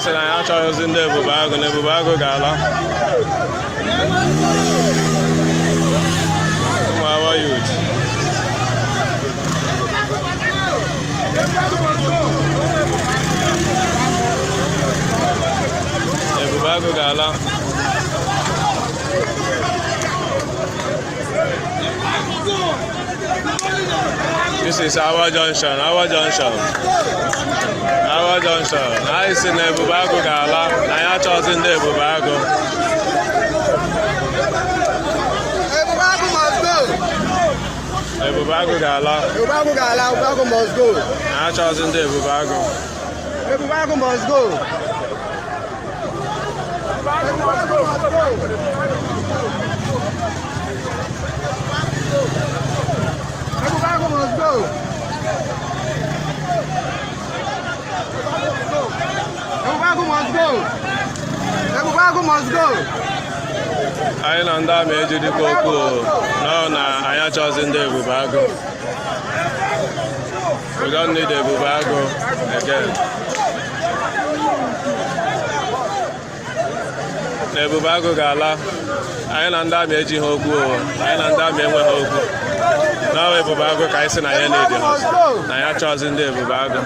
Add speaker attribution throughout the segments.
Speaker 1: sị na ya achọghịzi ndị ebube agụ na ebube agụ ga-ala. Ụmụ awa youth. Ebube agụ ga-ala. This is our junction, our junction. Our junction. I see na ebube agụ ga-ala. Na ya achọghịzi ndị ebube agụ. Ebube agụ ga-ala.
Speaker 2: Ebube agụ ga-ala. Ebube agụ must go.
Speaker 1: Na ya achọghịzi ndị ebube agụ.
Speaker 2: Ebube agụ must go. Ebubago must go. Ebubago must go. Ebubago must go.
Speaker 1: Anyị na ndị amị ejidikwa okwu nọ na anyị achọghịzi ndị ebube agụ. We don't need ebube agụ again. Na ebube agụ ga-ala. Anyị na ndị amị ejighị okwu anyị na ndị amị enweghị okwu. N'ọwa ebube agụ ka anyị sị na ya na-ede ha na ya achọghịzi ndị ebube agụ.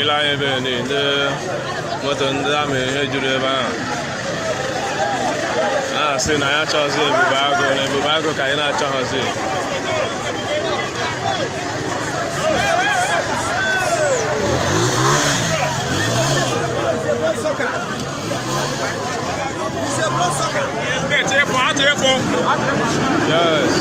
Speaker 1: Ile anyị ebe ndị moto ndị amị ihe juru ebe ahụ na-asị na ya achọghịzi ebube agụ na ebube agụ ka anyị na-achọghịzi. Yes.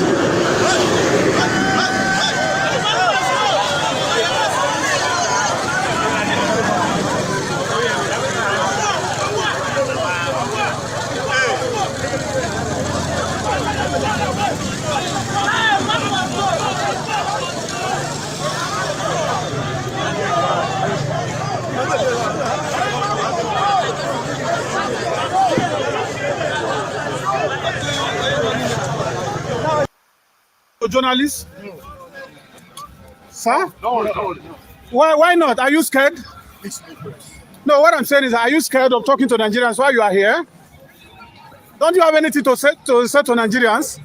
Speaker 3: Journalists? Sir? No. Why not? Are you scared? No, what I'm saying is, are you scared of talking to Nigerians while you are here? Don't you have anything to say to Nigerians?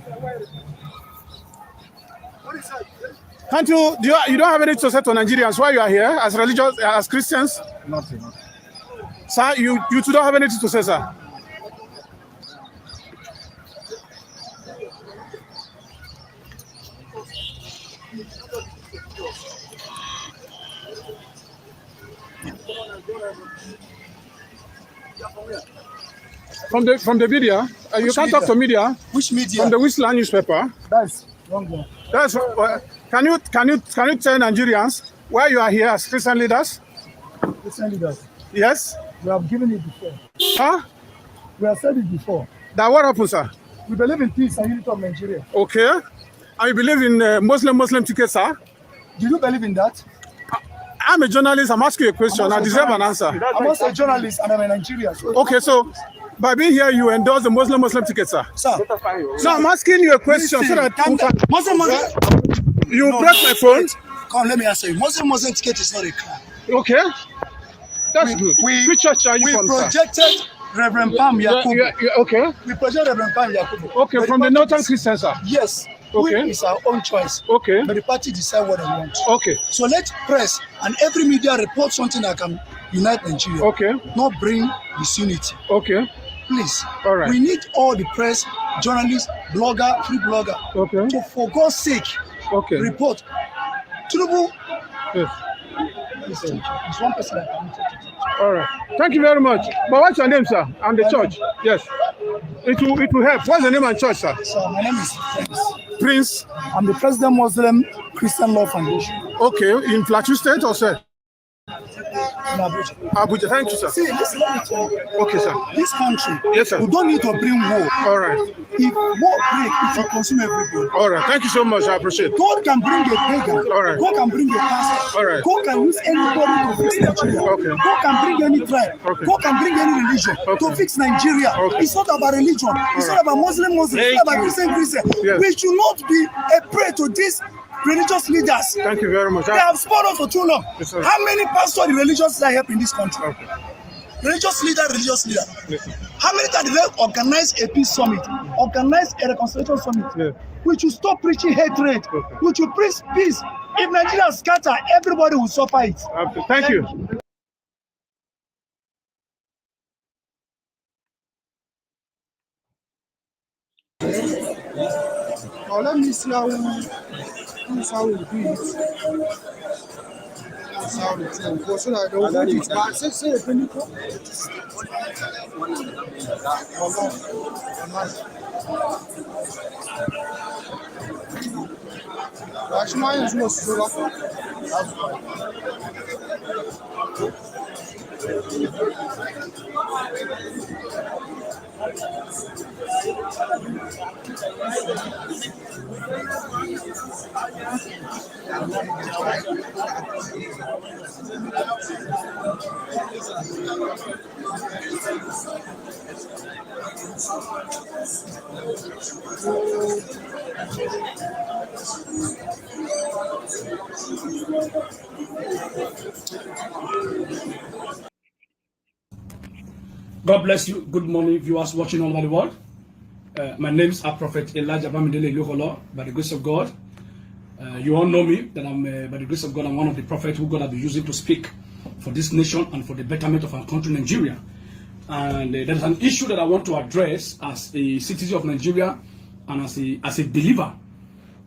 Speaker 3: Can't you? You don't have anything to say to Nigerians while you are here as religious, as Christians?
Speaker 4: Nothing.
Speaker 3: Sir, you two don't have anything to say, sir. From the video, you can't talk to media.
Speaker 4: Which media?
Speaker 3: From the Whistler newspaper.
Speaker 4: That's wrong one.
Speaker 3: That's can you tell Nigerians why you are here as Christian leaders?
Speaker 4: Christian leaders.
Speaker 3: Yes.
Speaker 4: We have given it before.
Speaker 3: Huh?
Speaker 4: We have said it before.
Speaker 3: That what happened, sir?
Speaker 4: We believe in peace and unity of Nigeria.
Speaker 3: Okay. And you believe in Muslim tickets, sir?
Speaker 4: Do you believe in that?
Speaker 3: I'm a journalist. I'm asking you a question. I deserve an answer.
Speaker 4: I'm also a journalist and I'm a Nigerian. So
Speaker 3: okay, so by being here, you endorse the Muslim ticket, sir?
Speaker 4: Sir.
Speaker 3: So I'm asking you a question so that
Speaker 4: Muslim.
Speaker 3: You no, press my phone.
Speaker 4: Come, let me answer you. Muslim ticket is not a crime.
Speaker 3: Okay. That's good. Which church are you from, sir?
Speaker 4: We projected Reverend Pam Yakubu.
Speaker 3: Okay.
Speaker 4: We projected Reverend Pam Yakubu.
Speaker 3: Okay, from the Northern Christians, sir?
Speaker 4: Yes.
Speaker 3: Okay.
Speaker 4: It's our own choice.
Speaker 3: Okay.
Speaker 4: But the party decide what they want.
Speaker 3: Okay.
Speaker 4: So let press and every media report something that can unite Nigeria.
Speaker 3: Okay.
Speaker 4: Not bring disunity.
Speaker 3: Okay.
Speaker 4: Please.
Speaker 3: All right.
Speaker 4: We need all the press, journalists, blogger, free blogger.
Speaker 3: Okay.
Speaker 4: To, for God's sake, report. Tinubu.
Speaker 3: Yes.
Speaker 4: Listen, it's one person that can take it.
Speaker 3: All right. Thank you very much. But what's your name, sir? And the church? Yes. It will help. What's the name and church, sir?
Speaker 4: So my name is Prince.
Speaker 3: Prince.
Speaker 4: I'm the President Muslim Christian Law Foundation.
Speaker 3: Okay. In Plateau State or sir?
Speaker 4: In Abuja.
Speaker 3: Abuja. Thank you, sir.
Speaker 4: See, listen, let me tell you.
Speaker 3: Okay, sir.
Speaker 4: This country,
Speaker 3: yes, sir.
Speaker 4: We don't need to bring war.
Speaker 3: All right.
Speaker 4: If war break, it will consume everybody.
Speaker 3: All right. Thank you so much. I appreciate it.
Speaker 4: God can bring a pagan.
Speaker 3: All right.
Speaker 4: God can bring a pastor.
Speaker 3: All right.
Speaker 4: God can use anybody to fix Nigeria.
Speaker 3: Okay.
Speaker 4: God can bring any tribe.
Speaker 3: Okay.
Speaker 4: God can bring any religion to fix Nigeria.
Speaker 3: Okay.
Speaker 4: It's not about religion. It's not about Muslim. It's not about Christian.
Speaker 3: Yes.
Speaker 4: We should not be a prey to this religious leaders.
Speaker 3: Thank you very much.
Speaker 4: They have spoiled us for too long.
Speaker 3: Yes, sir.
Speaker 4: How many pastors the religious leaders help in this country?
Speaker 3: Okay.
Speaker 4: Religious leader.
Speaker 3: Yes, sir.
Speaker 4: How many times did they organize a peace summit, organize a reconciliation summit?
Speaker 3: Yeah.
Speaker 4: We should stop preaching hatred.
Speaker 3: Okay.
Speaker 4: We should preach peace. If Nigeria scatter, everybody will suffer it.
Speaker 3: Okay. Thank you.
Speaker 2: Now let me see how we do it. That's how the thing goes. So that they will hold it back. Say a penny. Acho mais moço lá.
Speaker 5: God bless you. Good morning, viewers watching all over the world. My name is Prophet Elijah Bamidele Yokolo. By the grace of God, you all know me. That I'm, by the grace of God, I'm one of the prophets who God has been using to speak for this nation and for the betterment of our country, Nigeria. And there's an issue that I want to address as a citizen of Nigeria and as a believer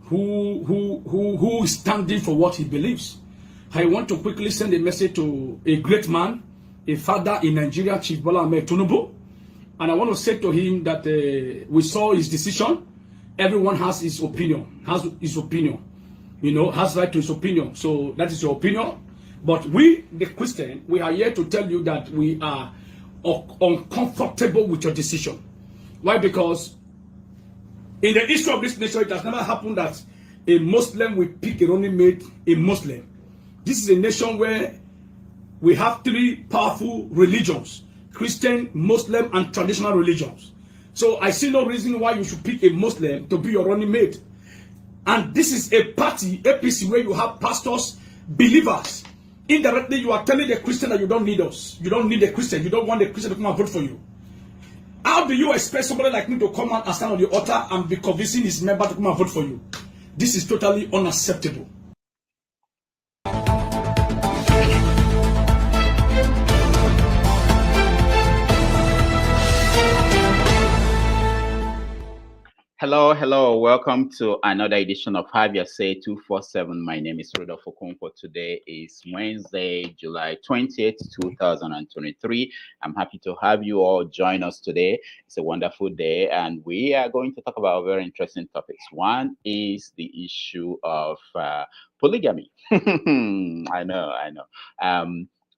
Speaker 5: who is standing for what he believes. I want to quickly send a message to a great man, a father in Nigeria, Chief Bola Ahmed Tinubu. And I want to say to him that we saw his decision. Everyone has his opinion, has right to his opinion. So that is your opinion. But we, the Christian, we are here to tell you that we are uncomfortable with your decision. Why? Because in the history of this nation, it has never happened that a Muslim will pick a running mate, a Muslim. This is a nation where we have three powerful religions: Christian, Muslim, and traditional religions. So I see no reason why you should pick a Muslim to be your running mate. And this is a party, APC, where you have pastors, believers. Indirectly, you are telling the Christian that you don't need us. You don't need a Christian. You don't want the Christian to come and vote for you. How do you expect somebody like me to come out and stand on the altar and be convincing his member to come and vote for you? This is totally unacceptable.
Speaker 6: Hello. Welcome to another edition of Have Your Say 247. My name is Rudolph Okonkwo. Today is Wednesday, July 20th, 2023. I'm happy to have you all join us today. It's a wonderful day, and we are going to talk about very interesting topics. One is the issue of polygamy. I know.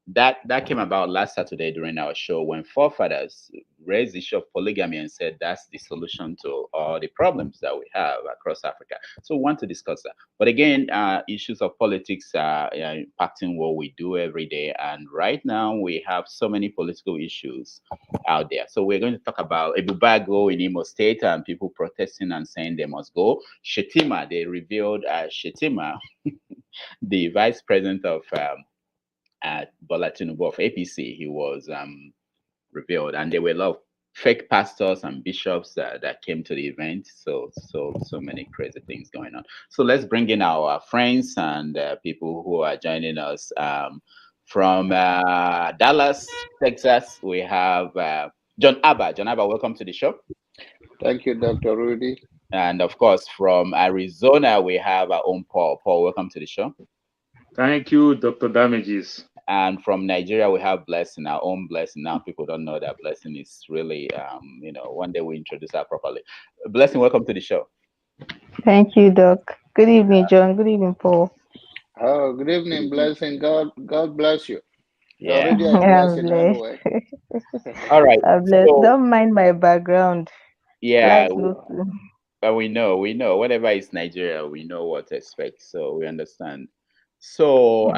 Speaker 6: That came about last Saturday during our show when Forefathers raised the issue of polygamy and said that's the solution to all the problems that we have across Africa. So we want to discuss that. But again, issues of politics are impacting what we do every day. And right now we have so many political issues out there. So we're going to talk about Ebubago in Imo State and people protesting and saying they must go. Shetima, they revealed Shetima, the vice president of Bola Tinubu of APC, he was revealed, and there were a lot of fake pastors and bishops that came to the event. So many crazy things going on. So let's bring in our friends and people who are joining us from Dallas, Texas. We have John Abba. John Abba, welcome to the show.
Speaker 7: Thank you, Dr. Rudy.
Speaker 6: And of course, from Arizona, we have our own Paul. Paul, welcome to the show.
Speaker 8: Thank you, Dr. Damages.
Speaker 6: And from Nigeria, we have Blessing, our own Blessing. Now people don't know that Blessing is really, one day we introduce her properly. Blessing, welcome to the show.
Speaker 9: Thank you, Doc. Good evening, John. Good evening, Paul.
Speaker 7: Oh, good evening, Blessing. God bless you.
Speaker 6: Yeah.
Speaker 7: Anyway.
Speaker 6: All right.
Speaker 9: So, don't mind my background.
Speaker 6: Yeah. But we know. Whatever is Nigeria, we know what to expect. So we understand. So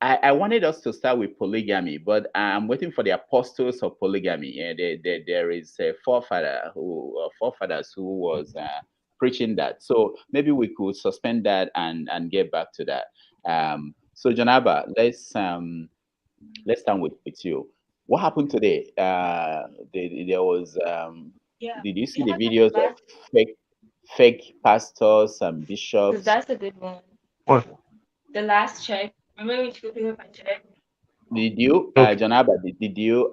Speaker 6: I wanted us to start with polygamy, but I'm waiting for the apostles of polygamy. Yeah, there is a forefathers who was preaching that. So maybe we could suspend that and get back to that. So Janaba, let's start with you. What happened today? There was did you see the videos of fake pastors and bishops?
Speaker 10: That's a good one.
Speaker 3: What?
Speaker 10: The last check. Remember when you pick up a check?
Speaker 6: Did you, Janaba? Did you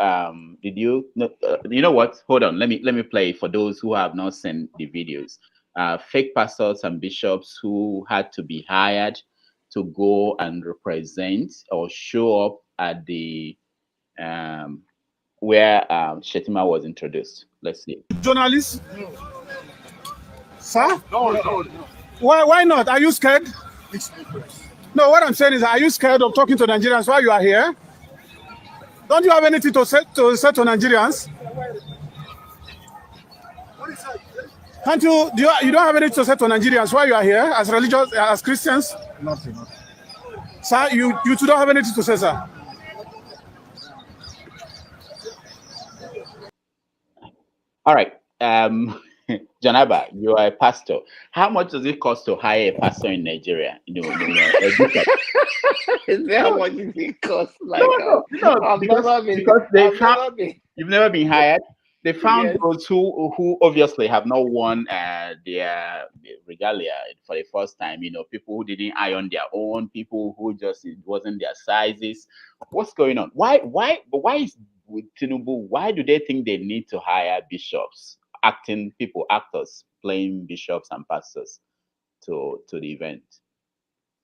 Speaker 6: no, you know what? Hold on. Let me play for those who have not seen the videos. Fake pastors and bishops who had to be hired to go and represent or show up at the where Shetima was introduced. Let's see.
Speaker 3: Journalists? Sir? No. Why not? Are you scared? No, what I'm saying is, are you scared of talking to Nigerians while you are here? Don't you have anything to say to Nigerians? Can't you? You don't have anything to say to Nigerians while you are here as religious, as Christians?
Speaker 2: Nothing.
Speaker 3: Sir, you two don't have anything to say, sir.
Speaker 6: All right. Janaba, you are a pastor. How much does it cost to hire a pastor in Nigeria? A bishop?
Speaker 7: Is that how much it costs? Like,
Speaker 6: No, you've never been hired. They found those who obviously have not won their regalia for the first time. People who didn't iron their own, people who just it wasn't their sizes. What's going on? Why is with Tinubu? Why do they think they need to hire bishops, actors playing bishops and pastors to the event?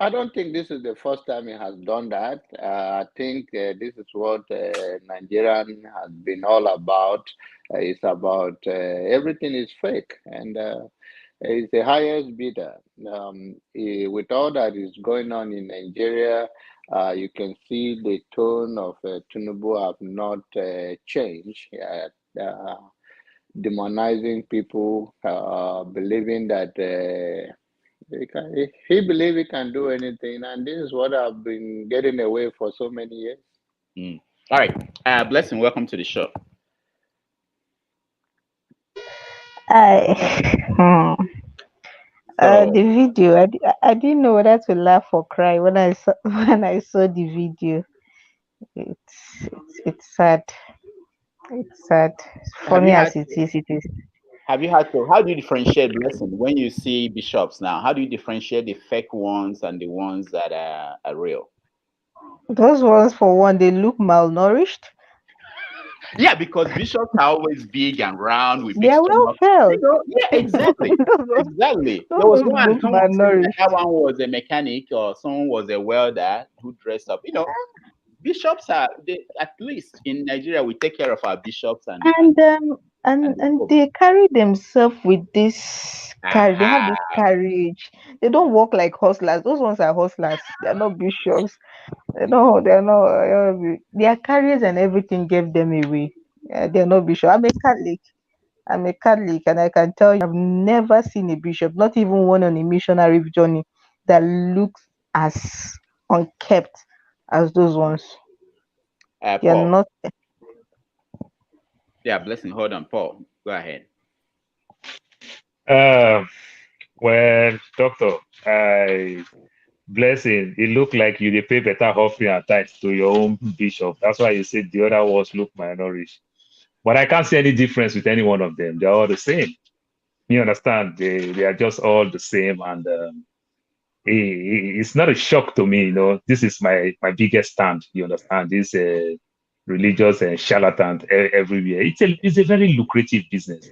Speaker 7: I don't think this is the first time he has done that. I think this is what Nigerian has been all about. It's about everything is fake, and he's the highest bidder. With all that is going on in Nigeria, you can see the tone of Tinubu have not changed. Demonizing people, believing that he believes he can do anything, and this is what I've been getting away for so many years.
Speaker 6: All right, Blessing, welcome to the show.
Speaker 9: The video, I didn't know whether to laugh or cry when I saw the video. It's sad. It's sad. Funny as it is.
Speaker 6: Have you had to? How do you differentiate, Blessing, when you see bishops now? How do you differentiate the fake ones and the ones that are real?
Speaker 9: Those ones, for one, they look malnourished.
Speaker 6: Yeah, because bishops are always big and round with big
Speaker 9: They are well fed.
Speaker 6: Yeah, exactly. Exactly. There was one. Someone said that one was a mechanic or someone was a welder who dressed up. Bishops at least in Nigeria, we take care of our bishops and
Speaker 9: they carry themselves with this carry. They have this courage. They don't walk like hustlers. Those ones are hustlers. They're not bishops. They're not. Their carriers and everything gave them away. They're not bishops. I'm a Catholic, and I can tell you, I've never seen a bishop, not even one on a missionary journey, that looks as unkept as those ones. They're not.
Speaker 6: Yeah, Blessing. Hold on, Paul. Go ahead.
Speaker 8: Well, Doctor, Blessing, it looked like you pay better offering and tithes to your own bishop. That's why you said the other ones look malnourished. But I can't see any difference with any one of them. They're all the same. You understand? They are just all the same, and it's not a shock to me. This is my biggest stand. You understand? This religious and charlatans everywhere. It's a very lucrative business.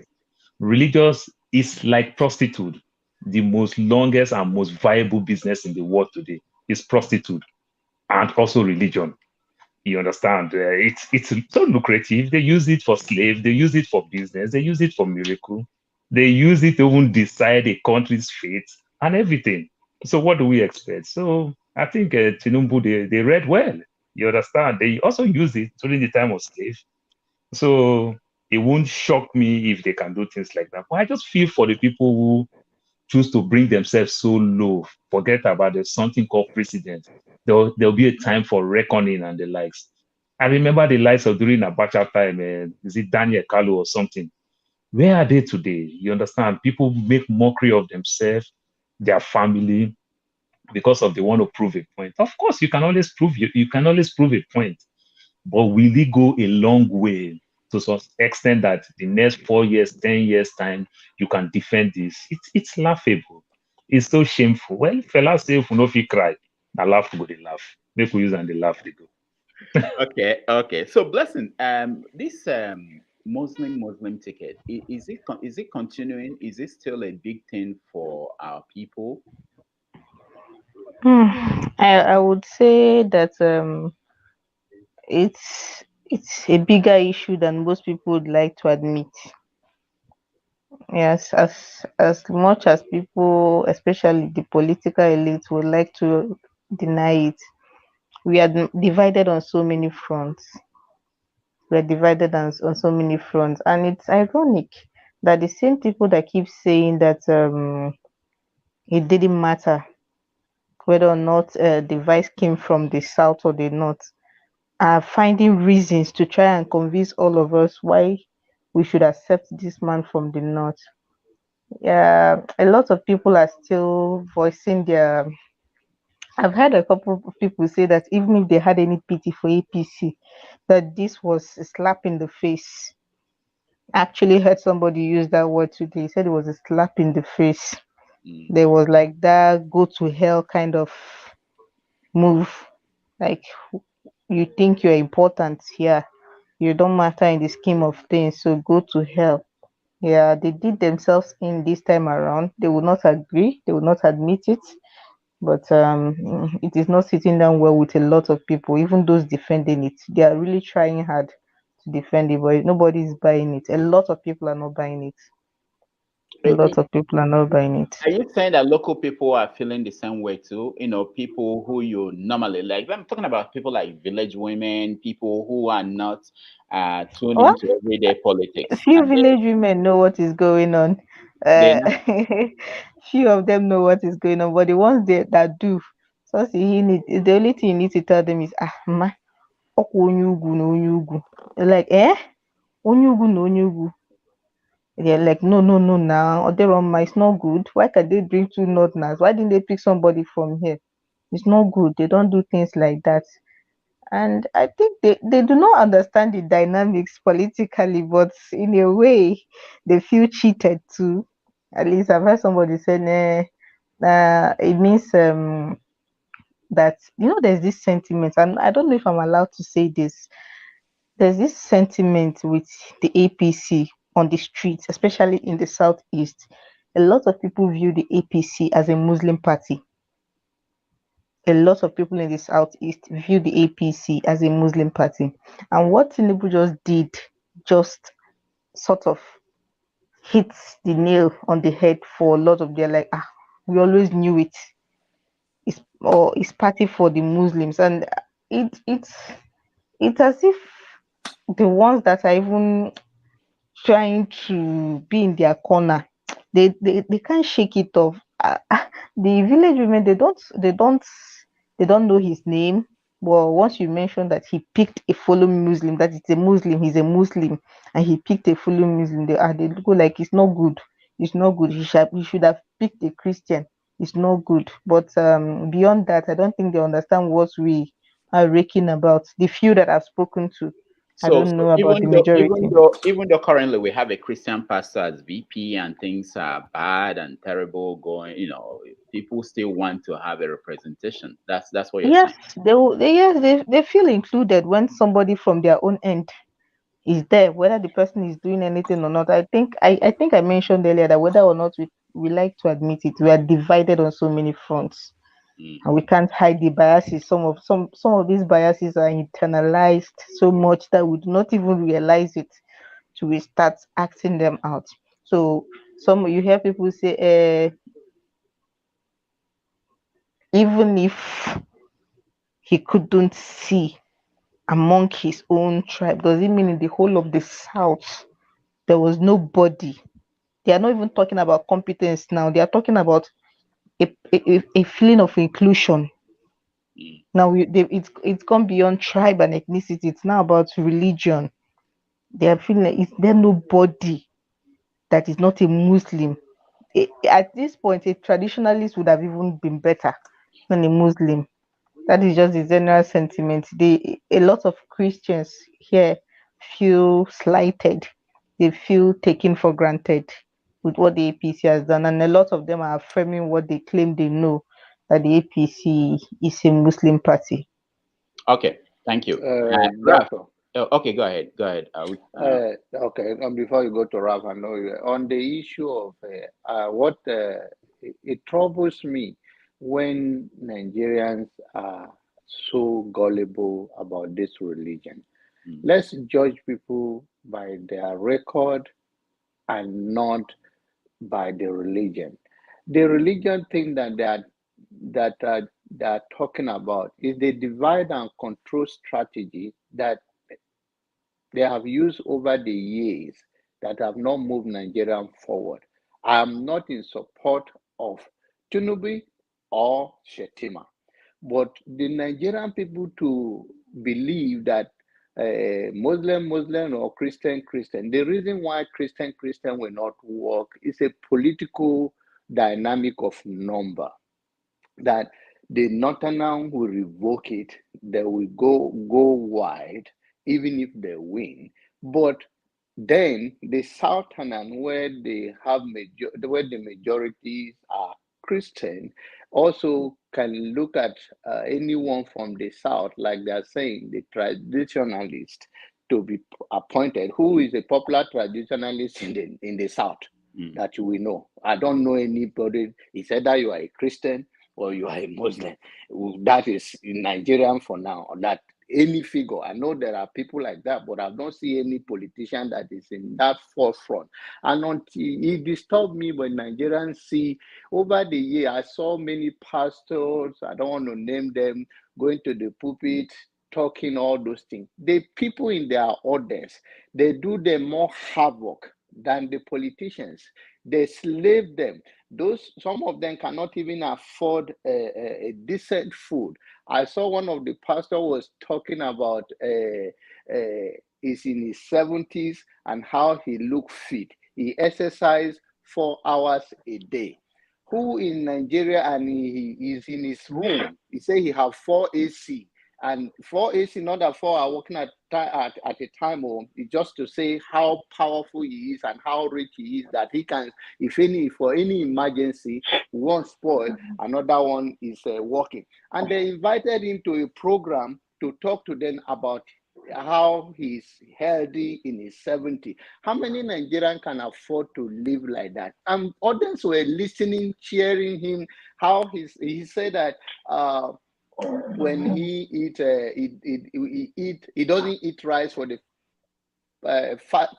Speaker 8: Religious is like prostitute. The most longest and most viable business in the world today is prostitute and also religion. You understand? It's so lucrative. They use it for slaves. They use it for business. They use it for miracle. They use it to even decide a country's fate and everything. So what do we expect? So I think Tinubu, they read well. You understand? They also use it during the time of slaves. So it won't shock me if they can do things like that. But I just feel for the people who choose to bring themselves so low, forget about there's something called precedent. There'll be a time for reckoning and the likes. I remember the likes of during Abacha time, is it Daniel Kalu or something? Where are they today? You understand? People make mockery of themselves, their family, because of they want to prove a point. Of course, you can always prove a point, but will it go a long way to some extent that the next 4 years, 10 years time, you can defend this? It's laughable. It's so shameful. Well, fellas say if we no fit cry, na laugh go dey laugh. Make we use and they laugh they go.
Speaker 6: Okay. So, Blessing, this Muslim ticket, is it continuing? Is it still a big thing for our people?
Speaker 9: I would say that it's a bigger issue than most people would like to admit. Yes, as much as people, especially the political elite, would like to deny it, we are divided on so many fronts. We are divided on so many fronts, and it's ironic that the same people that keep saying that it didn't matter whether or not the vice came from the south or the north are finding reasons to try and convince all of us why we should accept this man from the north. Yeah, a lot of people are still voicing their. I've heard a couple of people say that even if they had any pity for APC, that this was a slap in the face. I actually heard somebody use that word today. He said it was a slap in the face. There was like that go to hell kind of move. Like you think you're important here, you don't matter in the scheme of things, so go to hell. Yeah, they did themselves in this time around. They will not agree, they will not admit it, but it is not sitting down well with a lot of people, even those defending it. They are really trying hard to defend it, but nobody is buying it. A lot of people are not buying it. A lot of people are not buying it.
Speaker 6: Are you saying that local people are feeling the same way too? People who you normally like. I'm talking about people like village women, people who are not tuned
Speaker 9: Well,
Speaker 6: into everyday politics.
Speaker 9: few
Speaker 6: And
Speaker 9: village women know what is going on.
Speaker 6: they
Speaker 9: Uh,
Speaker 6: know.
Speaker 9: few of them know what is going on, but the ones that do, so see, the only thing you need to tell them is, ma, ọkwa onye ugwu na onye ugwu. They're like, onye ugwu na onye ugwu. They're like, no, now they're on my. It's not good. Why can they bring two northerners? Why didn't they pick somebody from here? It's not good. They don't do things like that. And I think they do not understand the dynamics politically, but in a way, they feel cheated too. At least I've heard somebody say, it means that, there's this sentiment, and I don't know if I'm allowed to say this. There's this sentiment with the APC on the streets, especially in the southeast. A lot of people view the APC as a Muslim party. A lot of people in the southeast view the APC as a Muslim party. And what Tinubu just did just sort of hits the nail on the head for a lot of them. Like, we always knew it. It's party for the Muslims. And it's as if the ones that are even trying to be in their corner, they can't shake it off. The village women, they don't know his name. But once you mention that he picked a fellow Muslim, that it's a Muslim, he's a Muslim, and he picked a fellow Muslim, they go like, it's not good. It's not good. He should have picked a Christian. It's not good. But beyond that, I don't think they understand what we are raking about. The few that I've spoken to, I
Speaker 6: So,
Speaker 9: don't know about the majority.
Speaker 6: even though currently we have a Christian pastor as VP and things are bad and terrible going, people still want to have a representation. That's what you're
Speaker 9: Yes,
Speaker 6: saying.
Speaker 9: they feel included when somebody from their own end is there, whether the person is doing anything or not. I think I mentioned earlier that whether or not we like to admit it, we are divided on so many fronts, and we can't hide the biases. Some of these biases are internalized so much that we do not even realize it till we start acting them out. So you hear people say, even if he couldn't see among his own tribe, does it mean in the whole of the south there was nobody? They are not even talking about competence now. They are talking about a feeling of inclusion. Now it's gone beyond tribe and ethnicity. It's now about religion. They are feeling like, is there nobody that is not a Muslim. At this point, a traditionalist would have even been better than a Muslim. That is just the general sentiment. A lot of Christians here feel slighted. They feel taken for granted with what the APC has done, and a lot of them are affirming what they claim they know, that the APC is a Muslim party.
Speaker 6: Okay, thank you. Ralph,
Speaker 7: Doctor.
Speaker 6: okay, go ahead. Go ahead.
Speaker 7: Okay, before you go to Ralph, I know on the issue of what it troubles me when Nigerians are so gullible about this religion. Let's judge people by their record and not by the religion. The religion thing they are talking about is the divide and control strategy that they have used over the years that have not moved Nigeria forward. I am not in support of Tinubu or Shetima, but the Nigerian people to believe that Muslim or Christian, the reason why Christian will not work is a political dynamic of number, that the Northerners will revoke it, they will go wide, even if they win. But then the Southern, where they have where the majorities are Christian, also can look at anyone from the South, like they are saying, the traditionalist, to be appointed. Who is a popular traditionalist in the South that we know? I don't know anybody. It's either you are a Christian or you are a Muslim. That is in Nigerian for now. That any figure. I know there are people like that, but I've not seen any politician that is in that forefront. And until it disturbed me when Nigerians see over the year, I saw many pastors, I don't want to name them, going to the pulpit, talking all those things. The people in their audience, they do them more havoc than the politicians. They slave them. Some of them cannot even afford a decent food. I saw one of the pastor was talking about he's in his 70s and how he looked fit. He exercised 4 hours a day. Who in Nigeria, and he is in his room. He said he have 4 AC. And 4 AC, not that 4 are working at a time, just to say how powerful he is and how rich he is, that he can, for any emergency, one spoil, another one is working. And they invited him to a program to talk to them about how he's healthy in his 70s. How many Nigerians can afford to live like that? And others were listening, cheering him. How he said that when he he doesn't eat rice for the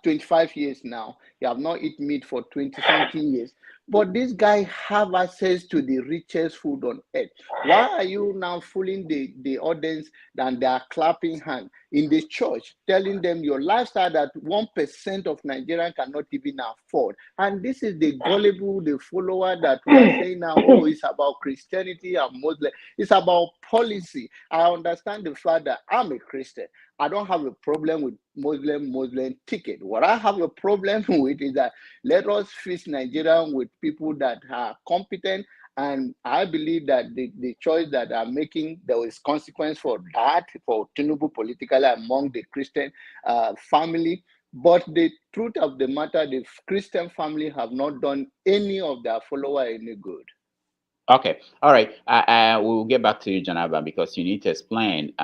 Speaker 7: 25 years now. He have not eaten meat for 20-something years. But this guy have access to the richest food on earth. Why are you now fooling the audience and they are clapping hands in the church, telling them your lifestyle that 1% of Nigerians cannot even afford? And this is the gullible, the follower that we are saying now, oh, it's about Christianity and Muslim. It's about policy. I understand the fact that I'm a Christian. I don't have a problem with Muslim ticket. What I have a problem with is that let us fix Nigeria with people that are competent. And I believe that the choice that I'm making, there is consequence for that, for Tinubu politically among the Christian family. But the truth of the matter, the Christian family have not done any of their followers any good.
Speaker 6: Okay, all right. We'll get back to you, Janaba, because you need to explain.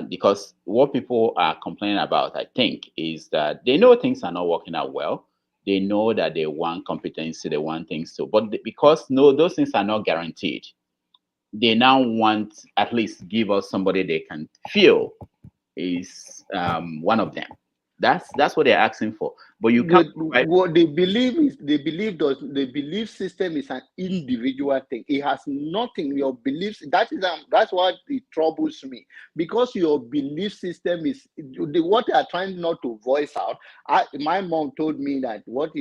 Speaker 6: Because what people are complaining about, I think, is that they know things are not working out well. They know that they want competency, they want things to, but because those things are not guaranteed, they now want at least give us somebody they can feel is one of them. That's what they're asking for. But you can't.
Speaker 7: What they believe is the belief system is an individual thing. It has nothing. Your beliefs. That's what it troubles me, because your belief system is what they are trying not to voice out. My mom told me that what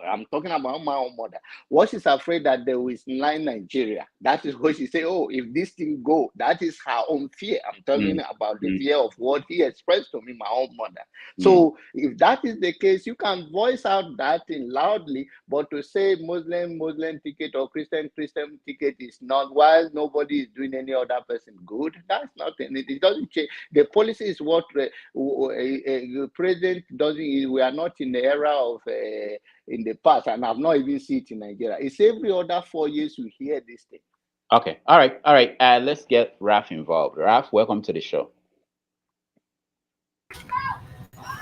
Speaker 7: I'm talking about my own mother. What she's afraid that there is line Nigeria. That is what she say. Oh, if this thing go, that is her own fear. I'm talking about the fear of what he expressed to me, my own mother. So if that is the case, you can can voice out that thing loudly, but to say Muslim ticket or Christian ticket is not, while nobody is doing any other person good, that's nothing. It doesn't change. The policy is what the president doesn't. We are not in the era of in the past, and I've not even seen it in Nigeria. It's every other 4 years we hear this thing.
Speaker 6: Okay, all right. Let's get Raf involved. Raf, welcome to the show.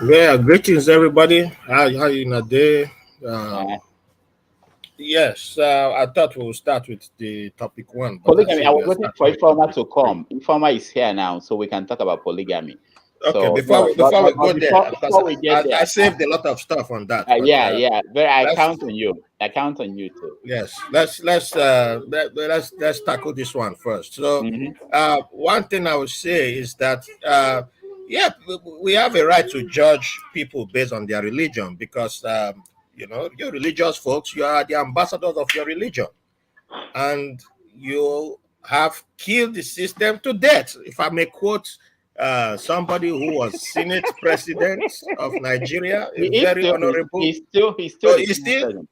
Speaker 11: Yeah, greetings everybody. How you in a day? Yes, I thought we'll start with the topic one. But
Speaker 6: Polygamy. I was waiting for Informa to come. Informa is here now, so we can talk about polygamy.
Speaker 11: Okay,
Speaker 6: so,
Speaker 11: before we go there, I saved a lot of stuff on that.
Speaker 6: Yeah. But I count on you. I count on you too.
Speaker 11: Yes, let's tackle this one first. So, one thing I would say is that yeah, we have a right to judge people based on their religion because you're religious folks. You are the ambassadors of your religion, and you have killed the system to death. If I may quote somebody who was Senate President of Nigeria, very honorable.
Speaker 6: He's still.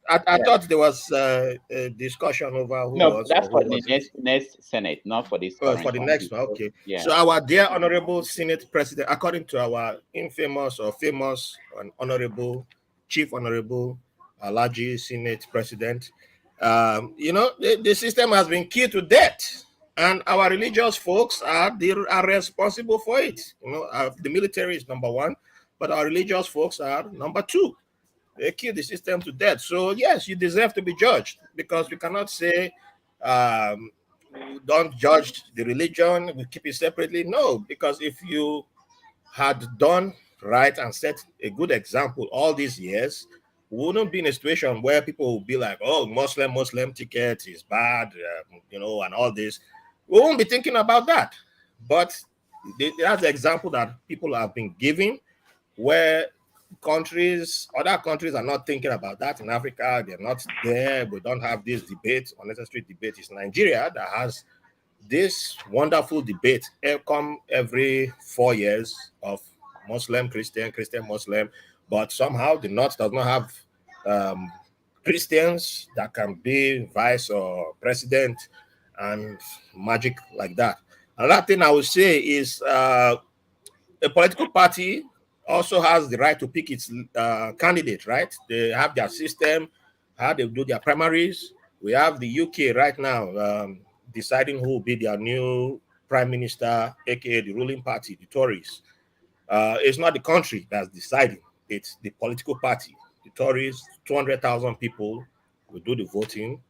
Speaker 11: I thought there was a discussion over who was.
Speaker 6: That's for the next Senate, not for this.
Speaker 11: For the next one, okay. Yeah. So our dear honorable Senate President, according to our infamous or famous and honorable Chief Honorable Alaji Senate President, the system has been killed to death. And our religious folks are responsible for it. The military is number one, but our religious folks are number two. They kill the system to death. So yes, you deserve to be judged because we cannot say don't judge the religion. We keep it separately. No, because if you had done right and set a good example all these years, we wouldn't be in a situation where people will be like, "Oh, Muslim ticket is bad," and all this. We won't be thinking about that. But that's the example that people have been giving where other countries are not thinking about that. In Africa, they're not there. We don't have this debate, unnecessary debate. It's Nigeria that has this wonderful debate come every 4 years of Muslim, Christian, Muslim. But somehow the North does not have Christians that can be vice or president and magic like that. Another thing I would say is a political party also has the right to pick its candidate, right? They have their system, how they do their primaries. We have the UK right now deciding who will be their new prime minister, aka the ruling party, the Tories. It's not the country that's deciding, it's the political party. The Tories, 200,000 people will do the voting,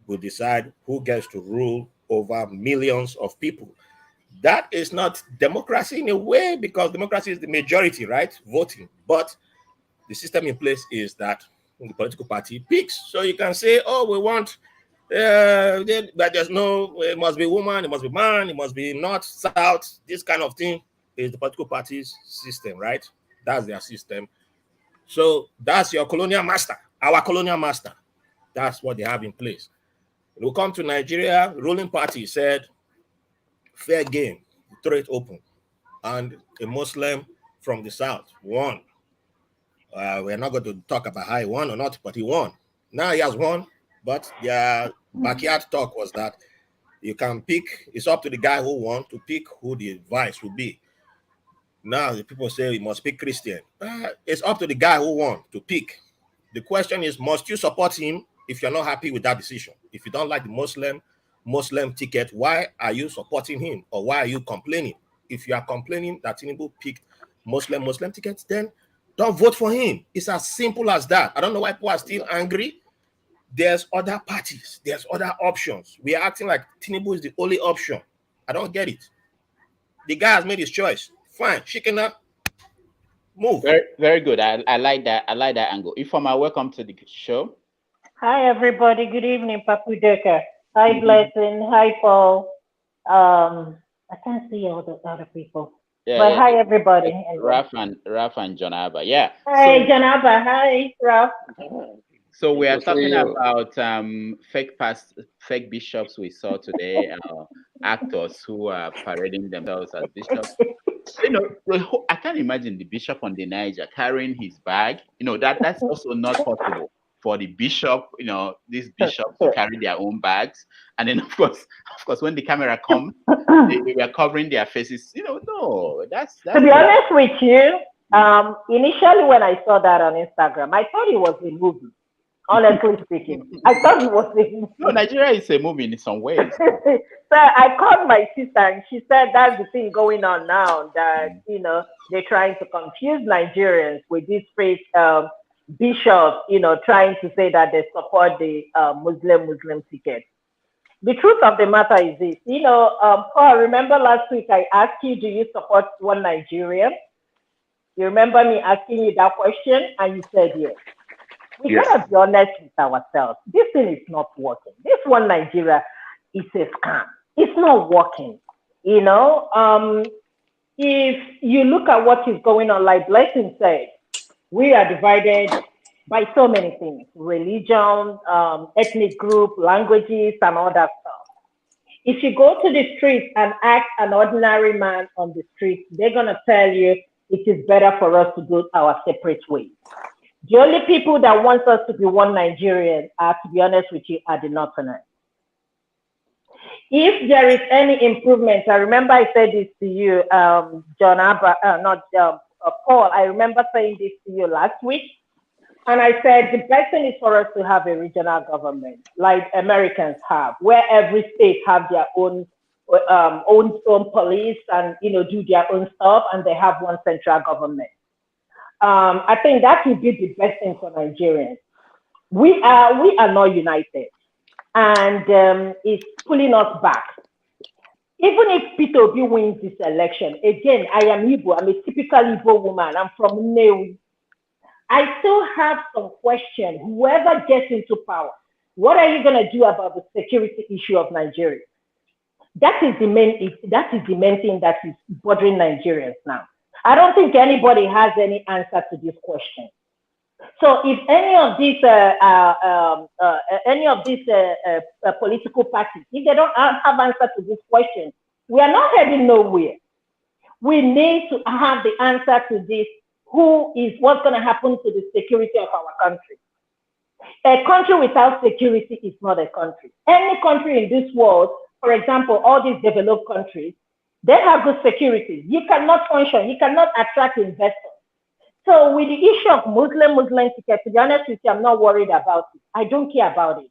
Speaker 11: will decide who gets to rule over millions of people. That is not democracy in a way, because democracy is the majority, right? Voting. But the system in place is that the political party picks. So you can say, oh, we want, but there's no, it must be woman, it must be man, it must be north, south, this kind of thing is the political party's system, right? That's their system. So that's your colonial master, our colonial master. That's what they have in place. When we come to Nigeria, ruling party said, fair game, throw it open. And a Muslim from the south won. We're not going to talk about how he won or not, but he won. Now he has won, but their backyard talk was that you can pick, it's up to the guy who won to pick who the vice will be. Now the people say you must pick Christian. It's up to the guy who won to pick. The question is, must you support him if you're not happy with that decision? If you don't like the Muslim ticket, why are you supporting him? Or why are you complaining? If you are complaining that Tinubu picked Muslim tickets, then don't vote for him. It's as simple as that. I don't know why people are still angry. There's other parties. There's other options. We are acting like Tinubu is the only option. I don't get it. The guy has made his choice. Fine. She cannot move.
Speaker 6: Very, very good. I like that. I like that angle. Ifeoma, welcome to the show.
Speaker 12: Hi, everybody. Good evening, Papu Deka. Hi, Blessing. Hi, Paul. I can't see all the other people. Yeah, but hi, everybody.
Speaker 6: Raf and John Abba. Yeah.
Speaker 12: Hi, John Abba. Hi, Raf.
Speaker 6: So we are talking about fake bishops we saw today, actors who are parading themselves as bishops. you know, I can't imagine the bishop on the Niger carrying his bag. You know, that's also not possible for the bishop, you know, these bishops to carry their own bags. And then of course, when the camera comes, they were covering their faces. You know, no, that's
Speaker 12: to be honest with you, initially when I saw that on Instagram, I thought it was a movie. Honestly speaking, I thought it was a movie.
Speaker 6: No, Nigeria is a movie in some ways.
Speaker 12: So I called my sister and she said that's the thing going on now, that you know they're trying to confuse Nigerians with these fake bishops, you know, trying to say that they support the Muslim ticket. The truth of the matter is this, you know, Paul, remember last week I asked you, do you support one Nigeria? You remember me asking you that question and you said yes. We gotta be honest with ourselves. This thing is not working. This one Nigeria is a scam. It's not working. You know, if you look at what is going on, like Blessing said, we are divided by so many things: religion, ethnic group, languages, and all that stuff. If you go to the street and ask an ordinary man on the street, they're gonna tell you it is better for us to go our separate ways. The only people that want us to be one Nigerian are, to be honest with you, are the Northerners. If there is any improvement, I remember I said this to you, Paul, I remember saying this to you last week. And I said, the best thing is for us to have a regional government, like Americans have, where every state have their own police and, you know, do their own stuff, and they have one central government. I think that would be the best thing for Nigerians. We are not united, and it's pulling us back. Even if Peter Obi wins this election, again, I am Igbo. I'm a typical Igbo woman. I'm from Nnewi. I still have some questions. Whoever gets into power, what are you going to do about the security issue of Nigeria? That is the main thing that is bothering Nigerians now. I don't think anybody has any answer to this question. So if any of these political parties, if they don't have answer to this question, we are not heading nowhere. We need to have the answer to this. What's going to happen to the security of our country? A country without security is not a country. Any country in this world, for example, all these developed countries, they have good security. You cannot function. You cannot attract investors. So with the issue of Muslim ticket, to be honest with you, I'm not worried about it. I don't care about it.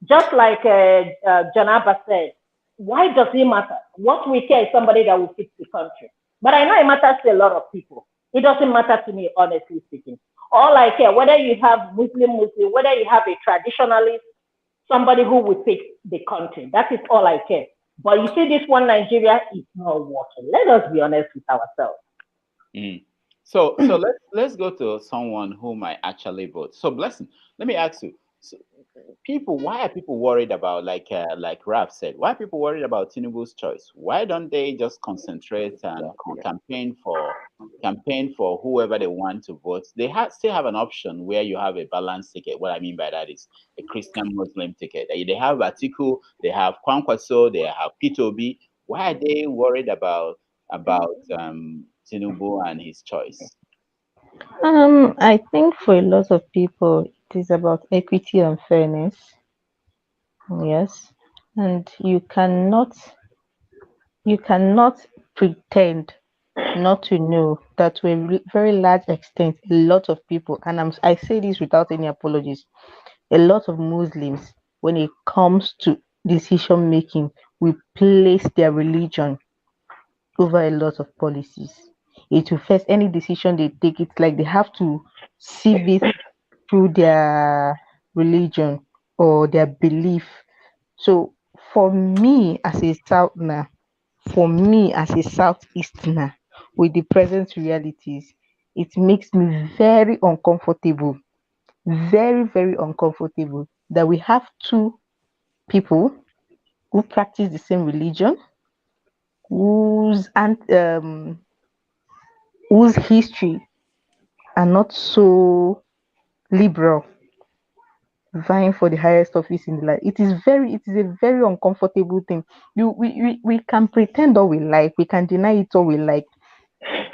Speaker 12: Just like John Abba said, why does it matter? What we care is somebody that will fix the country. But I know it matters to a lot of people. It doesn't matter to me, honestly speaking. All I care, whether you have Muslim, whether you have a traditionalist, somebody who will fix the country. That is all I care. But you see, this one Nigeria is not working. Let us be honest with ourselves.
Speaker 6: So let's go to someone who might actually vote. So Blessing, let me ask you. So why are people worried about, like Raf said, why are people worried about Tinubu's choice? Why don't they just concentrate and campaign for whoever they want to vote? They still have an option where you have a balanced ticket. What I mean by that is a Christian Muslim ticket. They have Atiku, they have Kwankwaso, they have P2B. Why are they worried about Tinubu and his choice?
Speaker 9: I think for a lot of people, it is about equity and fairness. Yes, and you cannot pretend not to know that to a very large extent, a lot of people, and I say this without any apologies, a lot of Muslims, when it comes to decision making, will place their religion over a lot of policies. It will first, any decision they take, it's like they have to sieve it through their religion or their belief. So for me as a Southerner, Southeasterner, with the present realities, it makes me very uncomfortable, very, very uncomfortable that we have two people who practice the same religion, whose history are not so liberal, vying for the highest office in the life. It is a very uncomfortable thing. We can pretend all we like, we can deny it all we like,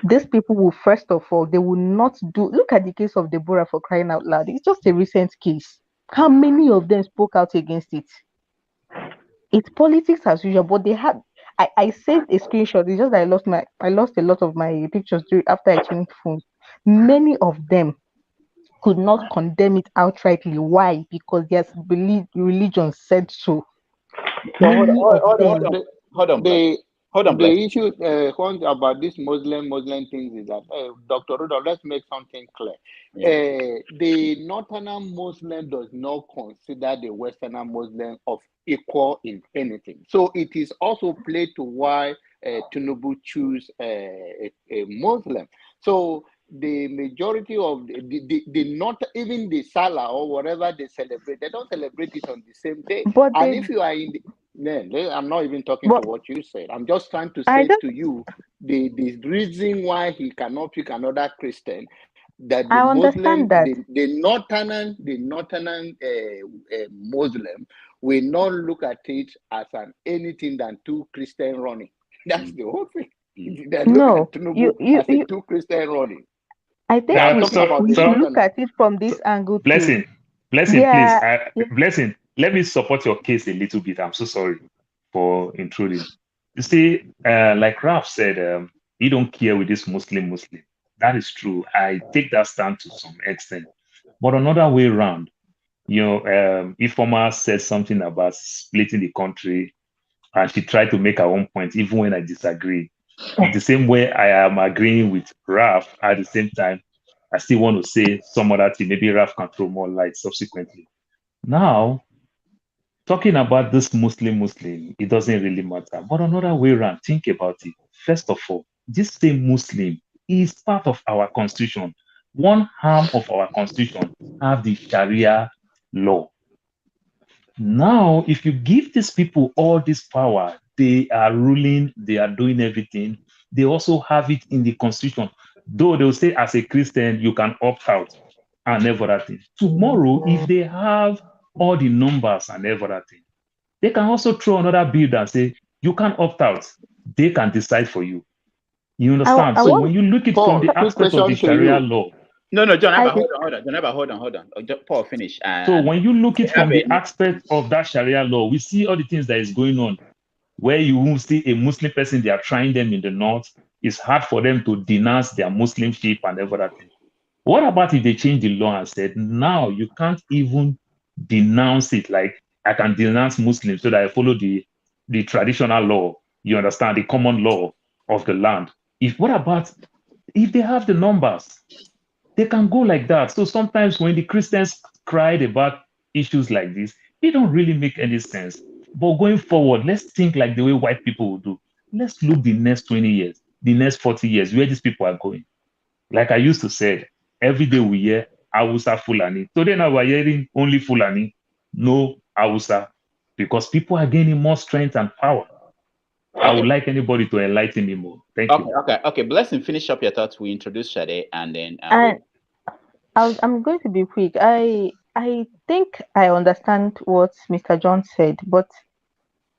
Speaker 9: These people will, first of all, they will not do. Look at the case of Deborah, for crying out loud. It's just a recent case. How many of them spoke out against it? It's politics as usual, but they had. I saved a screenshot. It's just that I lost a lot of my pictures after I changed phones. Many of them could not condemn it outrightly. Why? Because their religion said so.
Speaker 7: So
Speaker 9: Many of them.
Speaker 6: Hold on,
Speaker 7: the issue one about this Muslim things is that Dr. Rudolph, let's make something clear. The Northerner Muslim does not consider the Westerner Muslim of equal in anything. So it is also played to why Tinubu choose a Muslim. So the majority of the not even the Salah or whatever they celebrate, they don't celebrate it on the same day.
Speaker 9: But
Speaker 7: and if you are in the I'm not even talking to what you said. I'm just trying to say to you the reason why he cannot pick another Christian, that the Muslim, the northern Muslim will not look at it as anything than two Christian running. That's the whole thing. They look at Tinubu as a two Christian running.
Speaker 9: I think we should look at it from this angle too.
Speaker 8: Blessing, please. Blessing, let me support your case a little bit. I'm so sorry for intruding. You see, like Ralph said, he don't care with this Muslim. That is true. I take that stand to some extent. But another way around, Ifoma said something about splitting the country, and she tried to make her own point, even when I disagree. The same way I am agreeing with Ralph, at the same time, I still want to say some other thing. Maybe Ralph can throw more light subsequently. Now, talking about this Muslim, it doesn't really matter. But another way around, think about it. First of all, this same Muslim is part of our constitution. One arm of our constitution have the Sharia law. Now, if you give these people all this power, they are ruling, they are doing everything. They also have it in the constitution. Though they'll say, as a Christian, you can opt out and everything. Tomorrow, if they have all the numbers and everything, they can also throw another bill and say, you can opt out. They can decide for you. You understand? So when you look at it from the aspect of the Sharia law.
Speaker 6: No, John, hold on. Paul, finish.
Speaker 8: So when you look at it from the aspect of that Sharia law, we see all the things that is going on, where you will see a Muslim person, they are trying them in the north. It's hard for them to denounce their Muslimship and everything. What about if they change the law and said, now you can't even denounce it, like I can denounce Muslims so that I follow the traditional law, you understand, the common law of the land. What about if they have the numbers? They can go like that. So sometimes when the Christians cried about issues like this, it don't really make any sense. But going forward, let's think like the way white people will do. Let's look the next 20 years, the next 40 years, where these people are going. Like I used to say, every day we hear Hausa Fulani. Today now we're hearing only Fulani, no Hausa, because people are gaining more strength and power. I would like anybody to enlighten me more. Thank you.
Speaker 6: Okay. Blessing, finish up your thoughts. We introduce Sade and then.
Speaker 9: I'm going to be quick. I think I understand what Mr. John said, but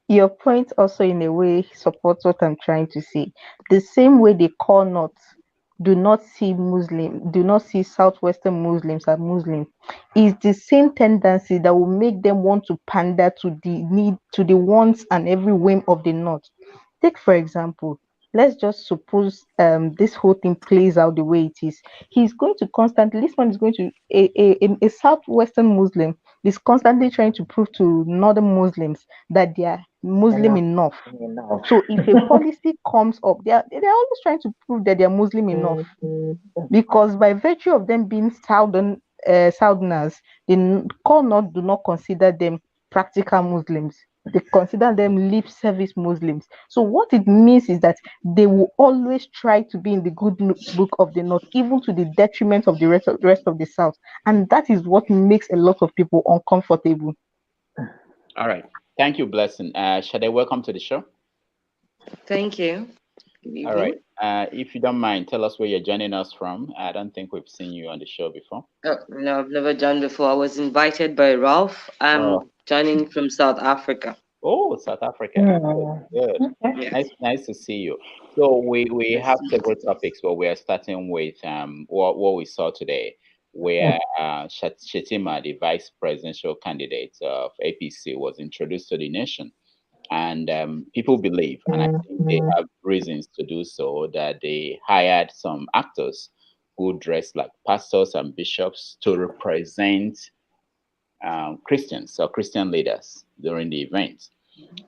Speaker 9: your point also in a way supports what I'm trying to say. The same way they call North do not see Southwestern Muslims as Muslims, is the same tendency that will make them want to pander to the wants and every whim of the North. Take, for example, let's just suppose this whole thing plays out the way it is. This one is going to, a Southwestern Muslim is constantly trying to prove to Northern Muslims that they are Muslim enough. So if a policy comes up, they're always trying to prove that they're Muslim enough, because by virtue of them being Southerners, the core North do not consider them practical Muslims. They consider them lip service Muslims. So what it means is that they will always try to be in the good book of the North, even to the detriment of the rest of the South. And that is what makes a lot of people uncomfortable.
Speaker 6: All right. Thank you, Blessing. Shade, welcome to the show.
Speaker 10: Thank you.
Speaker 6: All right. If you don't mind, tell us where you're joining us from. I don't think we've seen you on the show before.
Speaker 10: No, I've never joined before. I was invited by Ralph. I'm joining from South Africa.
Speaker 6: Oh, South Africa. Good.
Speaker 10: Yes.
Speaker 6: Nice to see you. So we have several topics, but we are starting with what we saw today, where Shetima, the vice presidential candidate of APC, was introduced to the nation. And people believe, and I think they have reasons to do so, that they hired some actors who dress like pastors and bishops to represent Christians or Christian leaders during the event.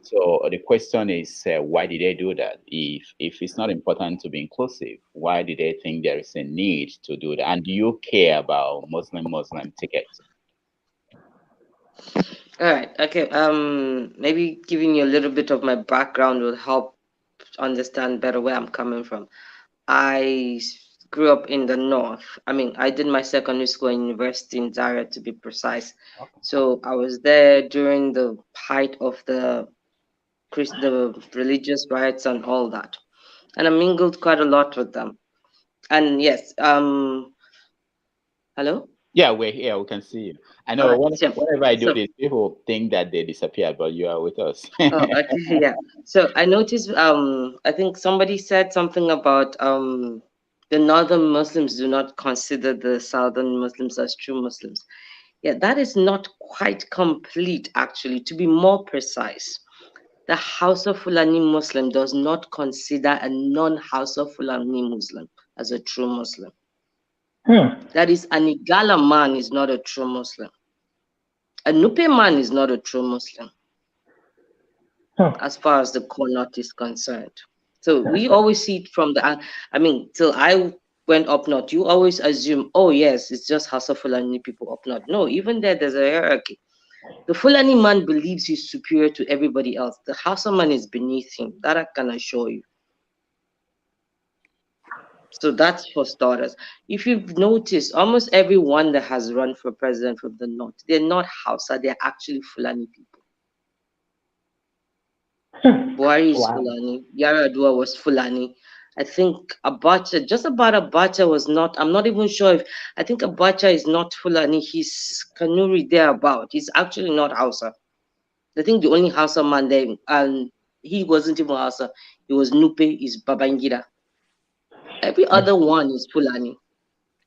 Speaker 6: So the question is, why did they do that? If it's not important to be inclusive, why did they think there is a need to do that? And do you care about Muslim tickets?
Speaker 10: All right. Okay. Maybe giving you a little bit of my background will help understand better where I'm coming from. I grew up in the north. I mean, I did my secondary school and university in Zaria, to be precise. So I was there during the height of the religious riots and all that, and I mingled quite a lot with them. And yes, hello.
Speaker 6: Yeah, we're here. We can see you. I know whenever I do this, people think that they disappeared, but you are with us.
Speaker 10: Oh, okay, yeah. So I noticed, I think somebody said something about the northern Muslims do not consider the southern Muslims as true Muslims. Yeah, that is not quite complete, actually. To be more precise, the House of Fulani Muslim does not consider a non-House of Fulani Muslim as a true Muslim. That is, an Igala man is not a true Muslim. A Nupe man is not a true Muslim, as far as the Connaught is concerned. So we always see it from the, I mean, till I went up north, you always assume, oh yes, it's just House of Fulani people up north. No, even there's a hierarchy. The Fulani man believes he's superior to everybody else. The Hausa man is beneath him. That I can assure you. So that's for starters. If you've noticed, almost everyone that has run for president from the north, they're not Hausa, they're actually Fulani people. Buhari is Fulani. Yaradua was Fulani. I think Abacha, just about Abacha was not, I'm not even sure if, I think Abacha is not Fulani. He's Kanuri thereabout. He's actually not Hausa. I think the only Hausa man there, and he wasn't even Hausa, he was Nupe, is Babangida. Every other one is Fulani.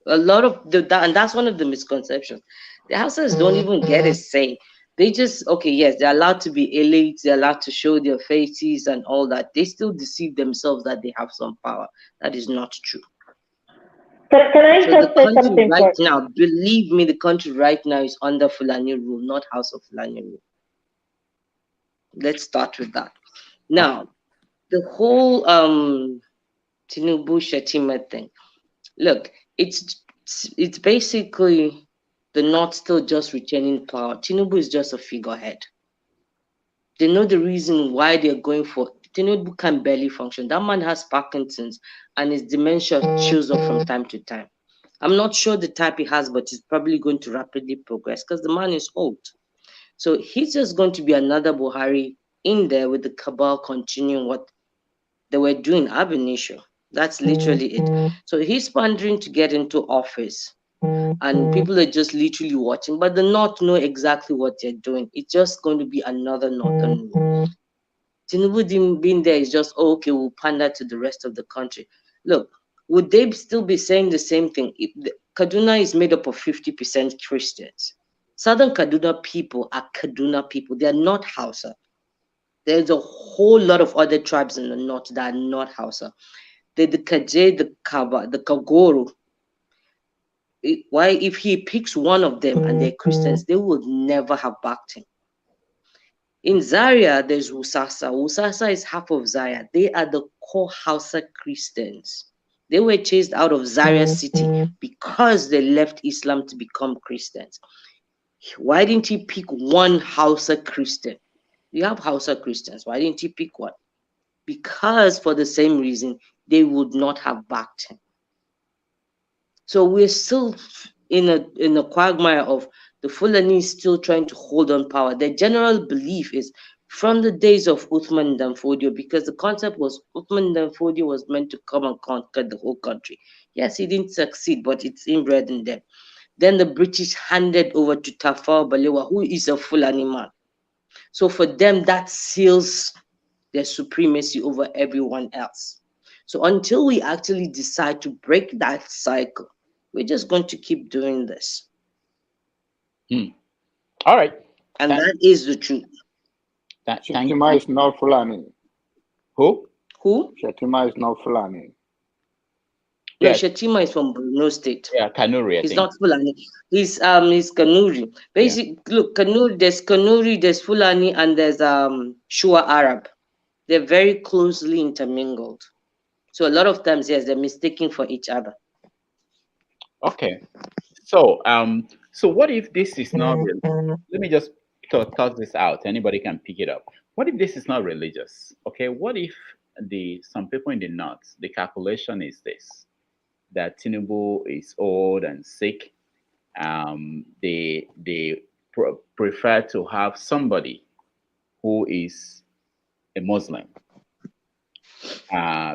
Speaker 10: A lot of and that's one of the misconceptions. The Hausas don't even get a say. They just, okay, yes, they're allowed to be elite, they're allowed to show their faces and all that. They still deceive themselves that they have some power. That is not true.
Speaker 12: Can I
Speaker 10: so
Speaker 12: just say something
Speaker 10: right now, believe me, the country right now is under Fulani rule, not House of Fulani rule. Let's start with that. Now, the whole Tinubu Shetima thing. Look, it's basically the North still just retaining power. Tinubu is just a figurehead. They know the reason why they're going for Tinubu can barely function. That man has Parkinson's and his dementia shows up from time to time. I'm not sure the type he has, but it's probably going to rapidly progress because the man is old. So he's just going to be another Buhari in there with the cabal continuing what they were doing ab initio. That's literally it. So he's pandering to get into office, and people are just literally watching, but the North know exactly what they're doing. It's just going to be another Northern rule. Tinubu being there is just, oh, okay, we'll pander to the rest of the country. Look, would they still be saying the same thing? Kaduna is made up of 50% Christians. Southern Kaduna people are Kaduna people. They are not Hausa. There's a whole lot of other tribes in the north that are not Hausa. The Kaje, the Kaba, the Kagoro. Why, if he picks one of them and they're Christians, they would never have backed him. In Zaria, there's Wusasa. Wusasa is half of Zaria. They are the core Hausa Christians. They were chased out of Zaria city because they left Islam to become Christians. Why didn't he pick one Hausa Christian? You have Hausa Christians. Why didn't he pick one? Because for the same reason, they would not have backed him. So we're still in a quagmire of the Fulani still trying to hold on power. Their general belief is from the days of Uthman Danfodio, because the concept was Uthman Danfodio was meant to come and conquer the whole country. Yes, he didn't succeed, but it's inbred in them. Then the British handed over to Tafawa Balewa, who is a Fulani man. So for them, that seals their supremacy over everyone else. So until we actually decide to break that cycle, we're just going to keep doing this.
Speaker 6: All right.
Speaker 10: And that is the truth.
Speaker 7: Shetima is not Fulani.
Speaker 6: Who?
Speaker 7: Shetima is not Fulani.
Speaker 10: No, Shetima is from Borno State.
Speaker 6: Yeah, Kanuri, I
Speaker 10: He's
Speaker 6: think.
Speaker 10: not Fulani. He's Kanuri. Basically, look, Kanuri, there's Fulani, and there's Shua Arab. They're very closely intermingled. So a lot of times, yes, they're mistaken for each other.
Speaker 6: Okay. So so what if this is not real? Let me just toss this out. Anybody can pick it up. What if this is not religious? Okay, what if some people in the north, the calculation is this, that Tinubu is old and sick. They prefer to have somebody who is a Muslim,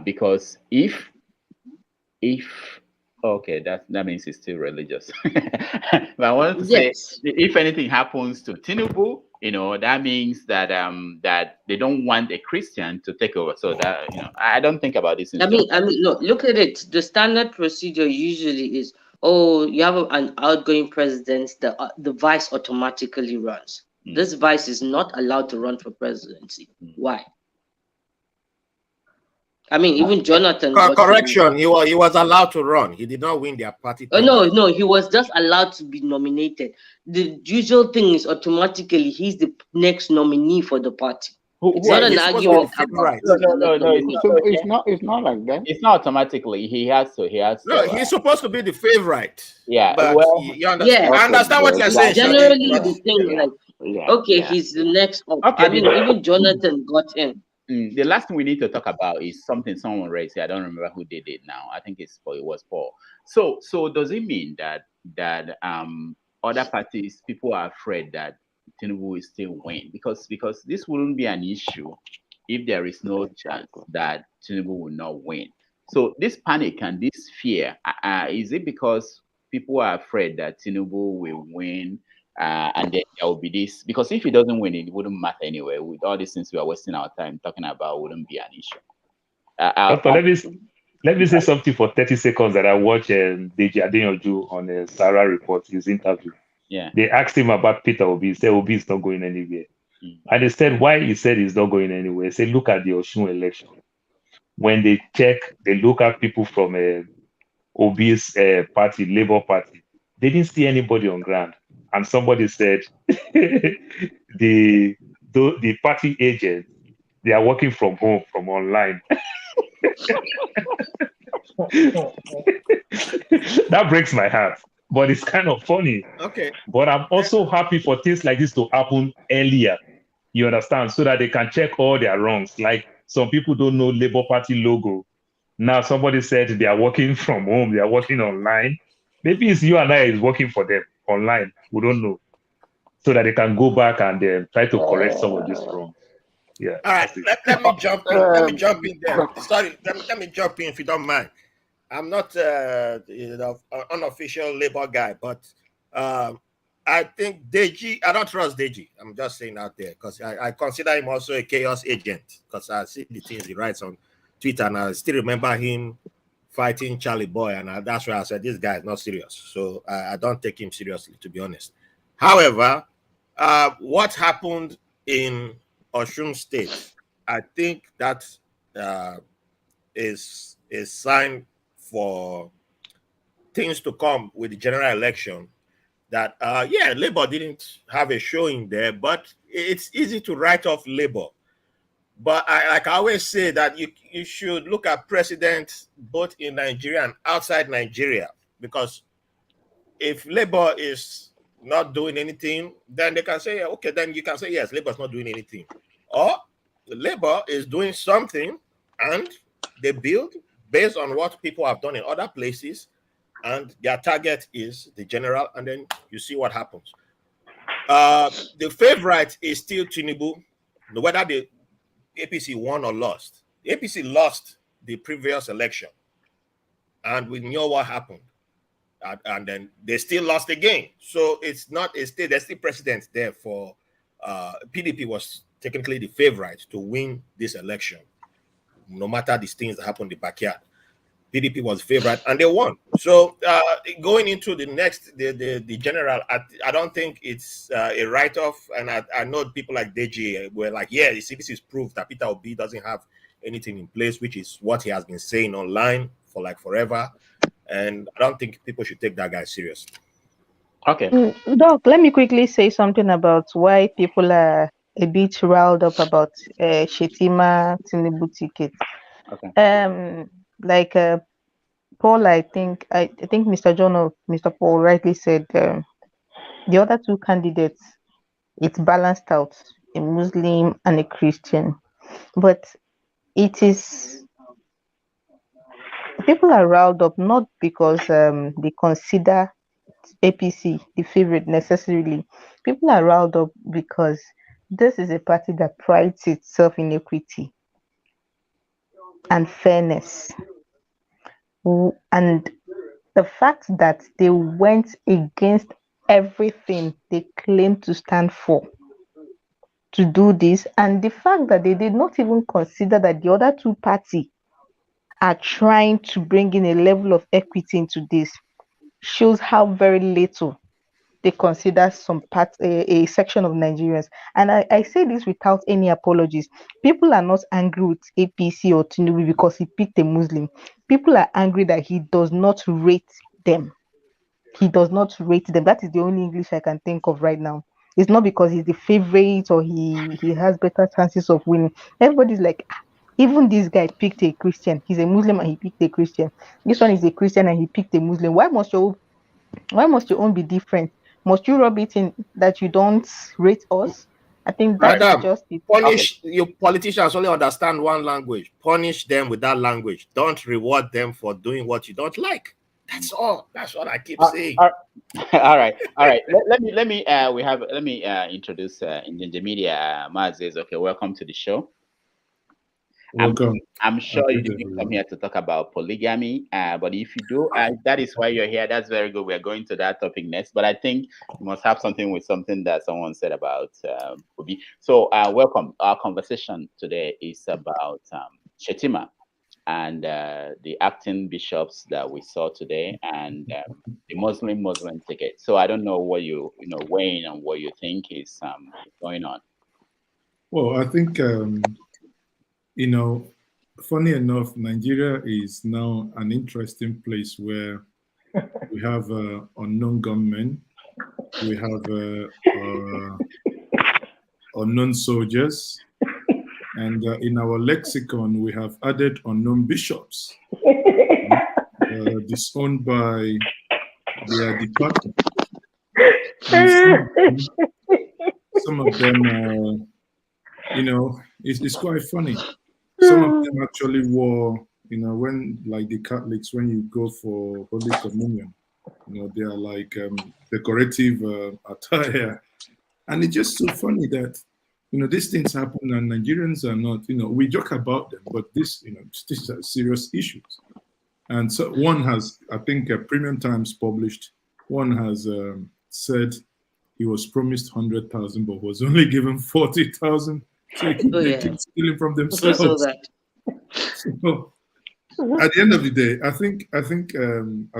Speaker 6: because if okay, that means it's still religious. But I wanted to say, if anything happens to Tinubu, that means that that they don't want a Christian to take over. So that I don't think about this.
Speaker 10: I mean, look at it. The standard procedure usually is, you have an outgoing president, the vice automatically runs. This vice is not allowed to run for presidency. Why? I mean, even Jonathan.
Speaker 11: Correction, he was allowed to run. He did not win their party.
Speaker 10: No, he was just allowed to be nominated. The usual thing is automatically he's the next nominee for the party. It's not an argument.
Speaker 7: No, it's not like that.
Speaker 6: It's not automatically. He has to.
Speaker 11: No, he's supposed to be the favorite.
Speaker 6: Yeah.
Speaker 11: But
Speaker 6: well,
Speaker 11: you understand? I understand what you're saying.
Speaker 10: Generally, the thing he's the next up.
Speaker 6: Okay,
Speaker 10: I mean, even Jonathan got in.
Speaker 6: The last thing we need to talk about is something someone raised here. I don't remember who did it now. I think it was Paul. So does it mean that other parties, people are afraid that Tinubu will still win? Because this wouldn't be an issue if there is no chance that Tinubu will not win. So this panic and this fear, is it because people are afraid that Tinubu will win? And then there will be this, because if he doesn't win, it wouldn't matter anyway. With all these things we are wasting our time talking about, wouldn't be an issue.
Speaker 8: Let me say something for 30 seconds that I watched Deji Adeyanju on a Sarah report, his interview.
Speaker 6: Yeah.
Speaker 8: They asked him about Peter Obi. He said Obi is not going anywhere. And they said why he said he's not going anywhere. He said, look at the Osun election. When they look at people from Obi's party, Labour Party, they didn't see anybody on ground. And somebody said the party agents, they are working from home, from online. That breaks my heart, but it's kind of funny.
Speaker 11: Okay.
Speaker 8: But I'm also happy for things like this to happen earlier. You understand? So that they can check all their wrongs. Like some people don't know Labour Party logo. Now somebody said they are working from home, they are working online. Maybe it's you and I is working for them online. We don't know. So that they can go back and try to correct some of this wrong. Yeah.
Speaker 11: All right. Let me jump in. Let me jump in there. Sorry. Let me jump in if you don't mind. I'm not an unofficial Labour guy, but I think Deji, I don't trust Deji. I'm just saying out there because I consider him also a chaos agent because I see the things he writes on Twitter and I still remember him fighting Charlie Boy, and that's why I said this guy is not serious. So I don't take him seriously, to be honest. However, what happened in Osun State, I think that is a sign for things to come with the general election. That Labour didn't have a showing there, but it's easy to write off Labour. But I always say that you should look at precedents both in Nigeria and outside Nigeria, because if Labour is not doing anything, then they can say, okay, then you can say, yes, Labour is not doing anything. Or Labour is doing something and they build based on what people have done in other places, and their target is the general, and then you see what happens. The favorite is still Tinubu, whether the APC won or lost. The APC lost the previous election, and we know what happened. And then they still lost again. So it's not a state, there's still precedent there for PDP was technically the favorite to win this election. no matter these things that happen in the backyard. PDP was favorite and they won. So going into the next, the general, I don't think it's a write-off. And I know people like Deji were like, yeah, you see, this is proof that Peter Obi doesn't have anything in place, which is what he has been saying online for like forever. And I don't think people should take that guy serious.
Speaker 6: Okay.
Speaker 9: Doc, let me quickly say something about why people are a bit riled up about Shetima Tinubu ticket.
Speaker 6: Okay.
Speaker 9: Like Paul, I think Mr. John or Mr. Paul rightly said the other two candidates, it's balanced out, a Muslim and a Christian. But it is, people are riled up not because they consider APC the favorite necessarily. People are riled up because this is a party that prides itself in equity and fairness. And the fact that they went against everything they claim to stand for to do this, and the fact that they did not even consider that the other two parties are trying to bring in a level of equity into this, shows how very little they consider some part, a section of Nigerians. And I say this without any apologies. People are not angry with APC or Tinubu because he picked a Muslim. People are angry that he does not rate them. He does not rate them. That is the only English I can think of right now. It's not because he's the favorite or he has better chances of winning. Everybody's like, even this guy picked a Christian. He's a Muslim and he picked a Christian. This one is a Christian and he picked a Muslim. Why must your own be different? Must you rub it in that you don't rate us? I think that's just it.
Speaker 11: Punish you politicians only understand one language. Punish them with that language. Don't reward them for doing what you don't like. That's all. That's what I keep saying.
Speaker 6: All right. Let me introduce in the media. Maz is okay. Welcome to the show.
Speaker 13: Welcome.
Speaker 6: I'm sure you didn't come here to talk about polygamy, but if you do, that is why you're here. That's very good. We're going to that topic next, but I think you must have something that someone said about Obi. So welcome. Our conversation today is about Shetima and the acting bishops that we saw today and the Muslim ticket. So I don't know what you weighing on what you think is going on.
Speaker 13: Well, I think funny enough, Nigeria is now an interesting place where we have unknown gunmen, we have unknown soldiers, and in our lexicon, we have added unknown bishops, disowned by their department. Some of them, it's quite funny. Some of them actually wore, when like the Catholics, when you go for Holy Communion, they are like decorative attire. And it's just so funny that, these things happen and Nigerians are not, we joke about them, but these are serious issues. And so one has, I think Premium Times published, one has said he was promised 100,000, but was only given 40,000. So they keep stealing from themselves. So, at the end of the day, I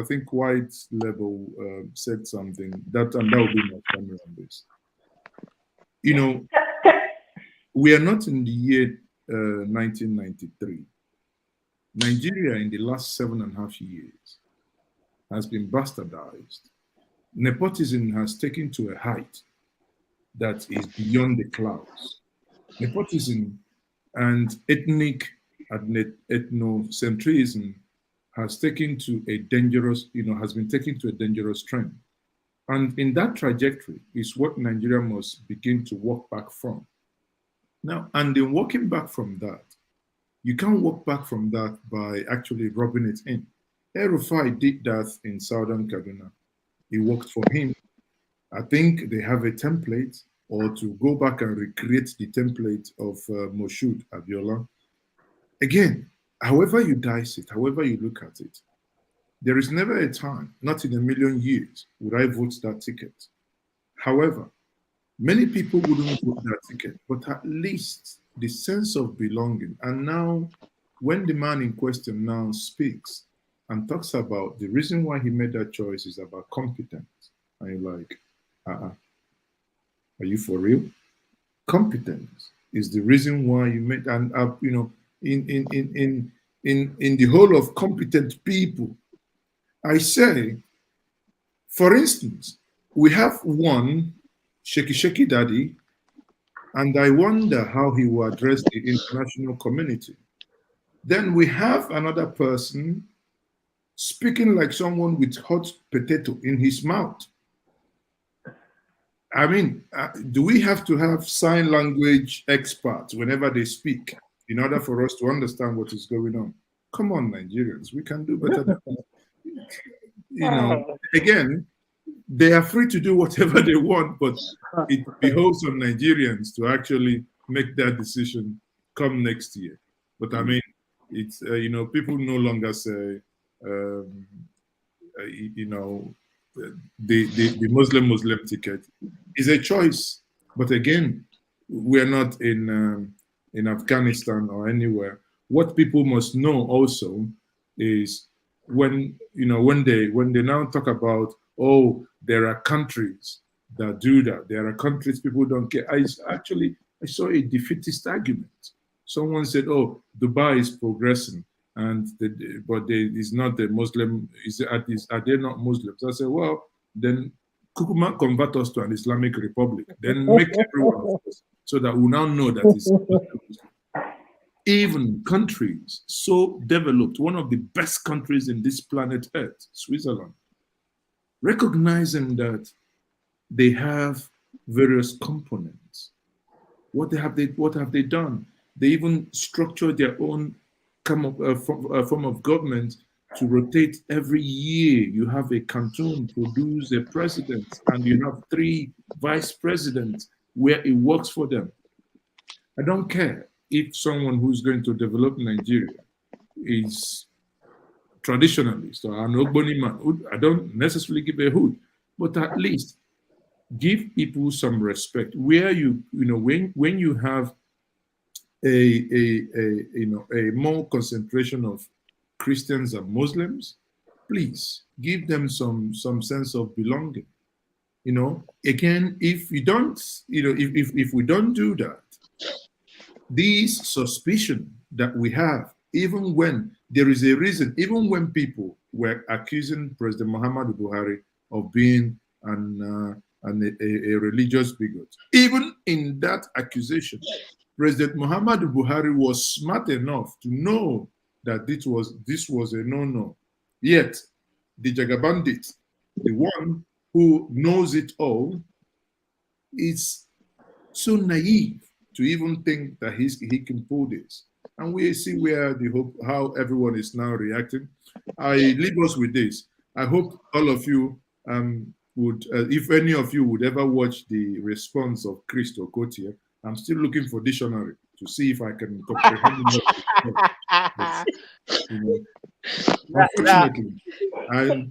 Speaker 13: think White Level said something that would be my comment on this. We are not in the year 1993. Nigeria in the last 7.5 years has been bastardized. Nepotism has taken to a height that is beyond the clouds. Nepotism and ethnic ethnocentrism has taken to a dangerous, has been taken to a dangerous trend. And in that trajectory is what Nigeria must begin to walk back from. Now, and in walking back from that, you can't walk back from that by actually rubbing it in. El-Rufai did that in Southern Kaduna. It worked for him. I think they have a template, or to go back and recreate the template of Moshood Abiola. Again, however you dice it, however you look at it, there is never a time, not in a million years, would I vote that ticket. However, many people wouldn't vote that ticket, but at least the sense of belonging. And now when the man in question now speaks and talks about the reason why he made that choice is about competence, and you're like, are you for real? Competence is the reason why you made, and you know, in the whole of competent people, I say, for instance, we have one shaky daddy, and I wonder how he will address the international community. Then we have another person speaking like someone with hot potato in his mouth. I mean, do we have to have sign language experts whenever they speak in order for us to understand what is going on? Come on, Nigerians, we can do better than that. You know, again, they are free to do whatever they want, but it behoves on Nigerians to actually make that decision come next year. But I mean, it's, you know, people no longer say, you know, the Muslim ticket is a choice. But again, we're not in Afghanistan or anywhere. What people must know also is when, you know, when they now talk about, oh, there are countries that do that. There are countries people don't care. I saw a defeatist argument. Someone said, oh, Dubai is progressing, and but is not a Muslim. Are they not Muslims? I said, well, then Kukuma convert us to an Islamic republic. Then make everyone so that we now know that it's even countries so developed, one of the best countries in this planet Earth, Switzerland, recognizing that they have various components. What have they done? They even structured their own form of government to rotate every year. You have a canton produce a president, and you have 3 vice presidents where it works for them. I don't care if someone who's going to develop Nigeria is traditionalist or an Ogboni man. I don't necessarily give a hoot, but at least give people some respect. Where you know, when you have a more concentration of Christians and Muslims, please give them some sense of belonging. You know, again, if you don't, you know, if we don't do that, these suspicion that we have, even when there is a reason, even when people were accusing President Muhammadu Buhari of being a religious bigot, even in that accusation, President Muhammadu Buhari was smart enough to know that this was a no-no. Yet, the Jagabandit, the one who knows it all, is so naive to even think that he can pull this. And we see where how everyone is now reacting. I leave us with this. I hope all of you would, if any of you would ever watch the response of Christo Gauthier, I'm still looking for dictionary to see if I can comprehend it. You know, unfortunately, and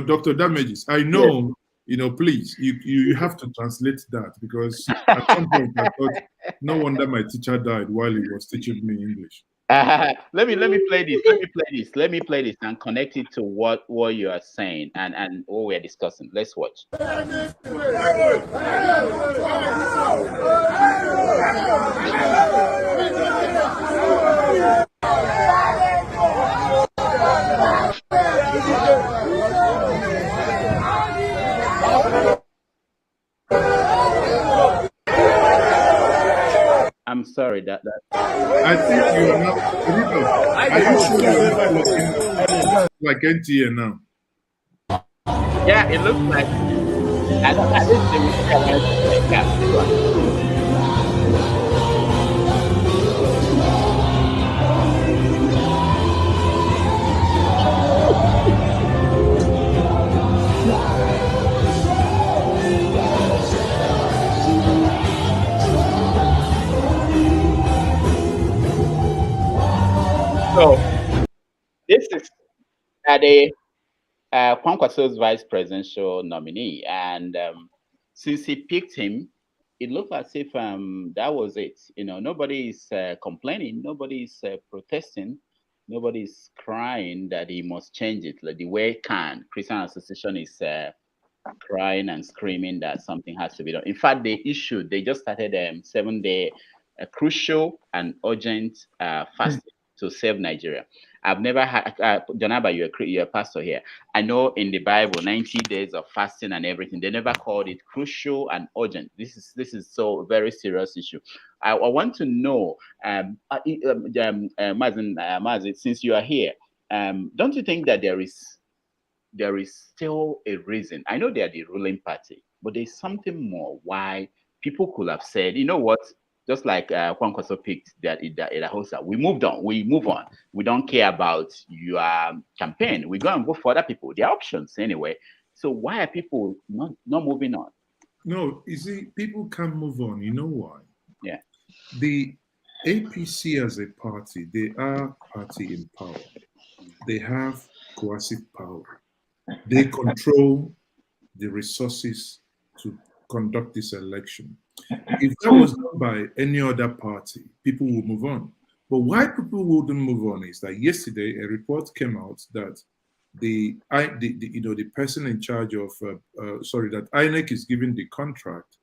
Speaker 13: Dr. Damages, I know, you know, please, you have to translate that, because at some point I thought, no wonder my teacher died while he was teaching me English.
Speaker 6: Let me play this and connect it to what you are saying and what we're discussing. Let's watch. I'm sorry that.
Speaker 13: I think you are not. Are you sure you're not like NTA now?
Speaker 6: Yeah, it looks like. I didn't yeah. So this is Ade Kwankwaso's vice presidential nominee, and since he picked him, it looked as if that was it. Nobody is complaining, nobody is protesting, nobody is crying that he must change it. Like the way Christian Association is crying and screaming that something has to be done. In fact, they just started 7-day crucial and urgent fasting to save Nigeria. I've never had, Janaba, you're a pastor here. I know in the Bible, 90 days of fasting and everything, they never called it crucial and urgent. This is so very serious issue. I want to know, Mazin, since you are here, don't you think that there is still a reason? I know they are the ruling party, but there's something more why people could have said, you know what, just like Juan Kwaso picked that Hosa, we moved on, we move on. We don't care about your campaign. We go and vote for other people. Their options anyway. So why are people not moving on?
Speaker 13: No, you see, people can't move on. You know why?
Speaker 6: Yeah.
Speaker 13: The APC as a party, they are party in power. They have coercive power. They control the resources to conduct this election. If that was done by any other party, people would move on. But why people wouldn't move on is that yesterday a report came out that the person in charge of that INEC is giving the contract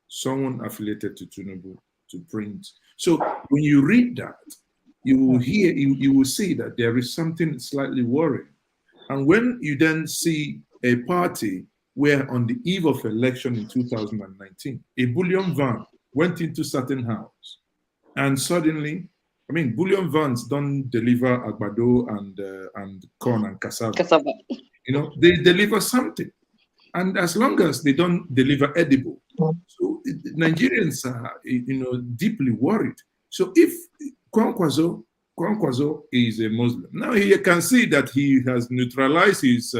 Speaker 13: someone affiliated to Tinubu to print. So when you read that, you will hear, you will see that there is something slightly worrying. And when you then see a party where on the eve of election in 2019, a bullion van went into certain house, and suddenly, I mean, bullion vans don't deliver agbado and corn and cassava. They deliver something, and as long as they don't deliver edible, so Nigerians are deeply worried. So if Kwankwaso is a Muslim, now you can see that he has neutralized his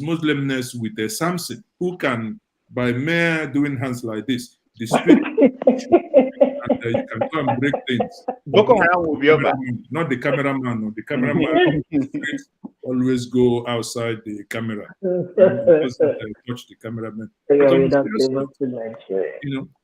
Speaker 13: Muslimness with a Samson who can, by mere doing hands like this, the spirit and you can go and break things. Not the cameraman. No, the cameraman always go outside the camera. Touch the cameraman.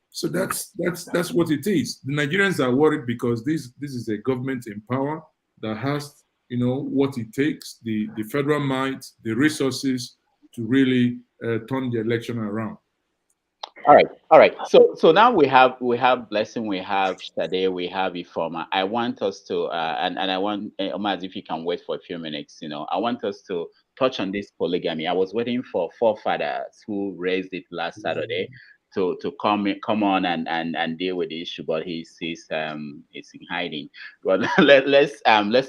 Speaker 13: So that's what it is. The Nigerians are worried because this is a government in power that has what it takes, the federal might, the resources to really turn the election around.
Speaker 6: All right. So now we have Blessing, we have Shade, we have Ifoma. I want us to and I want Omaz, if you can wait for a few minutes. I want us to touch on this polygamy. I was waiting for Forefathers who raised it last Saturday to come on and deal with the issue, but he's in hiding. But let's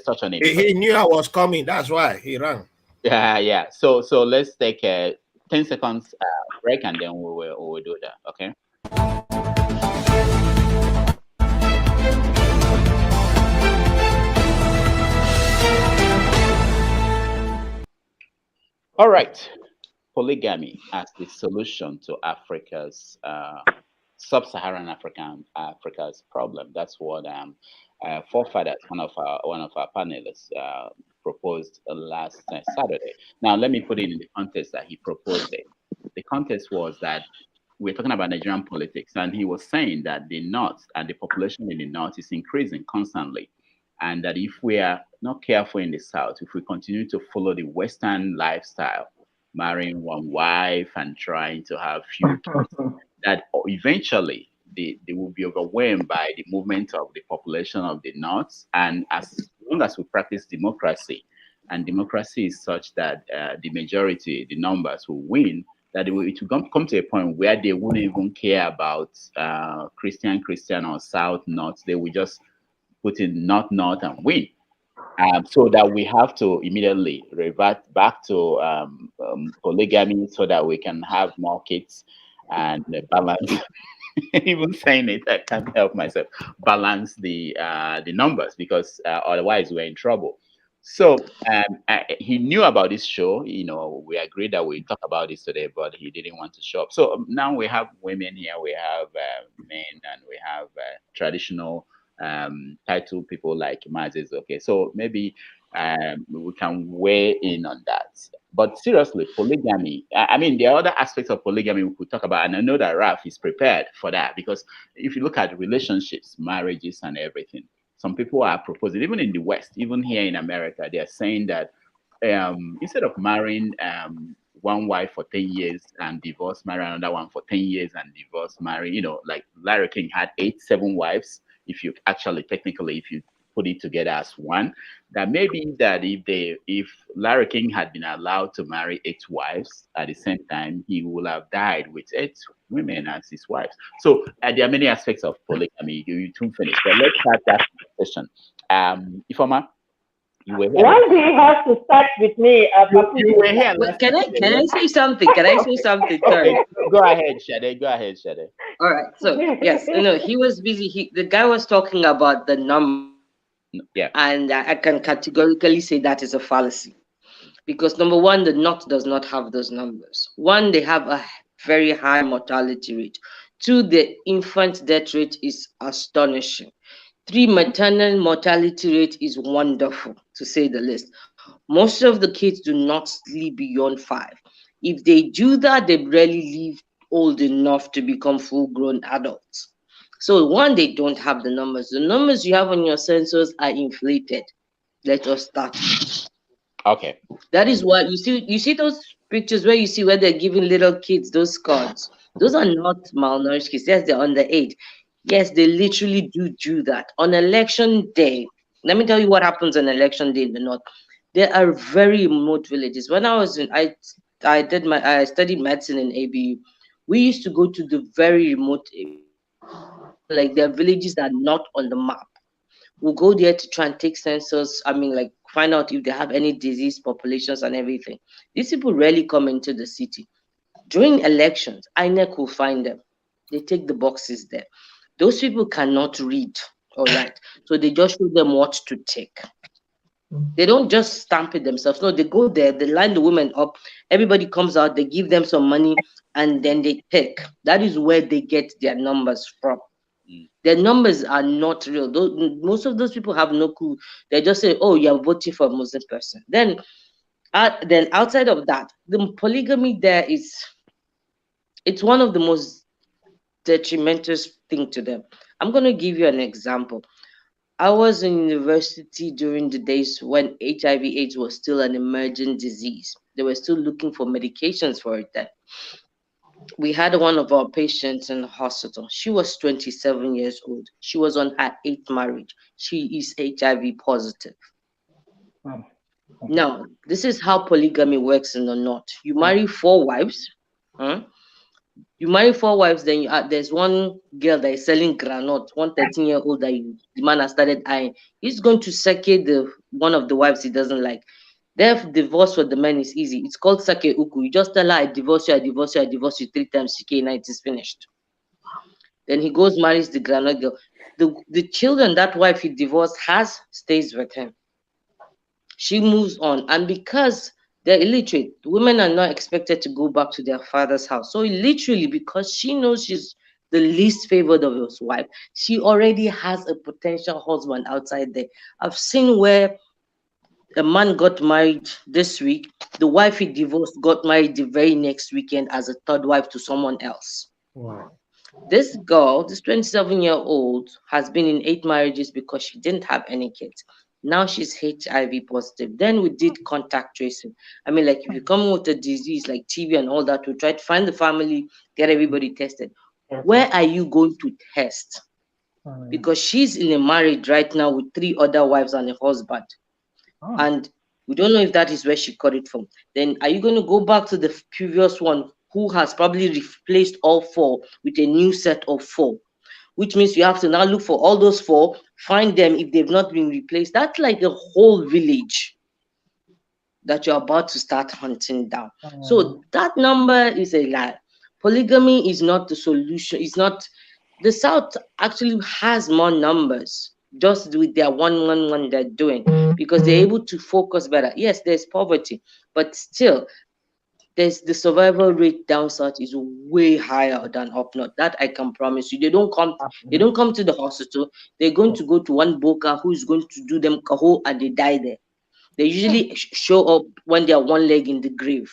Speaker 6: touch on it.
Speaker 11: He knew I was coming. That's why he ran.
Speaker 6: Yeah. So let's take a 10 seconds break and then we will do that. Okay. All right. Polygamy as the solution to Africa's sub-Saharan Africa's problem. That's what Forefathers, one of our panelists, proposed last Saturday. Now, let me put it in the context that he proposed it. The context was that we're talking about Nigerian politics, and he was saying that the North and the population in the North is increasing constantly, and that if we are not careful in the South, if we continue to follow the Western lifestyle, marrying one wife and trying to have few kids, that eventually they will be overwhelmed by the movement of the population of the North. And as long as we practice democracy, and democracy is such that the majority, the numbers will win, that it will come to a point where they won't even care about Christian or South, North. They will just put in North and win. So that we have to immediately revert back to polygamy so that we can have more kids and balance. Even saying it, I can't help myself. Balance the numbers, because otherwise we're in trouble. So he knew about this show. We agreed that we talk about this today, but he didn't want to show up. So now we have women here, we have men, and we have traditional title people like Mazes. Okay, so maybe we can weigh in on that. But seriously, polygamy, I mean, there are other aspects of polygamy we could talk about. And I know that Ralph is prepared for that, because if you look at relationships, marriages, and everything, some people are proposing, even in the West, even here in America, they are saying that instead of marrying one wife for 10 years and divorce, marry another one for 10 years and divorce, marry, you know, like Larry King had 7 wives. If you actually, technically, if you put it together as one, that maybe that if Larry King had been allowed to marry 8 wives at the same time, he would have died with 8 women as his wives. So there are many aspects of polygamy. You too finish, but let's start that question. Ifeoma, you were here.
Speaker 12: Why do you have to start with me?
Speaker 6: You were here.
Speaker 10: Can I say something? Can I say something? Sorry.
Speaker 6: Okay, go ahead, Shade. Go ahead, Shade.
Speaker 10: All right. So yes, he was busy. The guy was talking about the number.
Speaker 6: Yeah.
Speaker 10: And I can categorically say that is a fallacy, because number one, the North does not have those numbers. One, they have a very high mortality rate. 2, the infant death rate is astonishing. 3, maternal mortality rate is wonderful, to say the least. Most of the kids do not live beyond 5. If they do that, they rarely live old enough to become full-grown adults. So one, they don't have the numbers. The numbers you have on your sensors are inflated. Let us start.
Speaker 6: Okay.
Speaker 10: That is why you see those pictures where you see where they're giving little kids those cards. Those are not malnourished kids. Yes, they're underage. Yes, they literally do that. On election day, let me tell you what happens on election day in the North. There are very remote villages. When I was in, I studied medicine in ABU. We used to go to the very remote areas. Like their villages are not on the map. We'll go there to try and take census. I mean, like find out if they have any disease populations and everything. These people rarely come into the city. During elections, INEC will find them. They take the boxes there. Those people cannot read, all right? So they just show them what to take. They don't just stamp it themselves. No, they go there, they line the women up. Everybody comes out, they give them some money, and then they take. That is where they get their numbers from. Their numbers are not real. Most of those people have no clue. They just say, "Oh, you're voting for a Muslim person." Then outside of that, the polygamy there it's one of the most detrimental thing to them. I'm going to give you an example. I was in university during the days when HIV/AIDS was still an emerging disease. They were still looking for medications for it then. We had one of our patients in the hospital. She was 27 years old. She was on her 8th marriage. She is HIV positive. Now, this is how polygamy works in the North. You marry 4 wives. You marry 4 wives, then there's one girl that is selling granite, one 13-year-old that the man has started eyeing. He's going to sake one of the wives he doesn't like. Their divorce for the men is easy. It's called sake uku. You just tell her, I divorce you, I divorce you, I divorce you 3 times, CK, and it is finished. Then he goes, marries the granite girl. The children that wife he divorced has stays with him. She moves on. And because they're illiterate, women are not expected to go back to their father's house. So literally, because she knows she's the least favored of his wife, she already has a potential husband outside there. I've seen where a man got married this week, the wife he divorced got married the very next weekend as a 3rd wife to someone else.
Speaker 13: Wow.
Speaker 10: This girl, this 27-year-old, has been in 8 marriages because she didn't have any kids. Now she's HIV positive. Then we did contact tracing. I mean, like if you come with a disease like TB and all that, we try to find the family, get everybody tested. Where are you going to test? Because she's in a marriage right now with 3 other wives and a husband. And we don't know if that is where she got it from. Then are you going to go back to the previous one who has probably replaced all 4 with a new set of 4? Which means you have to now look for all those 4, find them if they've not been replaced. That's like a whole village that you're about to start hunting down. So that number is a lie. Polygamy is not the solution. It's not. The South actually has more numbers just with their 111 they're doing because they're able to focus better. Yes, there's poverty, but still, there's the survival rate down south is way higher than up north. That I can promise you. They don't come to the hospital. They're going to go to one boka who is going to do them kaho and they die there. They usually show up when they are one leg in the grave.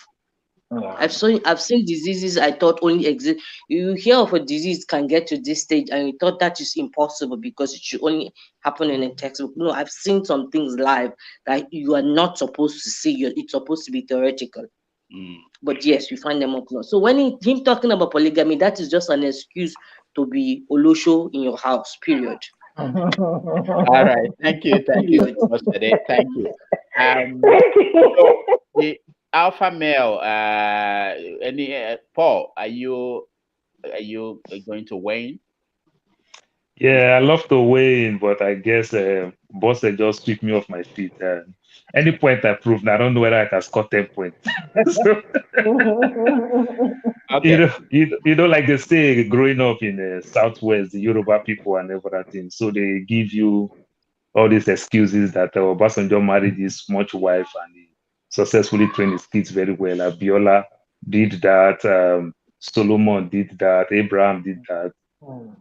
Speaker 10: I've seen diseases I thought only exist. You hear of a disease can get to this stage, and you thought that is impossible because it should only happen in a textbook. No, I've seen some things live that you are not supposed to see. It's supposed to be theoretical. But yes, we find them up close. So when him talking about polygamy, that is just an excuse to be Olosho in your house. Period.
Speaker 6: All right. Thank you. Thank you so much today. Thank you. So the alpha male, Paul, are you going to weigh in?
Speaker 8: Yeah, I love to weigh in, but I guess boss just sweep me off my feet. Any point I prove, I don't know whether I can score 10 points. So,
Speaker 6: okay.
Speaker 8: You know, like they say, growing up in the Southwest, the Yoruba people and everything, so they give you all these excuses that Obasanjo married his much wife and he successfully trained his kids very well. Abiola did that. Solomon did that. Abraham did that.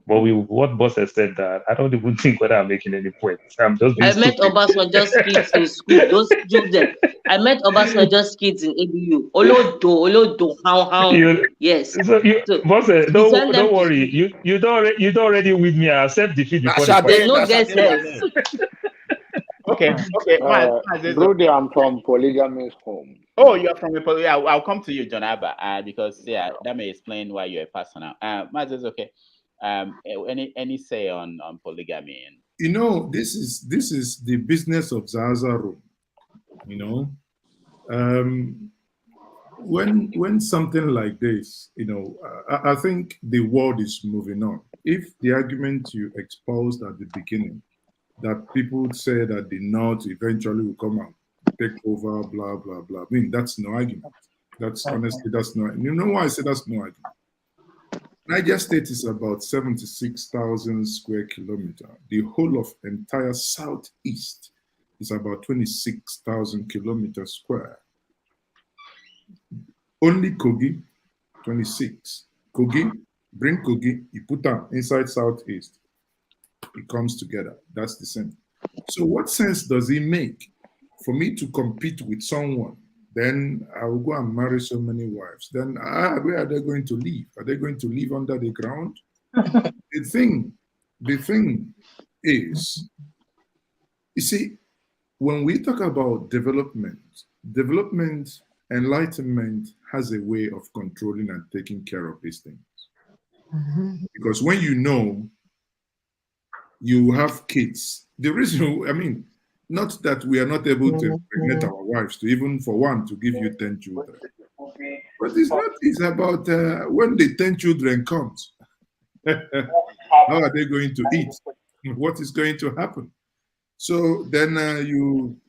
Speaker 8: But what boss has said that I don't even think whether I'm making any points. I'm just being
Speaker 10: I met Obasanjo's kids in school. Those children. I met Obasanjo's kids in ABU. Olodo, how. Yes.
Speaker 8: Boss, don't worry. You don't already with me. I accept defeat before the
Speaker 10: fight. No guess yes.
Speaker 6: Okay.
Speaker 7: Brody, I'm from Polygamy's home.
Speaker 6: Oh, you're from a polygamy. I'll come to you, John Abba, because that may explain why you're a pastor now. Maz, okay. Any say on polygamy?
Speaker 13: You know, this is the business of Zaza room. You know, when something like this, you know, I think the world is moving on. If the argument you exposed at the beginning, that people say that the North eventually will come out, take over, blah blah blah. I mean, that's no argument. That's honestly, that's no. You know why I say that's no argument? Niger State is about 76,000 square kilometers. The whole of entire southeast is about 26,000 kilometers square. Only Kogi, 26. Kogi, bring Kogi, you put them inside southeast. It comes together. That's the same. So what sense does it make for me to compete with someone? Then I will go and marry so many wives. Then where are they going to live? Are they going to live under the ground? The thing is, you see, when we talk about development, enlightenment has a way of controlling and taking care of these things. Because when you know you have kids, the reason, I mean, not that we are not able to impregnate our wives, to even for one, to give you 10 children. But it's about when the 10 children comes, how are they going to eat? What is going to happen? So then you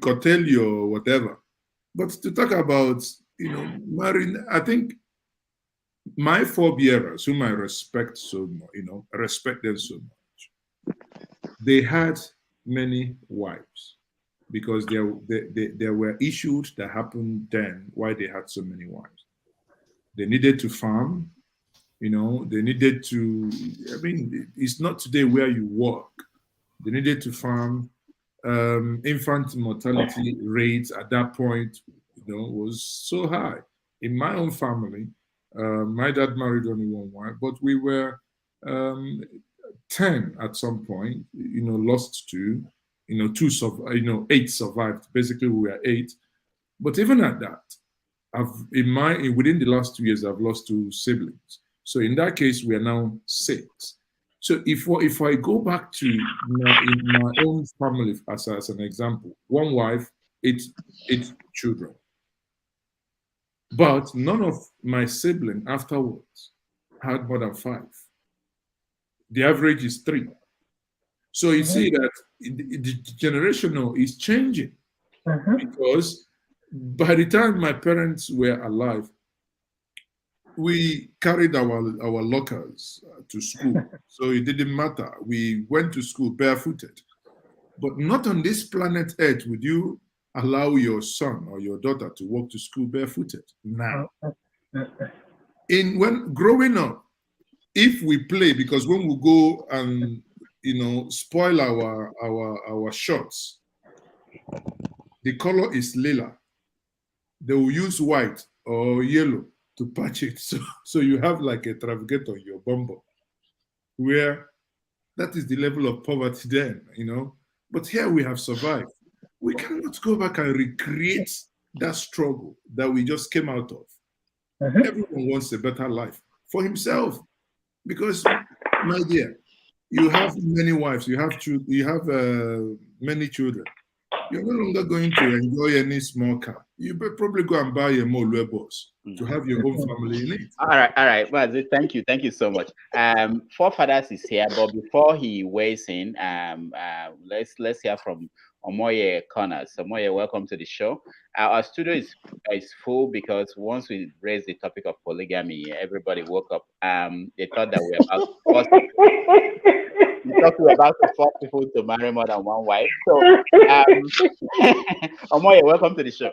Speaker 13: curtail your whatever. But to talk about, you know, marrying, I think my forebearers, whom I respect so much, you know, I respect them so much, they had many wives because there were issues that happened then why they had so many wives. They needed to farm, you know, they needed to, I mean, it's not today where you work. They needed to farm. Infant mortality rates at that point, you know, was so high. In my own family, my dad married only one wife, but we were 10 at some point, you know, lost 2, you know, 8 survived. Basically, we were 8. But even at that, within the last 2 years, I've lost 2 siblings. So in that case, we are now 6. So if I go back to in my own family as an example, 1 wife, 8 children. But none of my siblings afterwards had more than 5. The average is 3. So you see that the generational is changing because by the time my parents were alive, we carried our lockers to school. So it didn't matter. We went to school barefooted. But not on this planet Earth would you allow your son or your daughter to walk to school barefooted. Now, when growing up, if we play, because when we go and, you know, spoil our shorts the color is lila. They will use white or yellow to patch it. So you have like a travigator in your bumper, where that is the level of poverty then, you know. But here we have survived. We cannot go back and recreate that struggle that we just came out of. Everyone wants a better life for himself, because, my dear, you have many wives, you have many children. You're no longer going to enjoy any small car. You better probably go and buy a more bus to have your own family in it.
Speaker 6: All right. Well, thank you so much. Forefathers is here, but before he weighs in, let's hear from Omoye Connors. Omoye, welcome to the show. Our studio is full because once we raised the topic of polygamy, everybody woke up. They thought that we were about to force people to marry more than one wife. So, Omoye, welcome to the show.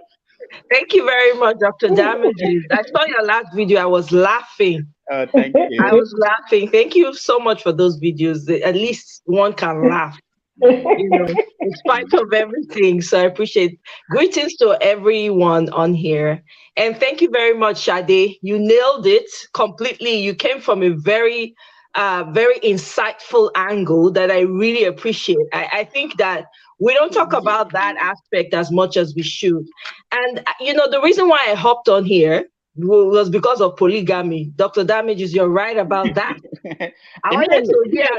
Speaker 14: Thank you very much, Dr. Damages. I saw your last video. I was laughing.
Speaker 6: Oh, thank you.
Speaker 14: I was laughing. Thank you so much for those videos. At least one can laugh, you know, in spite of everything. So I appreciate it. Greetings to everyone on here. And thank you very much, Sade. You nailed it completely. You came from a very insightful angle that I really appreciate. I think that we don't talk about that aspect as much as we should. And, you know, the reason why I hopped on here was because of polygamy. Dr. Damages, you're right about that. I wanted to hear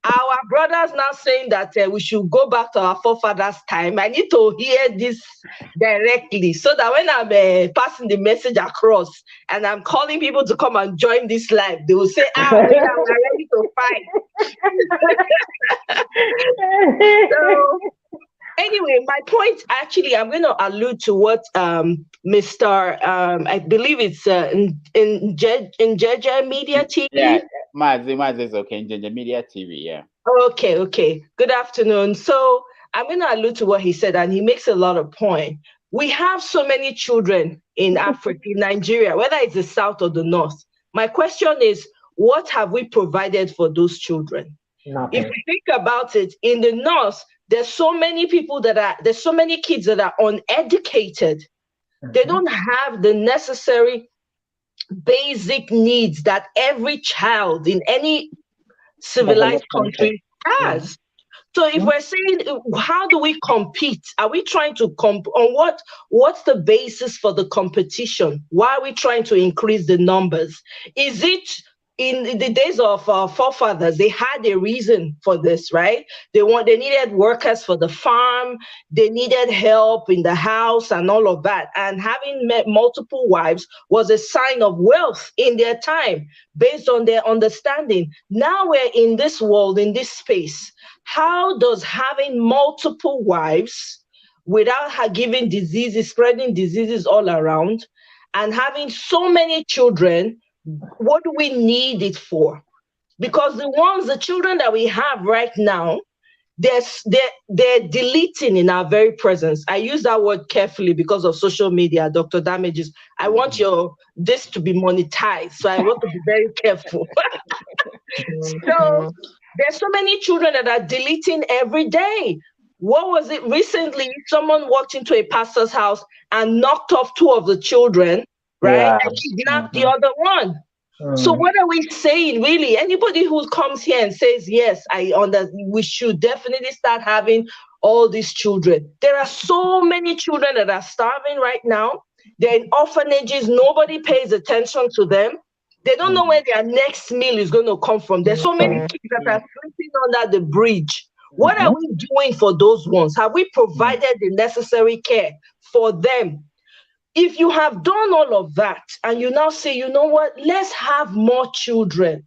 Speaker 14: our brothers now saying that we should go back to our forefathers' time. I need to hear this directly so that when I'm passing the message across and I'm calling people to come and join this live, they will say, we're ready to fight. So, anyway, my point, actually, I'm going to allude to what Mr. I believe it's in Nigerian Media TV.
Speaker 6: Yeah, Maz is okay, in Media TV, yeah.
Speaker 14: Okay. Good afternoon. So I'm going to allude to what he said, and he makes a lot of point. We have so many children in Africa, in Nigeria, whether it's the South or the North. My question is, what have we provided for those children? Nothing. If you think about it, in the North, there's so many there's so many kids that are uneducated. They don't have the necessary basic needs that every child in any civilized country has. So if we're saying, how do we compete? Are we trying to on what's the basis for the competition? Why are we trying to increase the numbers? Is it in the days of our forefathers, they had a reason for this, right? They needed workers for the farm, they needed help in the house and all of that. And having multiple wives was a sign of wealth in their time, based on their understanding. Now we're in this world, in this space. How does having multiple wives without her giving diseases, spreading diseases all around, and having so many children, what do we need it for? Because the children that we have right now, they're deleting in our very presence. I use that word carefully because of social media, Dr. Damages. I want this to be monetized, so I want to be very careful. So there's so many children that are deleting every day. What was it recently? Someone walked into a pastor's house and knocked off 2 of the children, right? Yeah. And kidnapped the other one. So what are we saying, really? Anybody who comes here and says, yes, we should definitely start having all these children. There are so many children that are starving right now. They're in orphanages. Nobody pays attention to them. They don't know where their next meal is going to come from. There's so many kids that are sleeping under the bridge. What are we doing for those ones? Have we provided the necessary care for them? If you have done all of that and you now say, you know what, let's have more children.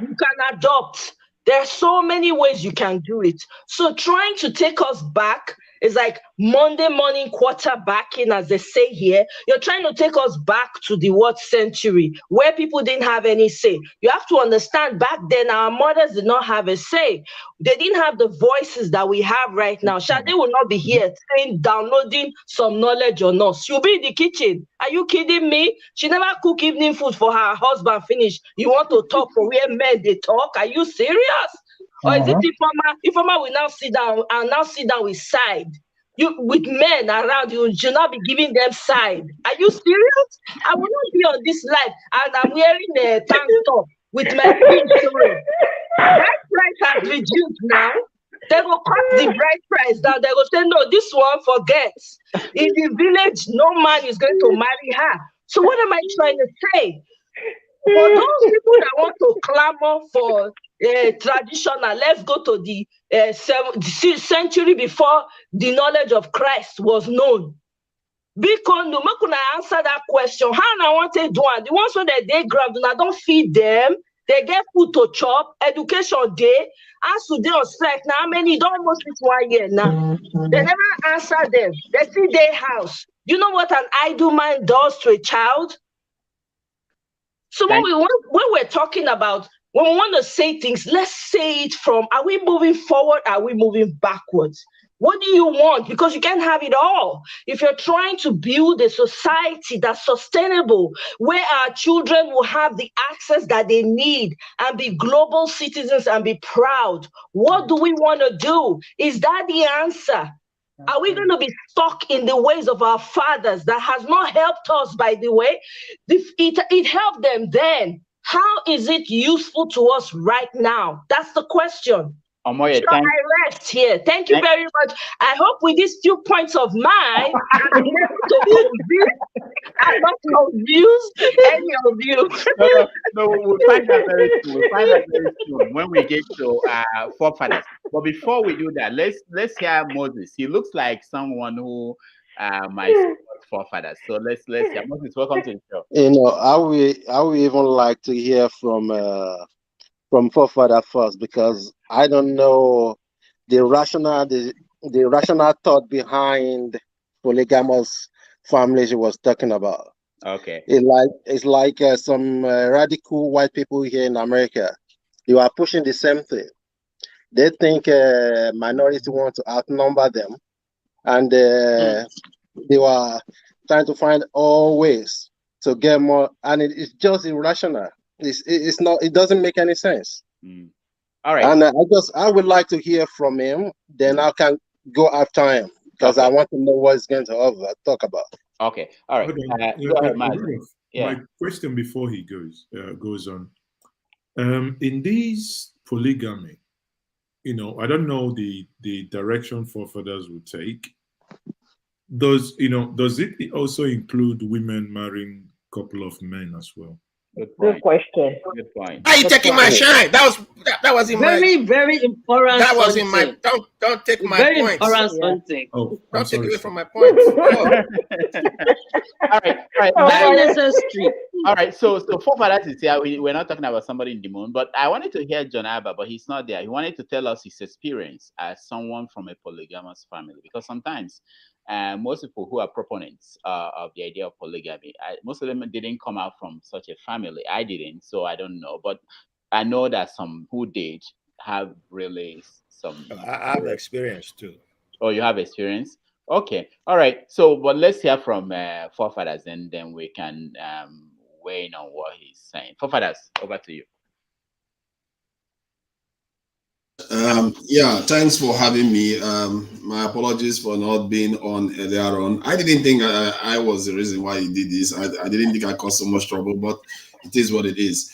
Speaker 14: You can adopt. There are so many ways you can do it. So trying to take us back is like Monday morning quarterbacking, as they say here. You're trying to take us back to the what century, where people didn't have any say. You have to understand, back then, our mothers did not have a say. They didn't have the voices that we have right now. Shade will not be here saying, downloading some knowledge on us. She'll be in the kitchen. Are you kidding me? She never cook evening food for her husband finish. You want to talk for where men they talk? Are you serious? Or is it Informer will now sit down with side? You with men around you should not be giving them side. Are you serious? I will not be on this live and I'm wearing a tank top with my feet showing. That price has reduced now. They will cut the bride price down. They will say, no, this one forgets. In the village, no man is going to marry her. So what am I trying to say? For those people that want to clamor for traditional, let's go to the 7th century before the knowledge of Christ was known. Because no man could answer that question. How I want to do it? The ones when they grab, I don't feed them. They get food to chop, education day. As today on strike now, how many don't almost reach 1 year now? They never answer them. They see their house. You know what an idle man does to a child? So when we're talking about, when we want to say things, let's say it from, are we moving forward? Are we moving backwards? What do you want? Because you can't have it all. If you're trying to build a society that's sustainable, where our children will have the access that they need and be global citizens and be proud, what do we want to do? Is that the answer? Are we going to be stuck in the ways of our fathers that has not helped us, by the way? It helped them then. How is it useful to us right now? That's the question.
Speaker 6: Omoye,
Speaker 14: so I rest here. Thank you very much. I hope with these few points of mine, I'm not confused any of you.
Speaker 6: No, we'll find that very soon. We'll find that very soon when we get to forefathers. But before we do that, let's hear Moses. He looks like someone who might support forefathers. So let's hear Moses. Welcome to the show.
Speaker 15: You know, I would even like to hear from forefather first, because I don't know the rational thought behind polygamous families he was talking about.
Speaker 6: Okay.
Speaker 15: It's like some radical white people here in America. You are pushing the same thing. They think minorities want to outnumber them, and they were trying to find all ways to get more, and it's just irrational. It's not. It doesn't make any sense.
Speaker 6: All right.
Speaker 15: And I would like to hear from him. Then I can go after him, because I want to know what he's going to talk about.
Speaker 6: Okay. All right. Go ahead,
Speaker 13: my question before he goes on. In these polygamy, you know, I don't know the direction forefathers will take. Does it also include women marrying a couple of men as well?
Speaker 12: Good question.
Speaker 6: Good point.
Speaker 11: Are you taking my shine? That was in
Speaker 10: very,
Speaker 11: my
Speaker 10: very important.
Speaker 11: That was in my don't take my
Speaker 10: very
Speaker 11: points.
Speaker 10: Important.
Speaker 13: Oh,
Speaker 11: don't take away from my points.
Speaker 6: All right.
Speaker 10: Very necessary.
Speaker 6: All right. So forefathers is here. We're not talking about somebody in the moon, but I wanted to hear John Abba, but he's not there. He wanted to tell us his experience as someone from a polygamous family, because sometimes most people who are proponents of the idea of polygamy, most of them didn't come out from such a family. I didn't, so I don't know. But I know that some who did have really some.
Speaker 11: I have experience too.
Speaker 6: Oh, you have experience? Okay. All right. So, but let's hear from forefathers, and then we can weigh in on what he's saying. Forefathers, over to you.
Speaker 16: Yeah, thanks for having me. My apologies for not being on earlier on. I didn't think I was the reason why you did this. I didn't think I caused so much trouble, but it is what it is.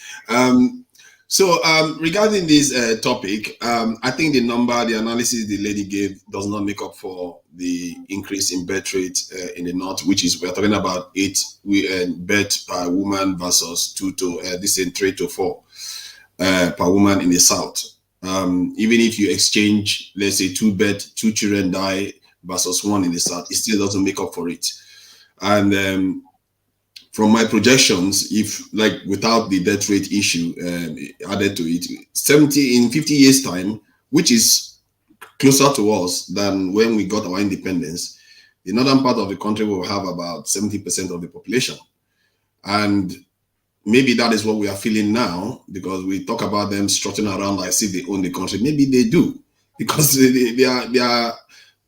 Speaker 16: So regarding this topic, I think the analysis the lady gave does not make up for the increase in birth rate in the north, which is, we're talking about 8 birth per woman versus 3 to 4 per woman in the south. Even if you exchange, let's say 2 children die versus 1 in the south, it still doesn't make up for it. And from my projections, if without the death rate issue added to it, 50 years time, which is closer to us than when we got our independence, the northern part of the country will have about 70% of the population. And maybe that is what we are feeling now, because we talk about them strutting around like if they own the country. Maybe they do, because they are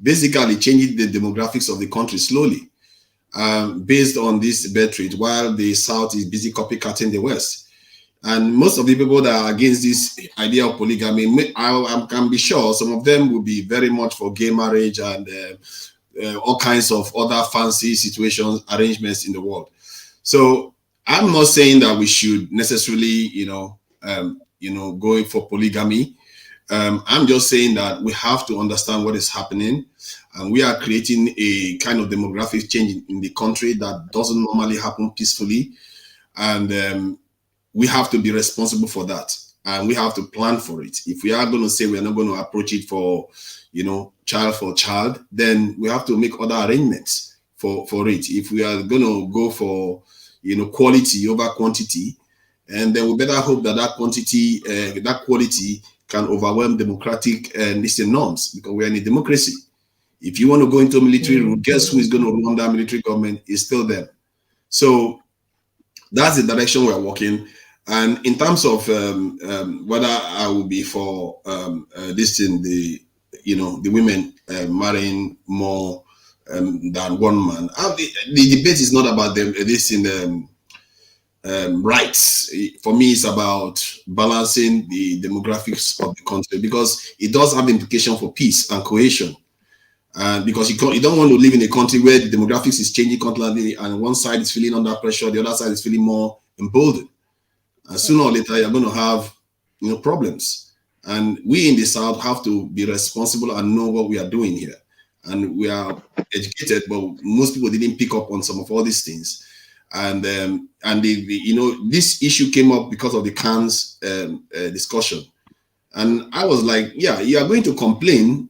Speaker 16: basically changing the demographics of the country slowly, based on this birth rate, while the South is busy copycatting the West. And most of the people that are against this idea of polygamy, I can be sure some of them will be very much for gay marriage and all kinds of other fancy situations, arrangements in the world. So I'm not saying that we should necessarily, going for polygamy. I'm just saying that we have to understand what is happening, and we are creating a kind of demographic change in the country that doesn't normally happen peacefully, and we have to be responsible for that, and we have to plan for it. If we are going to say we are not going to approach it for, child for child, then we have to make other arrangements for it. If we are going to go for, quality over quantity, and then we better hope that that quantity, that quality can overwhelm democratic norms, because we are in a democracy. If you want to go into military rule, guess who is going to run that military government? Is still them. So that's the direction we're walking. And in terms of whether I will be for this thing, the women marrying more than one man, the debate is not about them. This in rights. For me, it's about balancing the demographics of the country, because it does have implication for peace and cohesion. Because you don't want to live in a country where the demographics is changing constantly, and one side is feeling under pressure, the other side is feeling more emboldened. And sooner or later, you're going to have problems. And we in the South have to be responsible and know what we are doing here. And we are educated, but most people didn't pick up on some of all these things. And this issue came up because of the Cannes discussion. And I was like, yeah, you are going to complain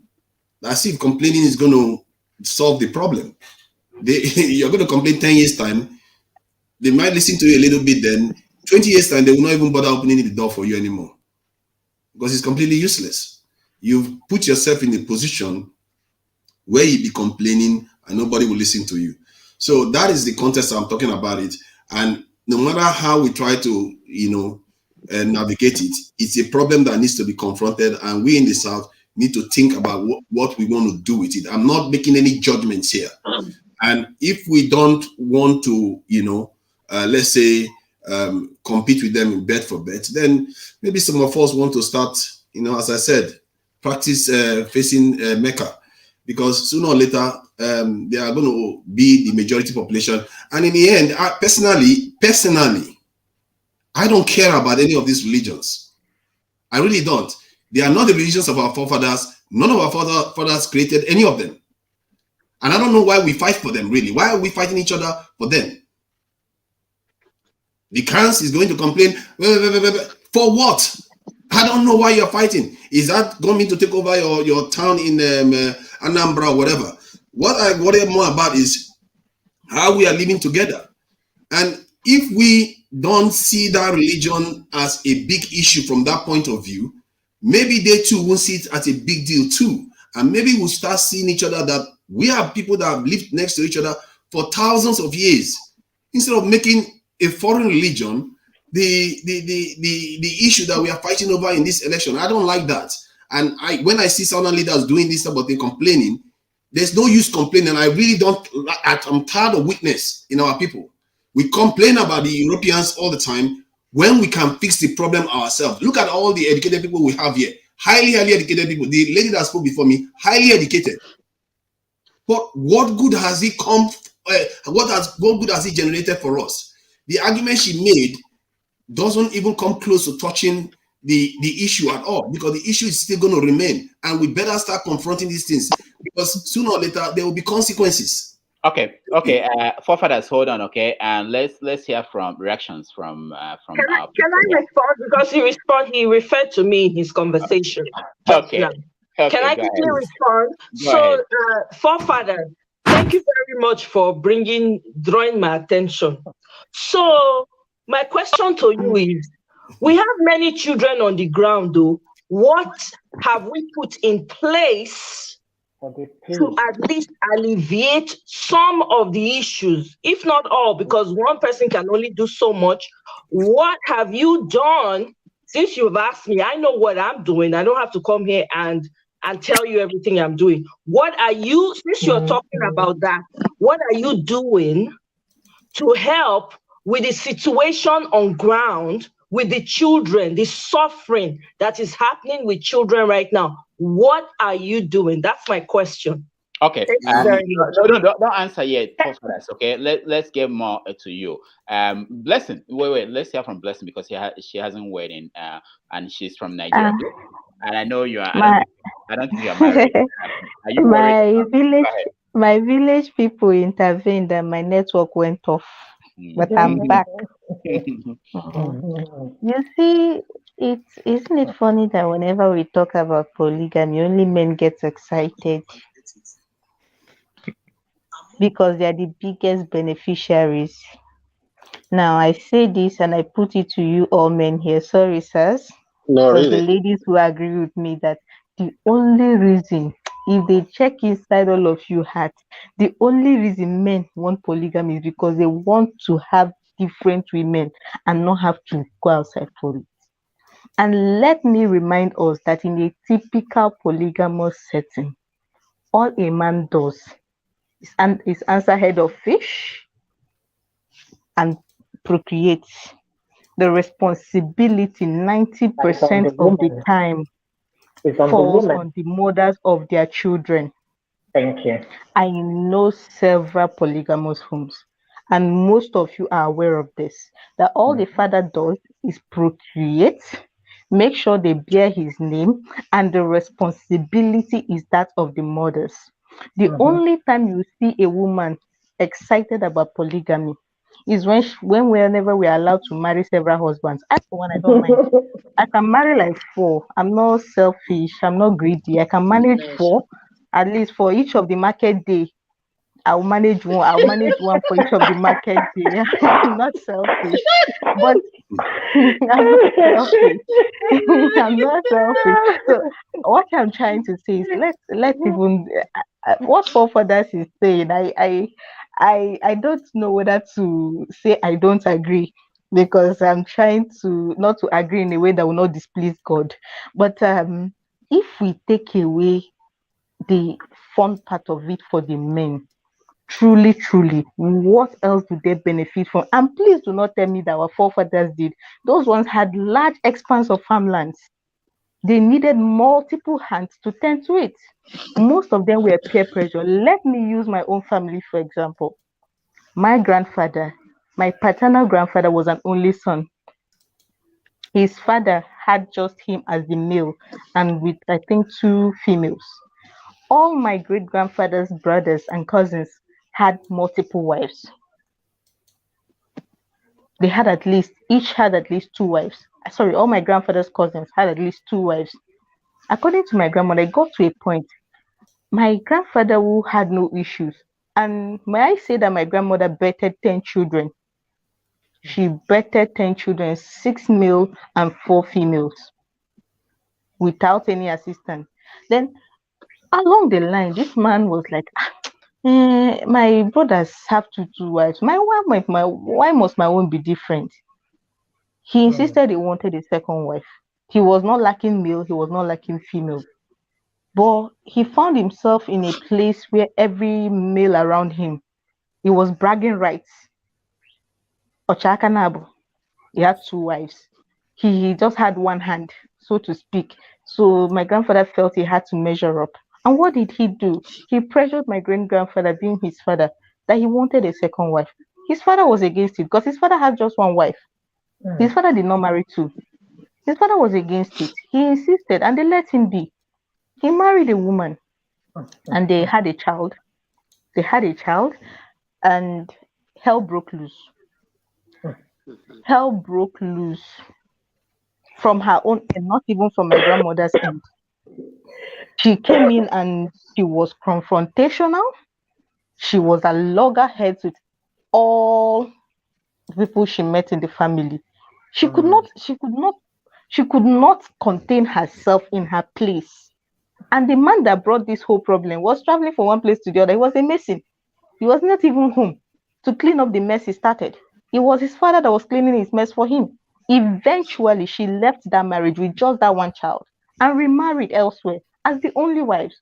Speaker 16: as if complaining is going to solve the problem. You're going to complain 10 years time. They might listen to you a little bit then. 20 years time, they will not even bother opening the door for you anymore, because it's completely useless. You've put yourself in a position where you be complaining and nobody will listen to you. So that is the context I'm talking about it. And no matter how we try to, navigate it, it's a problem that needs to be confronted. And we in the South need to think about what we want to do with it. I'm not making any judgments here. And if we don't want to, let's say, compete with them in bet for bet, then maybe some of us want to start, as I said, practice facing Mecca, because sooner or later they are going to be the majority population. And in the end, personally, I don't care about any of these religions. I really don't. They are not the religions of our forefathers. None of our forefathers created any of them. And I don't know why we fight for them, really. Why are we fighting each other for them? The Cannes is going to complain, for what? I don't know why you're fighting. Is that going to take over your town in Anambra or whatever? What I worry more about is how we are living together. And if we don't see that religion as a big issue from that point of view, maybe they too won't see it as a big deal too. And maybe we'll start seeing each other that we are people that have lived next to each other for thousands of years. Instead of making a foreign religion the issue that we are fighting over in this election. I don't like that. And when I see Southern leaders doing this about they complaining, there's no use complaining. I really don't. I'm tired of witness in our people. We complain about the Europeans all the time when we can fix the problem ourselves. Look at all the educated people we have here. Highly educated people. The lady that spoke before me, highly educated. But what good has it come? What good has it generated for us? The argument she made doesn't even come close to touching the issue at all, because the issue is still going to remain, and we better start confronting these things, because sooner or later there will be consequences.
Speaker 6: Okay. Forefathers, hold on, okay, and let's hear from reactions from
Speaker 14: Can I respond? Because he referred to me in his conversation.
Speaker 6: Okay.
Speaker 14: Yeah. Can I quickly respond? So, Forefathers, thank you very much for drawing my attention. So, my question to you is, we have many children on the ground, though. What have we put in place to at least alleviate some of the issues, if not all, because one person can only do so much? What have you done? Since you've asked me, I know what I'm doing. I don't have to come here and tell you everything I'm doing. What are you, since you're talking about that, what are you doing to help with the situation on ground with the children, the suffering that is happening with children right now? What are you doing? That's my question.
Speaker 6: Okay.
Speaker 14: Thank you very much.
Speaker 6: Don't answer yet, Forefathers. Okay, let's get more to you. Blessing. Wait. Let's hear from Blessing because she hasn't weighed in, and she's from Nigeria. And I know you are. I don't think you are married. Are you worried?
Speaker 9: My village people intervened and my network went off, but I'm back. You see, isn't it funny that whenever we talk about polygamy, only men get excited because they are the biggest beneficiaries. Now I say this and I put it to you all men here. Sorry, sirs.
Speaker 15: No,
Speaker 9: Because the
Speaker 15: really.
Speaker 9: ladies will agree with me that the only reason, if they check inside all of you heart, the only reason men want polygamy is because they want to have different women and not have to go outside for it. And let me remind us that in a typical polygamous setting, all a man does is answer head of fish and procreate. The responsibility 90% of the time falls on the mothers of their children.
Speaker 12: Thank you.
Speaker 9: I know several polygamous homes, and most of you are aware of this, that all the father does is procreate, make sure they bear his name, and the responsibility is that of the mothers. The only time you see a woman excited about polygamy is whenever we are allowed to marry several husbands. As for one, I don't mind. I can marry like 4. I'm not selfish. I'm not greedy. I can manage 4, at least for each of the market day. I'll manage one. I'll manage one for each of the market day. I'm not selfish, but I'm not selfish. I'm not selfish. So what I'm trying to say is let's even what Forefathers is saying. I don't know whether to say I don't agree, because I'm trying to not to agree in a way that will not displease God. But if we take away the fun part of it for the men, truly, what else do they benefit from? And please do not tell me that our forefathers did. Those ones had large expanse of farmlands. They needed multiple hands to tend to it. Most of them were peer pressure. Let me use my own family, for example. My grandfather, my paternal grandfather, was an only son. His father had just him as the male, and with, I think, 2 females. All my great-grandfather's brothers and cousins had multiple wives. They had each had at least 2 wives. Sorry, all my grandfather's cousins had at least 2 wives. According to my grandmother, it got to a point. My grandfather who had no issues, and may I say that my grandmother birthed 10 children. She birthed 10 children, 6 male and 4 females, without any assistance. Then along the line, this man was like, my brothers have 2 wives. Why must my own be different? He insisted he wanted a second wife. He was not lacking male, he was not lacking female. But he found himself in a place where every male around him, he was bragging rights. Ochakanabu, he had 2 wives. He just had one hand, so to speak. So my grandfather felt he had to measure up. And what did he do? He pressured my great-grandfather, being his father, that he wanted a second wife. His father was against it because his father had just 1 wife. His father did not marry 2. His father was against it. He insisted, and they let him be. He married a woman, and they had a child. And hell broke loose. Hell broke loose from her own end, not even from my grandmother's end. She came in and she was confrontational. She was a loggerheads with all the people she met in the family. She could not contain herself in her place. And the man that brought this whole problem was traveling from one place to the other. He was a mason. He was not even home to clean up the mess he started. It was his father that was cleaning his mess for him. Eventually, she left that marriage with just that 1 child and remarried elsewhere as the only wives.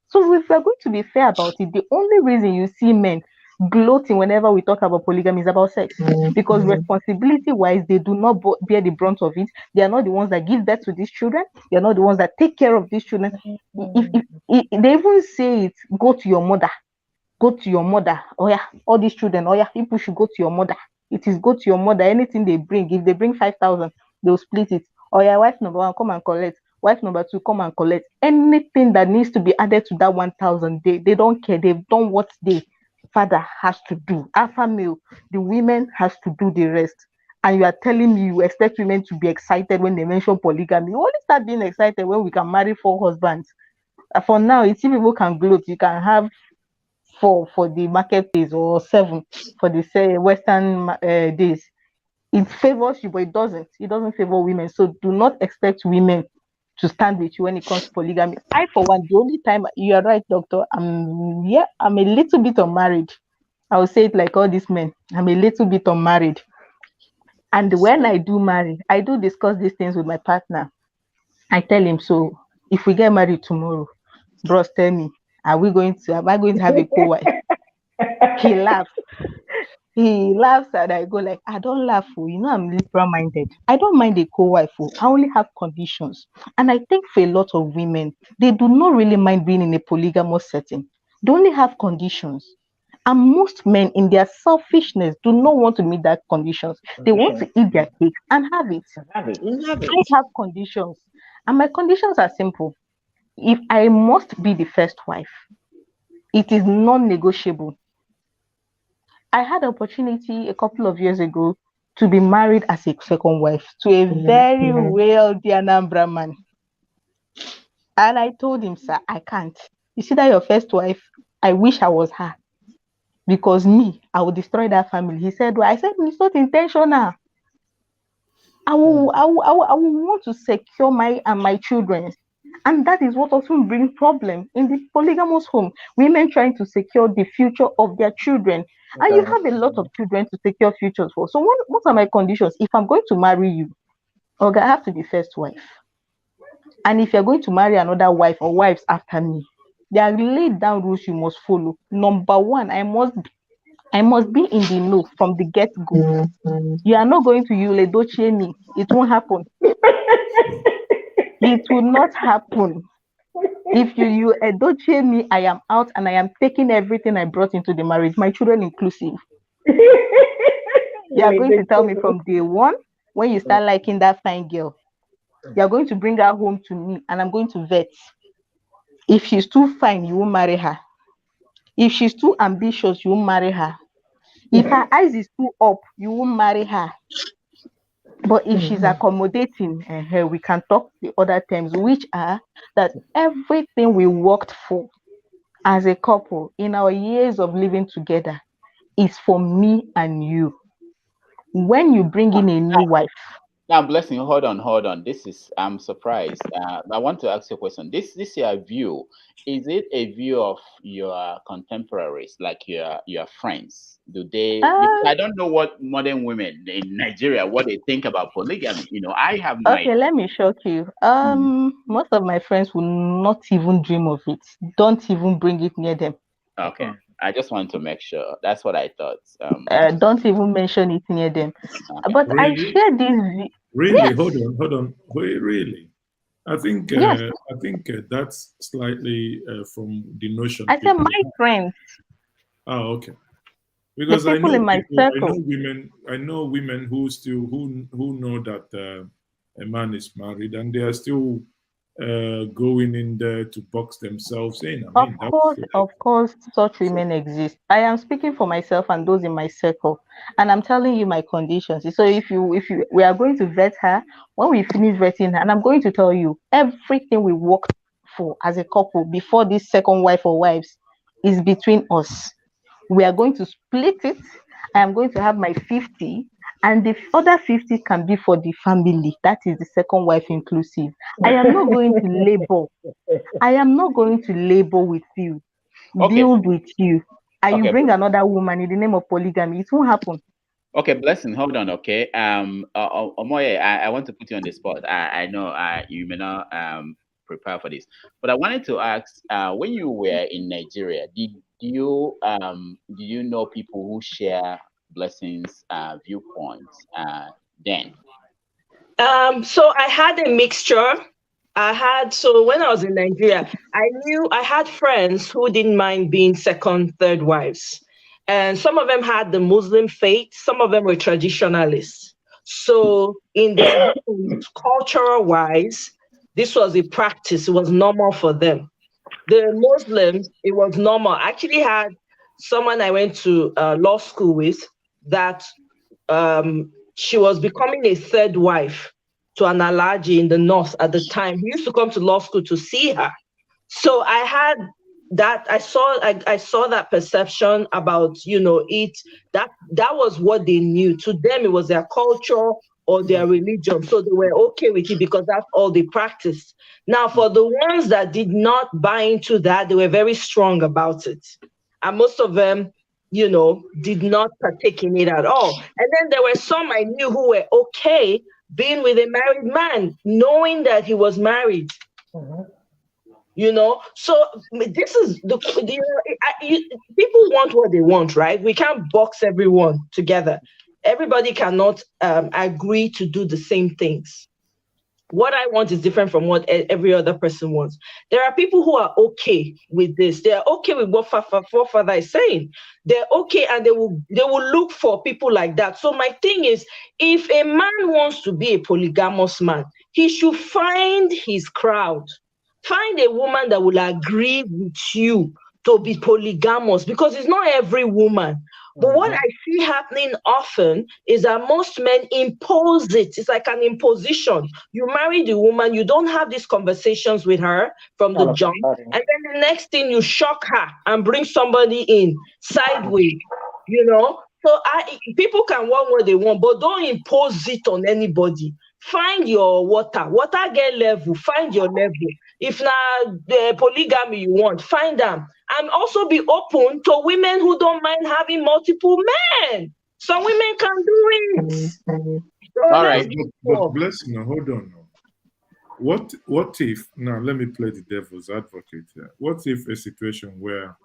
Speaker 9: So if we're going to be fair about it, the only reason you see men gloating whenever we talk about polygamy is about sex, because responsibility-wise, they do not bear the brunt of it. They are not the ones that give birth to these children. They are not the ones that take care of these children. If they even say it, go to your mother. Go to your mother. Oh yeah, all these children. Oh yeah, people should go to your mother. It is go to your mother. Anything they bring, if they bring 5,000, they'll split it. Oh yeah, wife number one, come and collect. Wife number two, come and collect. Anything that needs to be added to that 1,000, they don't care. They've done what the father has to do. Alpha male, the women has to do the rest. And you are telling me you expect women to be excited when they mention polygamy. You only start being excited when we can marry 4 husbands. For now, it's if people can gloat, you can have 4 for the marketplace or 7 for the say Western days. It favors you, but it doesn't. It doesn't favor women. So do not expect women to stand with you when it comes to polygamy. I, for one, the only time you are right, doctor. I'm a little bit unmarried. I will say it like all these men. I'm a little bit unmarried. And when I do marry, I do discuss these things with my partner. I tell him, so if we get married tomorrow, bros, tell me, am I going to have a co-wife? He laughs. He laughs and I go like, I don't laugh. I'm liberal minded. I don't mind a co-wife. I only have conditions. And I think for a lot of women, they do not really mind being in a polygamous setting. They only have conditions. And most men, in their selfishness, do not want to meet that conditions. They want to eat their cake and have it. I have conditions. And my conditions are simple. If I must be the first wife, it is non-negotiable. I had the opportunity a couple of years ago to be married as a second wife to a very wealthy Anambra man. And I told him, sir, I can't. You see that your first wife, I wish I was her. Because me, I will destroy that family. He said, well, I said, it's not intentional. I will want to secure my and my children. And that is what often brings problem in the polygamous home. Women trying to secure the future of their children. And you have a lot of children to secure futures for. So what are my conditions? If I'm going to marry you, okay, I have to be first wife. And if you're going to marry another wife or wives after me, there are laid down rules you must follow. Number one, I must be in the know from the get-go. You are not going to Yuledoche me. It won't happen. It will not happen. If you Edoche me, I am out and I am taking everything I brought into the marriage, my children inclusive. You are going to tell me from day one, when you start liking that fine girl, you are going to bring her home to me and I'm going to vet. If she's too fine, you won't marry her. If she's too ambitious, you won't marry her. If her eyes is too up, you won't marry her. But if she's accommodating, we can talk the other terms, which are that everything we worked for as a couple in our years of living together is for me and you. When you bring in a new wife.
Speaker 6: Now, Blessing, hold on. I'm surprised. I want to ask you a question. This is your view. Is it a view of your contemporaries, like your friends? Do they? I don't know what modern women in Nigeria, what they think about polygamy. I have my.
Speaker 9: Okay, let me shock you. Most of my friends will not even dream of it. Don't even bring it near them.
Speaker 6: Okay. I just want to make sure. That's what I thought.
Speaker 9: Don't even mention it near them. But really? I share this.
Speaker 13: Really?
Speaker 9: Yes.
Speaker 13: Hold on. Wait, really? I think that's slightly from the notion.
Speaker 9: I said my friends.
Speaker 13: Oh, okay. Because I know women who still who know that a man is married and they are still going in there to box themselves in.
Speaker 9: Of course, such women exist. I am speaking for myself and those in my circle, and I'm telling you my conditions. So if we are going to vet her, when we finish vetting her, and I'm going to tell you everything we worked for as a couple before this second wife or wives is between us. We are going to split it. I am going to have my 50. And the other 50 can be for the family. That is the second wife inclusive. I am not going to labor. I am not going to labor with you, build with you. And you bring another woman in the name of polygamy. It won't happen.
Speaker 6: Okay, Blessing, hold on, okay. Omoye, I want to put you on the spot. I know you may not prepare for this, but I wanted to ask, when you were in Nigeria, did do you know people who share Blessing's viewpoints then?
Speaker 14: So I had a mixture. So when I was in Nigeria, I had friends who didn't mind being second, third wives. And some of them had the Muslim faith, some of them were traditionalists. So in their cultural wise, this was a practice, it was normal for them. The Muslims, it was normal. I actually had someone I went to law school with that she was becoming a third wife to an Alhaji in the north at the time. He used to come to law school to see her. So I had that, I saw that perception about, that was what they knew. To them, it was their culture or their religion. So they were okay with it because that's all they practiced. Now, for the ones that did not buy into that, they were very strong about it. And most of them, did not partake in it at all. And then there were some I knew who were okay being with a married man, knowing that he was married. So this is people want what they want, right? We can't box everyone together. Everybody cannot agree to do the same things. What I want is different from what every other person wants. There are people who are okay with this. They are okay with what Forefather is saying. They're okay, and they will look for people like that. So my thing is, if a man wants to be a polygamous man, he should find his crowd. Find a woman that will agree with you to be polygamous, because it's not every woman. But what I see happening often is that most men impose it. It's like an imposition. You marry the woman, you don't have these conversations with her from the jump, and then the next thing you shock her and bring somebody in sideways, So people can want what they want, but don't impose it on anybody. Find your water get level, find your level. If now the polygamy you want, find them. And also be open to women who don't mind having multiple men. Some women can do it. So
Speaker 6: all right.
Speaker 13: But Blessing, hold on. What if, now let me play the devil's advocate here. What if a situation where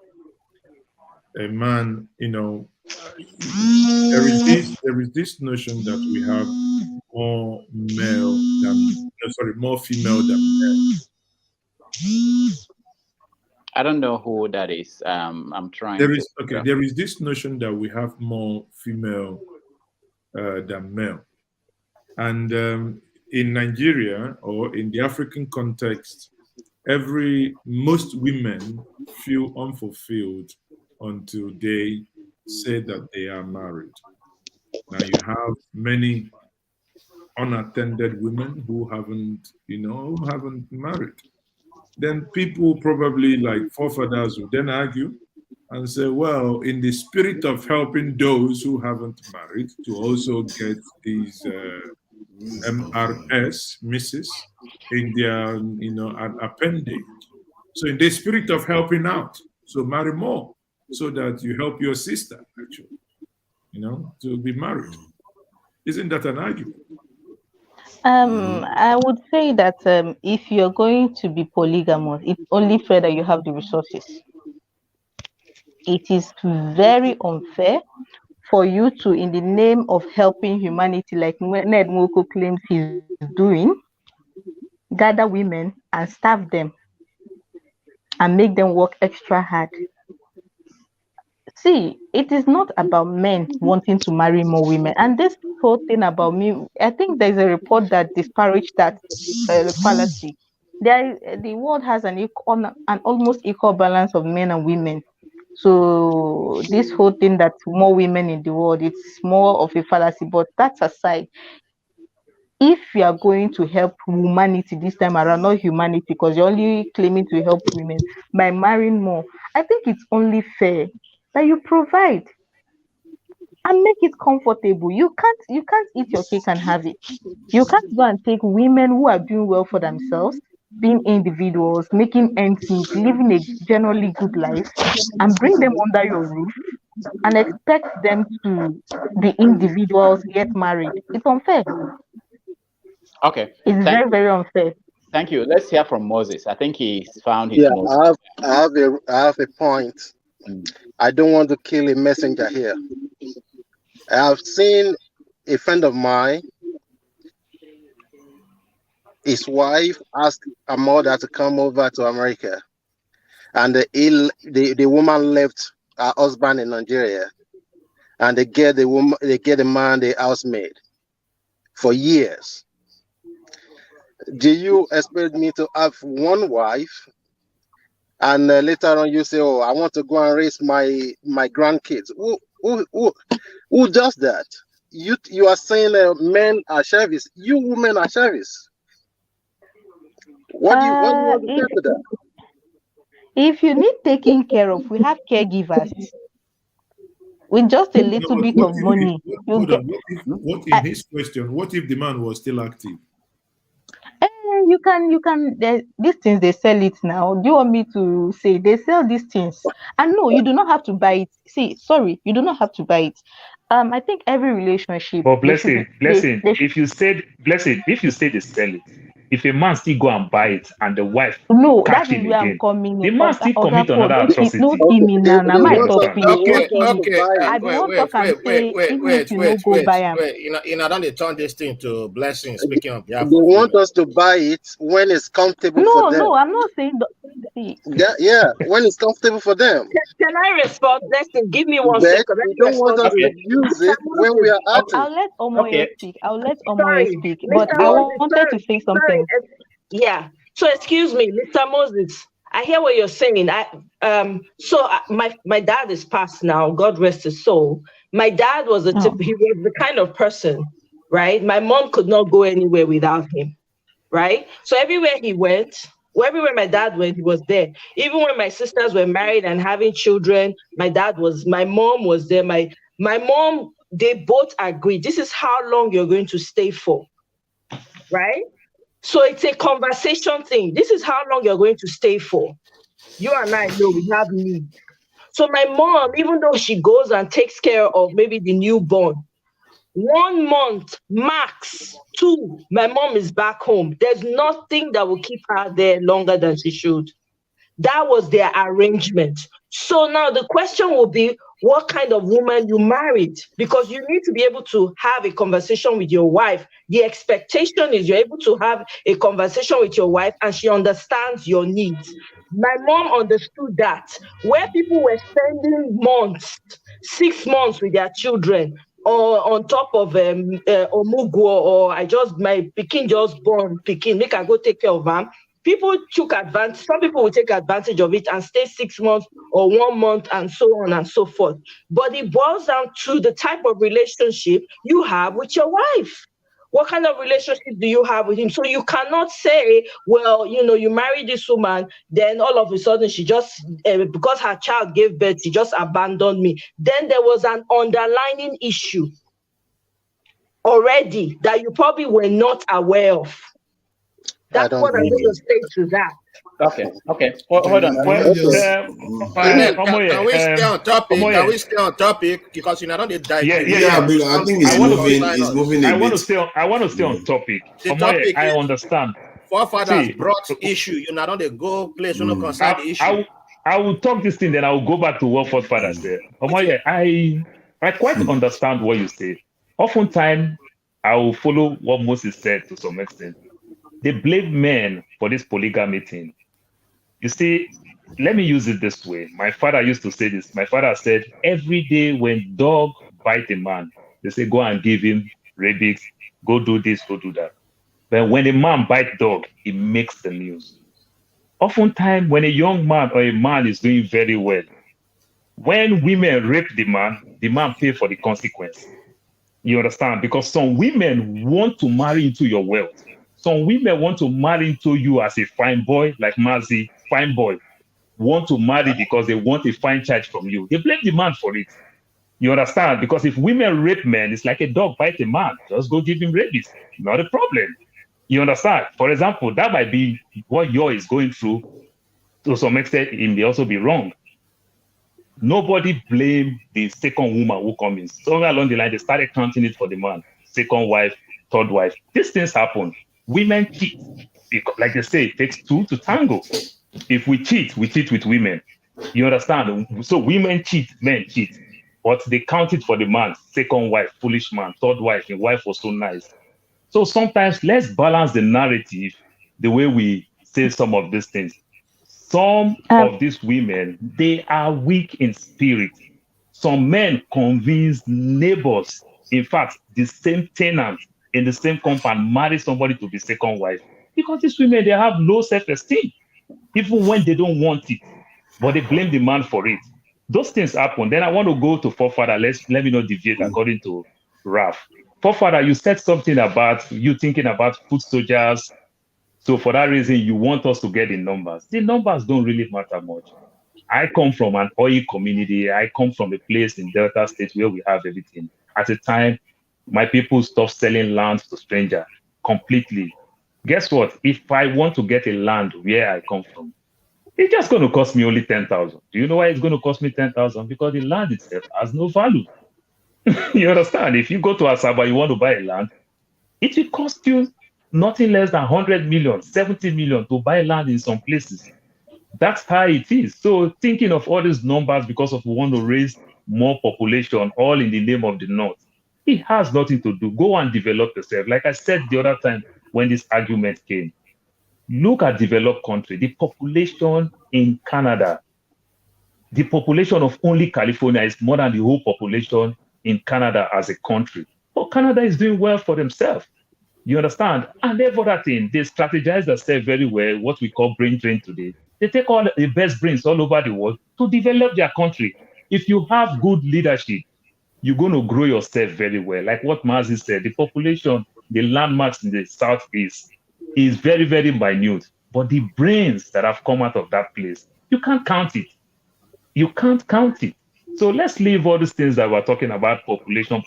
Speaker 13: a man, there is this notion that we have more female than male.
Speaker 6: I don't know who that is. I'm trying.
Speaker 13: There is this notion that we have more female than male, and in Nigeria or in the African context, most women feel unfulfilled until they say that they are married. Now you have many unattended women who haven't married. Then people probably like Forefathers will then argue and say, well, in the spirit of helping those who haven't married to also get these MRS, misses, in their, an appendage. So in the spirit of helping out, so marry more so that you help your sister, actually, to be married. Isn't that an argument?
Speaker 9: I would say that if you're going to be polygamous, it's only fair that you have the resources. It is very unfair for you to, in the name of helping humanity, like Ned Nwoko claims he's doing, gather women and starve them and make them work extra hard. See, it is not about men wanting to marry more women. And this whole thing about me, I think there's a report that disparaged that fallacy. The world has an almost equal balance of men and women. So this whole thing that more women in the world, it's more of a fallacy. But that's aside. If you are going to help humanity this time around, not humanity, because you're only claiming to help women by marrying more, I think it's only fair that you provide and make it comfortable. You can't eat your cake and have it. You can't go and take women who are doing well for themselves, being individuals, making ends meet, living a generally good life, and bring them under your roof and expect them to be individuals, get married. It's unfair.
Speaker 6: Okay.
Speaker 9: It's very, very unfair.
Speaker 6: Thank you. Let's hear from Moses. I think he's found his
Speaker 15: I have a point. I don't want to kill a messenger here. I have seen a friend of mine, his wife asked her mother to come over to America, and the woman left her husband in Nigeria, and they get the man the housemaid for years. Do you expect me to have one wife, and later on you say, "Oh, I want to go and raise my grandkids"? Who does that? You are saying men are service. You women are service. What do you want to say to that?
Speaker 9: If you need taking care of, we have caregivers. With just a little bit of money, you get.
Speaker 13: What in his question? What if the man was still active?
Speaker 9: You can. These things they sell it now. Do you want me to say they sell these things? And no, you do not have to buy it. See, sorry, you do not have to buy it. I think every relationship.
Speaker 8: But blessing, if you said they sell it, if a man still go and buy it and the wife
Speaker 9: no,
Speaker 8: catch
Speaker 9: that is
Speaker 8: him
Speaker 9: where
Speaker 8: again,
Speaker 9: I'm coming
Speaker 8: the
Speaker 9: in.
Speaker 8: man still commit another atrocity.
Speaker 9: No see me now. Now my talk finish.
Speaker 11: Okay.
Speaker 9: I be not talk and say even if you no go buy them.
Speaker 11: You know, don't they turn this thing to blessing, speaking on behalf
Speaker 15: They
Speaker 11: of
Speaker 15: want us to buy it when it's comfortable for them.
Speaker 9: No, I'm not saying that.
Speaker 15: Yeah, when it's comfortable for them.
Speaker 14: Can I respond? Listen, give me one
Speaker 15: But
Speaker 14: second.
Speaker 15: we don't want us to use it when we are active.
Speaker 9: I'll let Omoye speak. Speak. But
Speaker 14: Mr.
Speaker 9: I
Speaker 14: Moses,
Speaker 9: wanted to say something.
Speaker 14: Yeah. So excuse me, Mr. Moses. I hear what you're saying. My dad is passed now. God rest his soul. My dad was he was the kind of person, right? My mom could not go anywhere without him, right? So everywhere he went, everywhere my dad went, he was there. Even when my sisters were married and having children, my mom was there. My mom, they both agreed. This is how long you're going to stay for, right? So it's a conversation thing. This is how long you're going to stay for. You and I know we have needs. So my mom, even though she goes and takes care of maybe the newborn, 1 month, max 2, my mom is back home. There's nothing that will keep her there longer than she should. That was their arrangement. So now the question will be, what kind of woman you married? Because you need to be able to have a conversation with your wife. The expectation is you're able to have a conversation with your wife and she understands your needs. My mom understood that. Where people were spending months, 6 months with their children, or on top of Omugwo, or my pikin just born, make I go take care of them. People took advantage. Some people will take advantage of it and stay 6 months or 1 month and so on and so forth. But it boils down to the type of relationship you have with your wife. What kind of relationship do you have with him? So you cannot say, well, you married this woman, then all of a sudden she just, because her child gave birth, she just abandoned me. Then there was an underlying issue already that you probably were not aware of. That's what I'm going to say to that.
Speaker 6: Okay. Hold on.
Speaker 11: Can we stay on topic? Can we stay on topic? Because don't dive.
Speaker 8: Yeah.
Speaker 16: I think it's moving a bit.
Speaker 8: I want to stay on topic.
Speaker 11: The topic
Speaker 8: I understand.
Speaker 11: Forefathers brought issue. Don't go place concern the issue.
Speaker 8: I will talk this thing, then I will go back to what Forefathers said. I quite understand what you say. Oftentimes, I will follow what Moses said to some extent. They blame men for this polygamy thing. You see, let me use it this way. My father used to say this. My father said, every day when dog bite a man, they say, go and give him rabies, go do this, go do that. But when a man bite dog, it makes the news. Oftentimes, when a young man or a man is doing very well, when women rape the man pay for the consequence. You understand? Because some women want to marry into your wealth. Some women want to marry into you as a fine boy, like Mazi, fine boy, want to marry because they want a fine child from you. They blame the man for it. You understand? Because if women rape men, it's like a dog bite a man. Just go give him rabies. Not a problem. You understand? For example, that might be what Yo is going through. To some extent, it may also be wrong. Nobody blame the second woman who comes in. Somewhere along the line, they started counting it for the man. Second wife, third wife. These things happen. Women cheat. Because, like they say, it takes two to tango. If we cheat with women. You understand? So women cheat, men cheat, but they count it for the man. Second wife, foolish man. Third wife, the wife was so nice. So sometimes let's balance the narrative the way we say some of these things. Some of these women, they are weak in spirit. Some men convince neighbors, in fact, the same tenant in the same compound, marry somebody to be second wife. Because these women, they have low self-esteem, even when they don't want it, but they blame the man for it. Those things happen. Then I want to go to Forefather. Let me not deviate according to Ralph. Forefather, you said something about you thinking about foot soldiers. So for that reason, you want us to get the numbers. The numbers don't really matter much. I come from an oil community. I come from a place in Delta State where we have everything. At the time, my people stopped selling land to strangers completely. Guess what? If I want to get a land where I come from, it's just going to cost me only 10,000. Do you know why it's going to cost me 10,000? Because the land itself has no value. You understand? If you go to Asaba, you want to buy a land, it will cost you nothing less than 100 million, 70 million to buy land in some places. That's how it is. So thinking of all these numbers because of we want to raise more population, all in the name of the North, it has nothing to do. Go and develop yourself. Like I said the other time when this argument came, look at developed country. The population in Canada, the population of only California is more than the whole population in Canada as a country. But Canada is doing well for themselves. You understand? And every other thing, they strategize themselves very well, what we call brain drain today. They take all the best brains all over the world to develop their country. If you have good leadership, you're going to grow yourself very well. Like what Mazi said, the population, the landmarks in the Southeast is very, very minute. But the brains that have come out of that place, you can't count it. You can't count it. So let's leave all these things that we're talking about, population.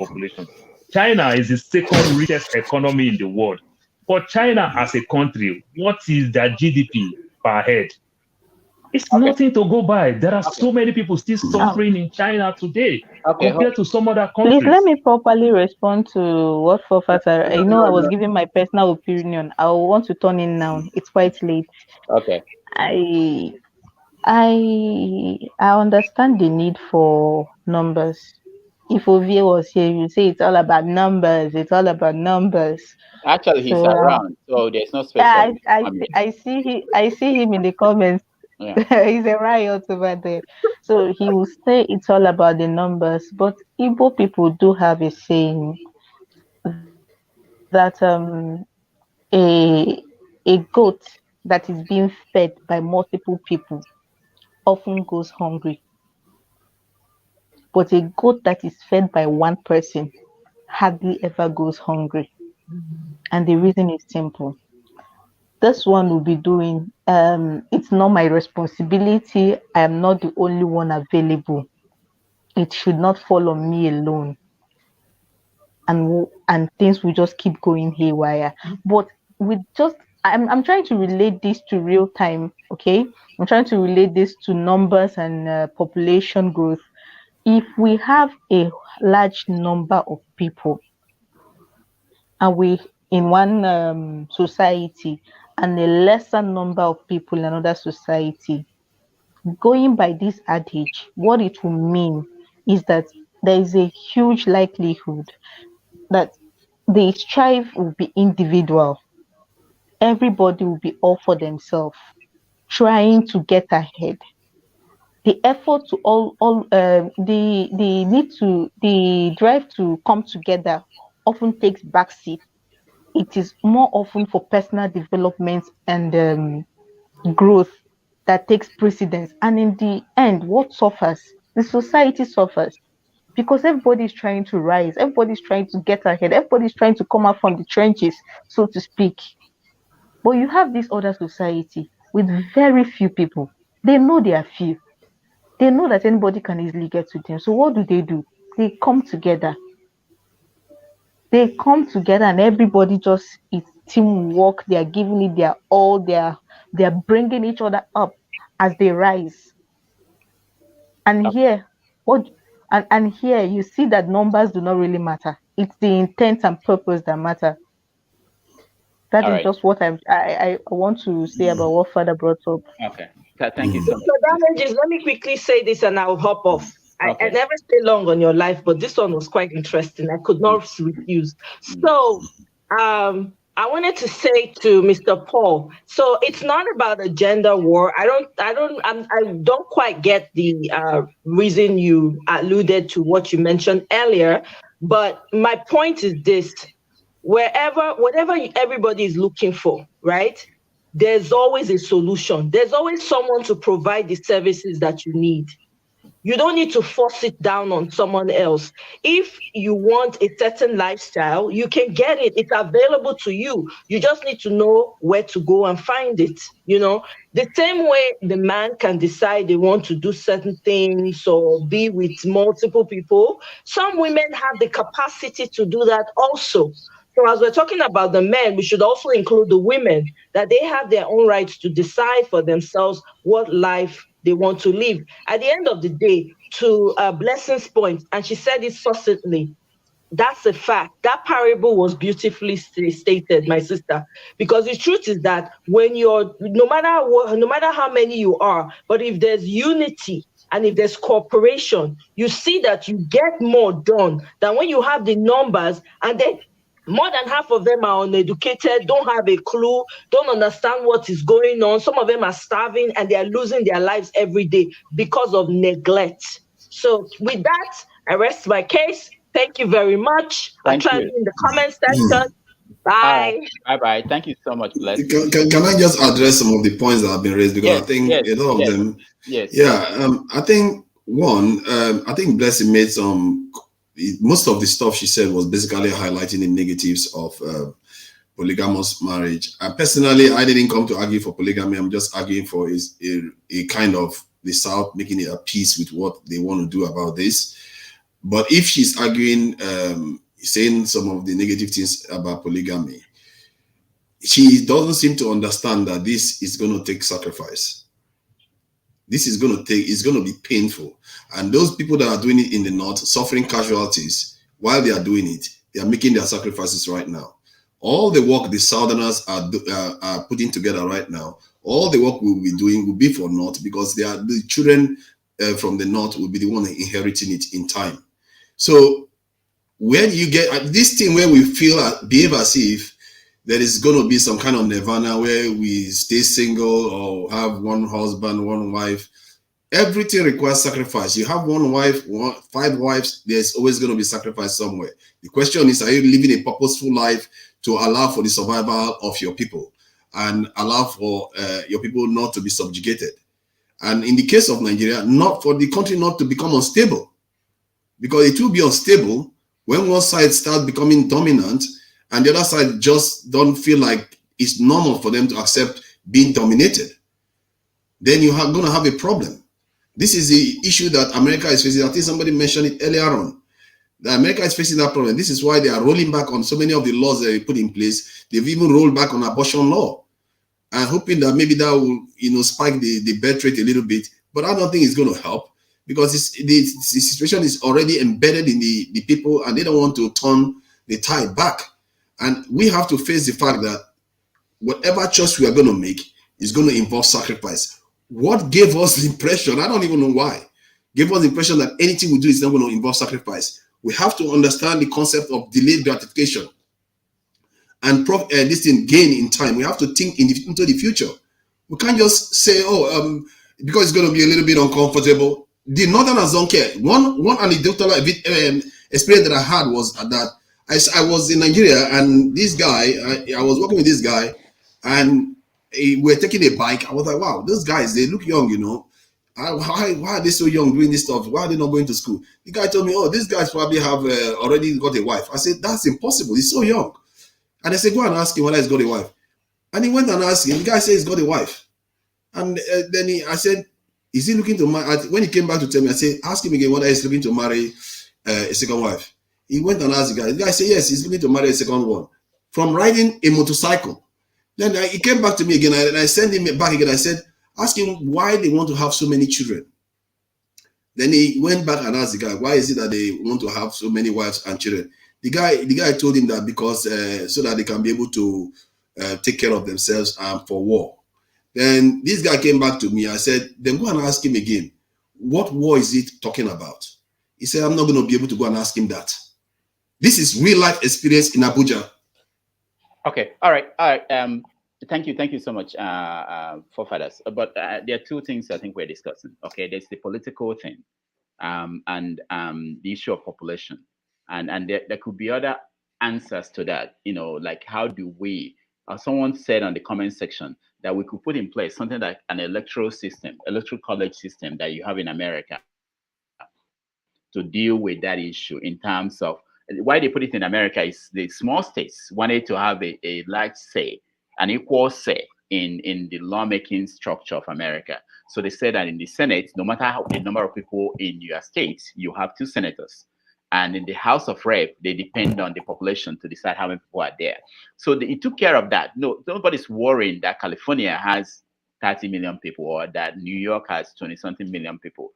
Speaker 8: China is the second richest economy in the world. For China as a country, what is their GDP per head? It's nothing to go by. There are so many people still suffering in China today compared to some other countries.
Speaker 9: Please let me properly respond to what Forefather. I know I was giving my personal opinion. I want to turn in now. It's quite late.
Speaker 6: Okay.
Speaker 9: I understand the need for numbers. If Ovie was here, you say it's all about numbers. It's all about numbers.
Speaker 6: Actually, he's around, so there's no space for him.
Speaker 9: I see him in the comments. Yeah. He's a riot over there. So he will say it's all about the numbers. But Igbo people do have a saying that a goat that is being fed by multiple people often goes hungry. But a goat that is fed by one person hardly ever goes hungry. And the reason is simple. This one will be doing, it's not my responsibility. I am not the only one available. It should not fall on me alone. And things will just keep going haywire. But I'm trying to relate this to real time, okay? I'm trying to relate this to numbers and population growth. If we have a large number of people and we in one society and a lesser number of people in another society, going by this adage, what it will mean is that there is a huge likelihood that the strife will be individual. Everybody will be all for themselves, trying to get ahead. The effort to the drive to come together often takes backseat. It is more often for personal development and growth that takes precedence. And in the end, what suffers? The society suffers because everybody's trying to rise, everybody's trying to get ahead, everybody's trying to come out from the trenches, so to speak. But you have this other society with very few people. They know they are few. They know that anybody can easily get to them. So what do? They come together. They come together and everybody just is teamwork. They are giving it their all. They are bringing each other up as they rise. And here, here you see that numbers do not really matter. It's the intent and purpose that matter. That is just what I want to say about what Father brought up.
Speaker 6: Okay. Thank you so much.
Speaker 14: So damages, let me quickly say this and I'll hop off. I never stay long on your life, but this one was quite interesting. I could not refuse. So I wanted to say to Mr. Paul, so it's not about a gender war. I don't quite get the reason you alluded to what you mentioned earlier, but my point is this: whatever everybody is looking for, right? There's always a solution. There's always someone to provide the services that you need. You don't need to force it down on someone else. If you want a certain lifestyle, you can get it. It's available to you. You just need to know where to go and find it. You know, the same way the man can decide they want to do certain things or be with multiple people, some women have the capacity to do that also. So as we're talking about the men, we should also include the women, that they have their own rights to decide for themselves what life they want to live. At the end of the day, to Blessing's point, and she said it succinctly, that's a fact. That parable was beautifully stated, my sister, because the truth is that when you're, no matter how many you are, but if there's unity and if there's cooperation, you see that you get more done than when you have the numbers and then more than half of them are uneducated, don't have a clue, don't understand what is going on. Some of them are starving and they are losing their lives every day because of neglect. So with that, I rest my case. Thank you very much. I'll try and be in the comment section. Bye.
Speaker 6: Bye-bye. Thank you so much, Bless.
Speaker 16: Can I just address some of the points that have been raised? Because I think a lot of them.
Speaker 6: Yes.
Speaker 16: Yeah. I think I think Blessing made some. Most of the stuff she said was basically highlighting the negatives of polygamous marriage. Personally, I didn't come to argue for polygamy. I'm just arguing for a kind of the South making it a peace with what they want to do about this. But if she's arguing, saying some of the negative things about polygamy, she doesn't seem to understand that this is going to take sacrifice. This is going to be painful. And those people that are doing it in the North, suffering casualties, while they are doing it, they are making their sacrifices right now. All the work the Southerners are putting together right now, all the work we'll be doing will be for North, because they are the children from the North will be the one inheriting it in time. So when you get this thing where we behave as if there is going to be some kind of nirvana where we stay single or have one husband, one wife, everything requires sacrifice. You have one wife, 5 wives, there's always going to be sacrifice somewhere. The question is, are you living a purposeful life to allow for the survival of your people and allow for your people not to be subjugated? And in the case of Nigeria, not for the country not to become unstable, because it will be unstable when one side starts becoming dominant and the other side just don't feel like it's normal for them to accept being dominated. Then you are going to have a problem. This is the issue that America is facing. I think somebody mentioned it earlier on. That America is facing that problem. This is why they are rolling back on so many of the laws that they put in place. They've even rolled back on abortion law, and hoping that maybe that will, spike the birth rate a little bit. But I don't think it's going to help, because the situation is already embedded in the people, and they don't want to turn the tide back. And we have to face the fact that whatever choice we are going to make is going to involve sacrifice. What gave us the impression, I don't even know why, gave us the impression that anything we do is not going to involve sacrifice. We have to understand the concept of delayed gratification and this thing gain in time. We have to think into the future. We can't just say, because it's going to be a little bit uncomfortable. The Northerners don't care. One anecdotal experience that I had was that I was in Nigeria, and this guy, I was working with this guy, and we were taking a bike. I was like, wow, those guys, they look young, Why are they so young doing this stuff? Why are they not going to school? The guy told me, these guys probably have already got a wife. I said, that's impossible. He's so young. And I said, go and ask him whether he's got a wife. And he went and asked him. The guy said he's got a wife. And then I said, is he looking to marry? When he came back to tell me, I said, ask him again whether he's looking to marry a second wife. He went and asked the guy. The guy said, yes, he's looking to marry a second one from riding a motorcycle. Then he came back to me again, and I sent him back again. I said, ask him why they want to have so many children. Then he went back and asked the guy, why is it that they want to have so many wives and children? The guy told him that because so that they can be able to take care of themselves for war. Then this guy came back to me. I said, then go and ask him again. What war is it talking about? He said, I'm not going to be able to go and ask him that. This is real life experience in Abuja.
Speaker 6: Okay, all right. Thank you so much, Forefathers. But there are two things I think we're discussing. Okay, there's the political thing, and the issue of population, and there could be other answers to that. You know, like how do we? Someone said on the comment section that we could put in place something like an electoral college system that you have in America to deal with that issue in terms of why they put it in America is the small states wanted to have a large say, an equal say in the lawmaking structure of America. So they said that in the Senate, no matter how the number of people in your state, you have 2 senators. And in the House of Rep, they depend on the population to decide how many people are there. So it took care of that. No, nobody's worrying that California has 30 million people or that New York has 20-something million people.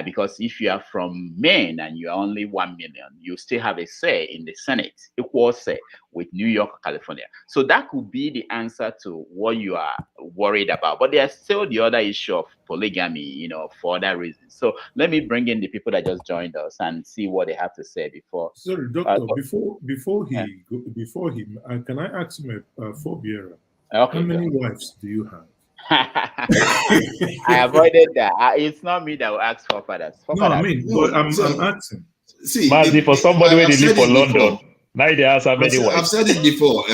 Speaker 6: Because if you are from Maine and you are only 1 million, you still have a say in the Senate, equal say with New York or California. So that could be the answer to what you are worried about. But there's still the other issue of polygamy, you know, for other reasons. So let me bring in the people that just joined us and see what they have to say before.
Speaker 13: Sorry, Doctor, before he, can I ask him a forebearer?
Speaker 6: Okay,
Speaker 13: how many wives do you have?
Speaker 6: I avoided that. It's not me that will ask Forefathers.
Speaker 13: No, I mean, but I'm asking.
Speaker 16: See,
Speaker 8: Mazi, for somebody when they live for London, now they ask how many wives.
Speaker 16: I've said it before.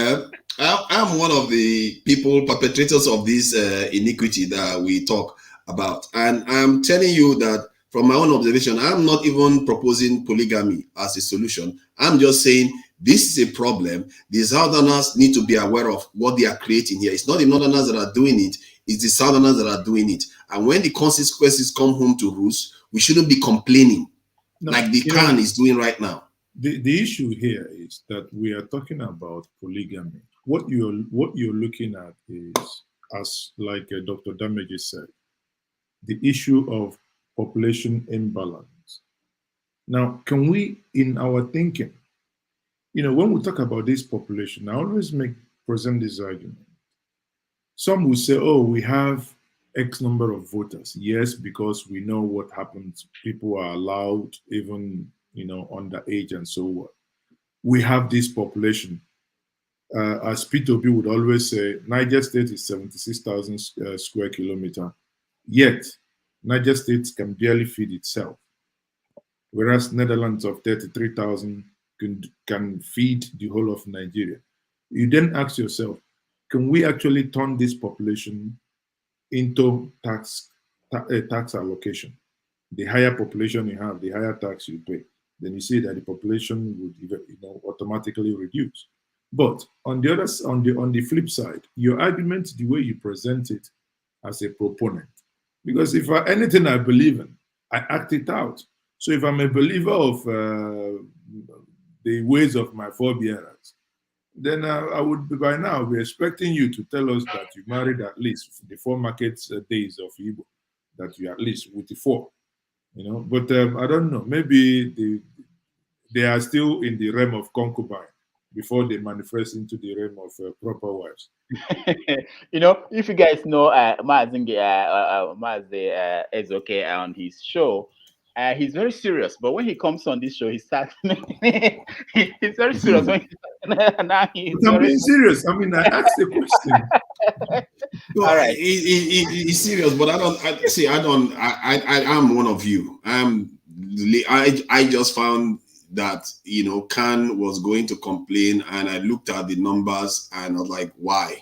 Speaker 16: I'm one of the people perpetrators of this iniquity that we talk about, and I'm telling you that from my own observation, I'm not even proposing polygamy as a solution. I'm just saying this is a problem. The Southerners need to be aware of what they are creating here. It's not the Northerners that are doing it. It's the Southerners that are doing it. And when the consequences come home to roost, we shouldn't be complaining like the Khan is doing right now.
Speaker 13: The issue here is that we are talking about polygamy. What you're looking at is, as like Dr. Damage said, the issue of population imbalance. Now, can we, in our thinking, you know, when we talk about this population, I always present this argument. Some will say, oh, we have X number of voters. Yes, because we know what happens. People are allowed, even, you know, underage and so on. We have this population. As P2B would always say, Niger State is 76,000 square kilometer. Yet, Niger State can barely feed itself. Whereas Netherlands of 33,000 can feed the whole of Nigeria. You then ask yourself, can we actually turn this population into tax allocation? The higher population you have, the higher tax you pay. Then you see that the population would, you know, automatically reduce. But on the flip side, your argument, the way you present it as a proponent, because if anything I believe in, I act it out. So if I'm a believer of the ways of my forebearers, then I would by now be expecting you to tell us that you married at least the 4 market days of Igbo, that you at least with the 4, you know. But I don't know. Maybe they are still in the realm of concubine before they manifest into the realm of proper wives.
Speaker 6: You know, if you guys know Mazi is okay on his show. He's very serious, but when he comes on this show, he starts. He's very serious. Now
Speaker 13: I'm being serious. I mean, I asked the question.
Speaker 16: All right, he's serious, but I'm one of you. I just found that, you know, Khan was going to complain, and I looked at the numbers and I was like, why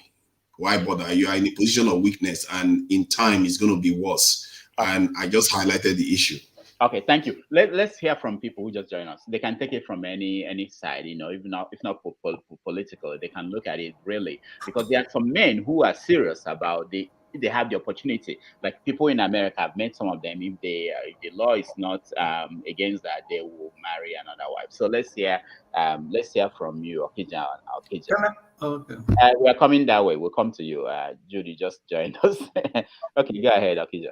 Speaker 16: bother? You are in a position of weakness, and in time it's going to be worse. And I just highlighted the issue.
Speaker 6: Okay, thank you. Let's hear from people who just joined us. They can take it from any side, you know, if not political, they can look at it really, because there are some men who are serious about they have the opportunity. Like people in America, I've met some of them. If the law is not against that, they will marry another wife. So let's hear from you, Okija.
Speaker 17: Okay.
Speaker 6: We're coming that way. We'll come to you. Judy just joined us. Okay, go ahead, Okija.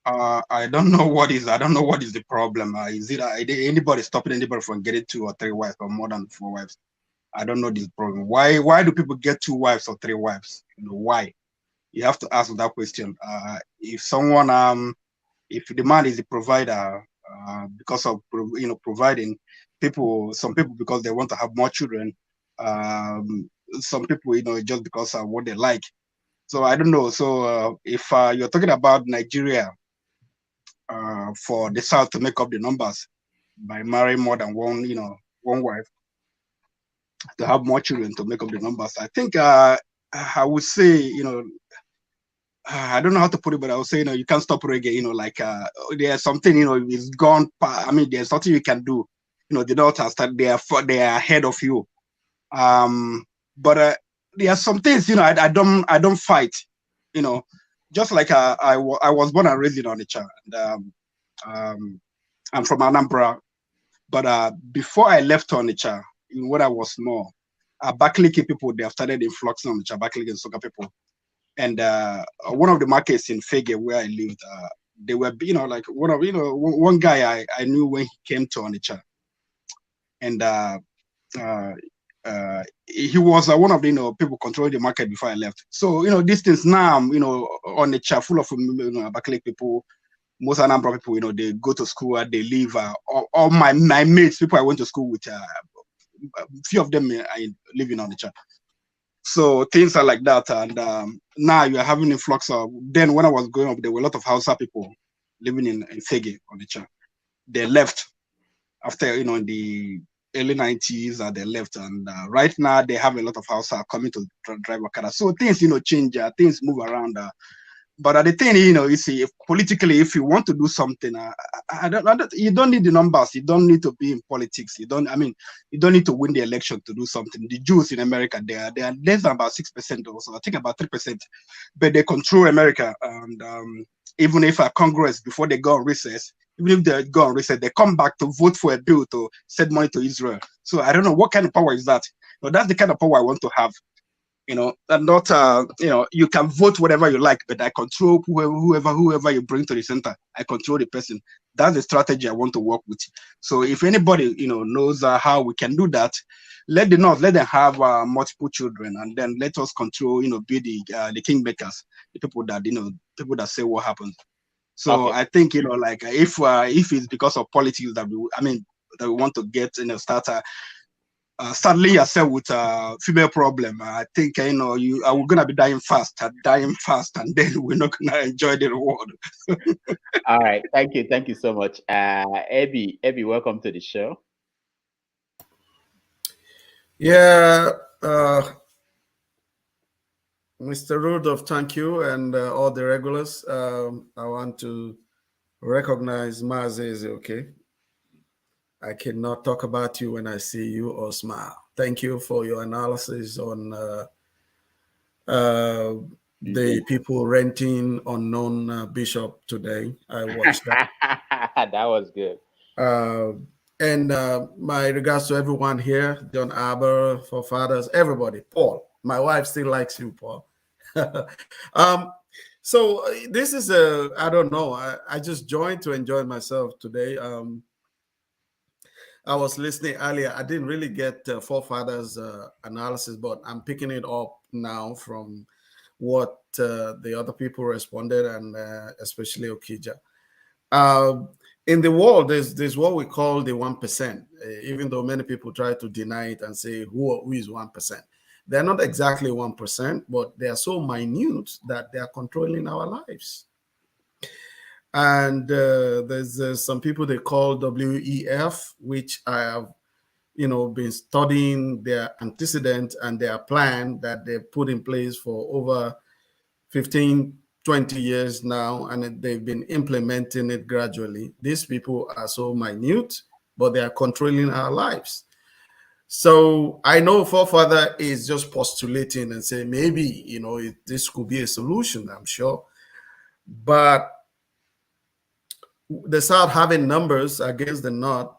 Speaker 17: I don't know what is the problem. Is it anybody stopping anybody from getting 2 or 3 wives or more than 4 wives? I don't know this problem. Why do people get 2 wives or 3 wives? You know, why? you have to ask that question. If someone, if the man is the provider, because of providing people, some people because they want to have more children, some people just because of what they like. So I don't know. So if you're talking about Nigeria, for the South to make up the numbers by marrying more than one wife, to have more children to make up the numbers, I think I would say, I don't know how to put it, but I would say, you can't stop reggae, like there's something, it's gone. I mean, there's nothing you can do. The daughters that they are ahead of you. But there are some things, I don't fight, just like I was born and raised in Onitsha, and I'm from Anambra. But before I left Onitsha, when I was small, Abakaliki people, they have started influxing on Abakaliki and Soka people. And one of the markets in Fege where I lived, they were, like one guy I knew when he came to Onitsha. And he was one of the people controlling the market before I left. So, these things now, Onitsha full of Abakaliki people, most Anambra people, they go to school, they leave. All my mates, people I went to school with, a few of them I live in Onitsha. So things are like that, and now you are having an influx of. Then when I was growing up, there were a lot of Hausa people living in Fege, Onitsha. They left after in the early 90s. They left, and right now they have a lot of Hausa coming to drive Okada. So things change, things move around. But the thing, you see, politically, if you want to do something, you don't need the numbers. You don't need to be in politics. You don't need to win the election to do something. The Jews in America, they are less than about 6%, or so. I think about 3%, but they control America. And even if Congress, before they go on recess, even if they go on recess, they come back to vote for a bill to send money to Israel. So I don't know what kind of power is that. But that's the kind of power I want to have. And not, you can vote whatever you like, but I control whoever you bring to the center. I control the person. That's the strategy I want to work with. So if anybody, knows how we can do that, let them have multiple children, and then let us control, be the kingmakers, the people that say what happens. So okay. I think, like if it's because of politics that we want to get, start sadly yourself with a female problem, I think we're gonna be dying fast, and then we're not gonna enjoy the reward.
Speaker 6: All right, thank you so much. Abby, welcome to the show.
Speaker 18: Yeah, Mr. Rudolph, thank you, and all the regulars. I want to recognize Maazeze, okay? I cannot talk about you when I see you or smile. Thank you for your analysis on the people renting unknown bishop today. I watched that.
Speaker 6: That was good.
Speaker 18: And my regards to everyone here, John Aber, Forefathers, everybody. Paul, my wife still likes you, Paul. So this is I don't know. I just joined to enjoy myself today. I was listening earlier. I didn't really get Forefathers analysis, but I'm picking it up now from what the other people responded, and especially Okija. In the world, there's what we call the 1%, even though many people try to deny it and say, who is 1%? They're not exactly 1%, but they are so minute that they are controlling our lives. And there's some people they call WEF, which I have, been studying their antecedent and their plan that they put in place for over 15, 20 years now, and they've been implementing it gradually. These people are so minute, but they are controlling our lives. So I know Forefather is just postulating and say maybe, this could be a solution, I'm sure. But the South having numbers against the North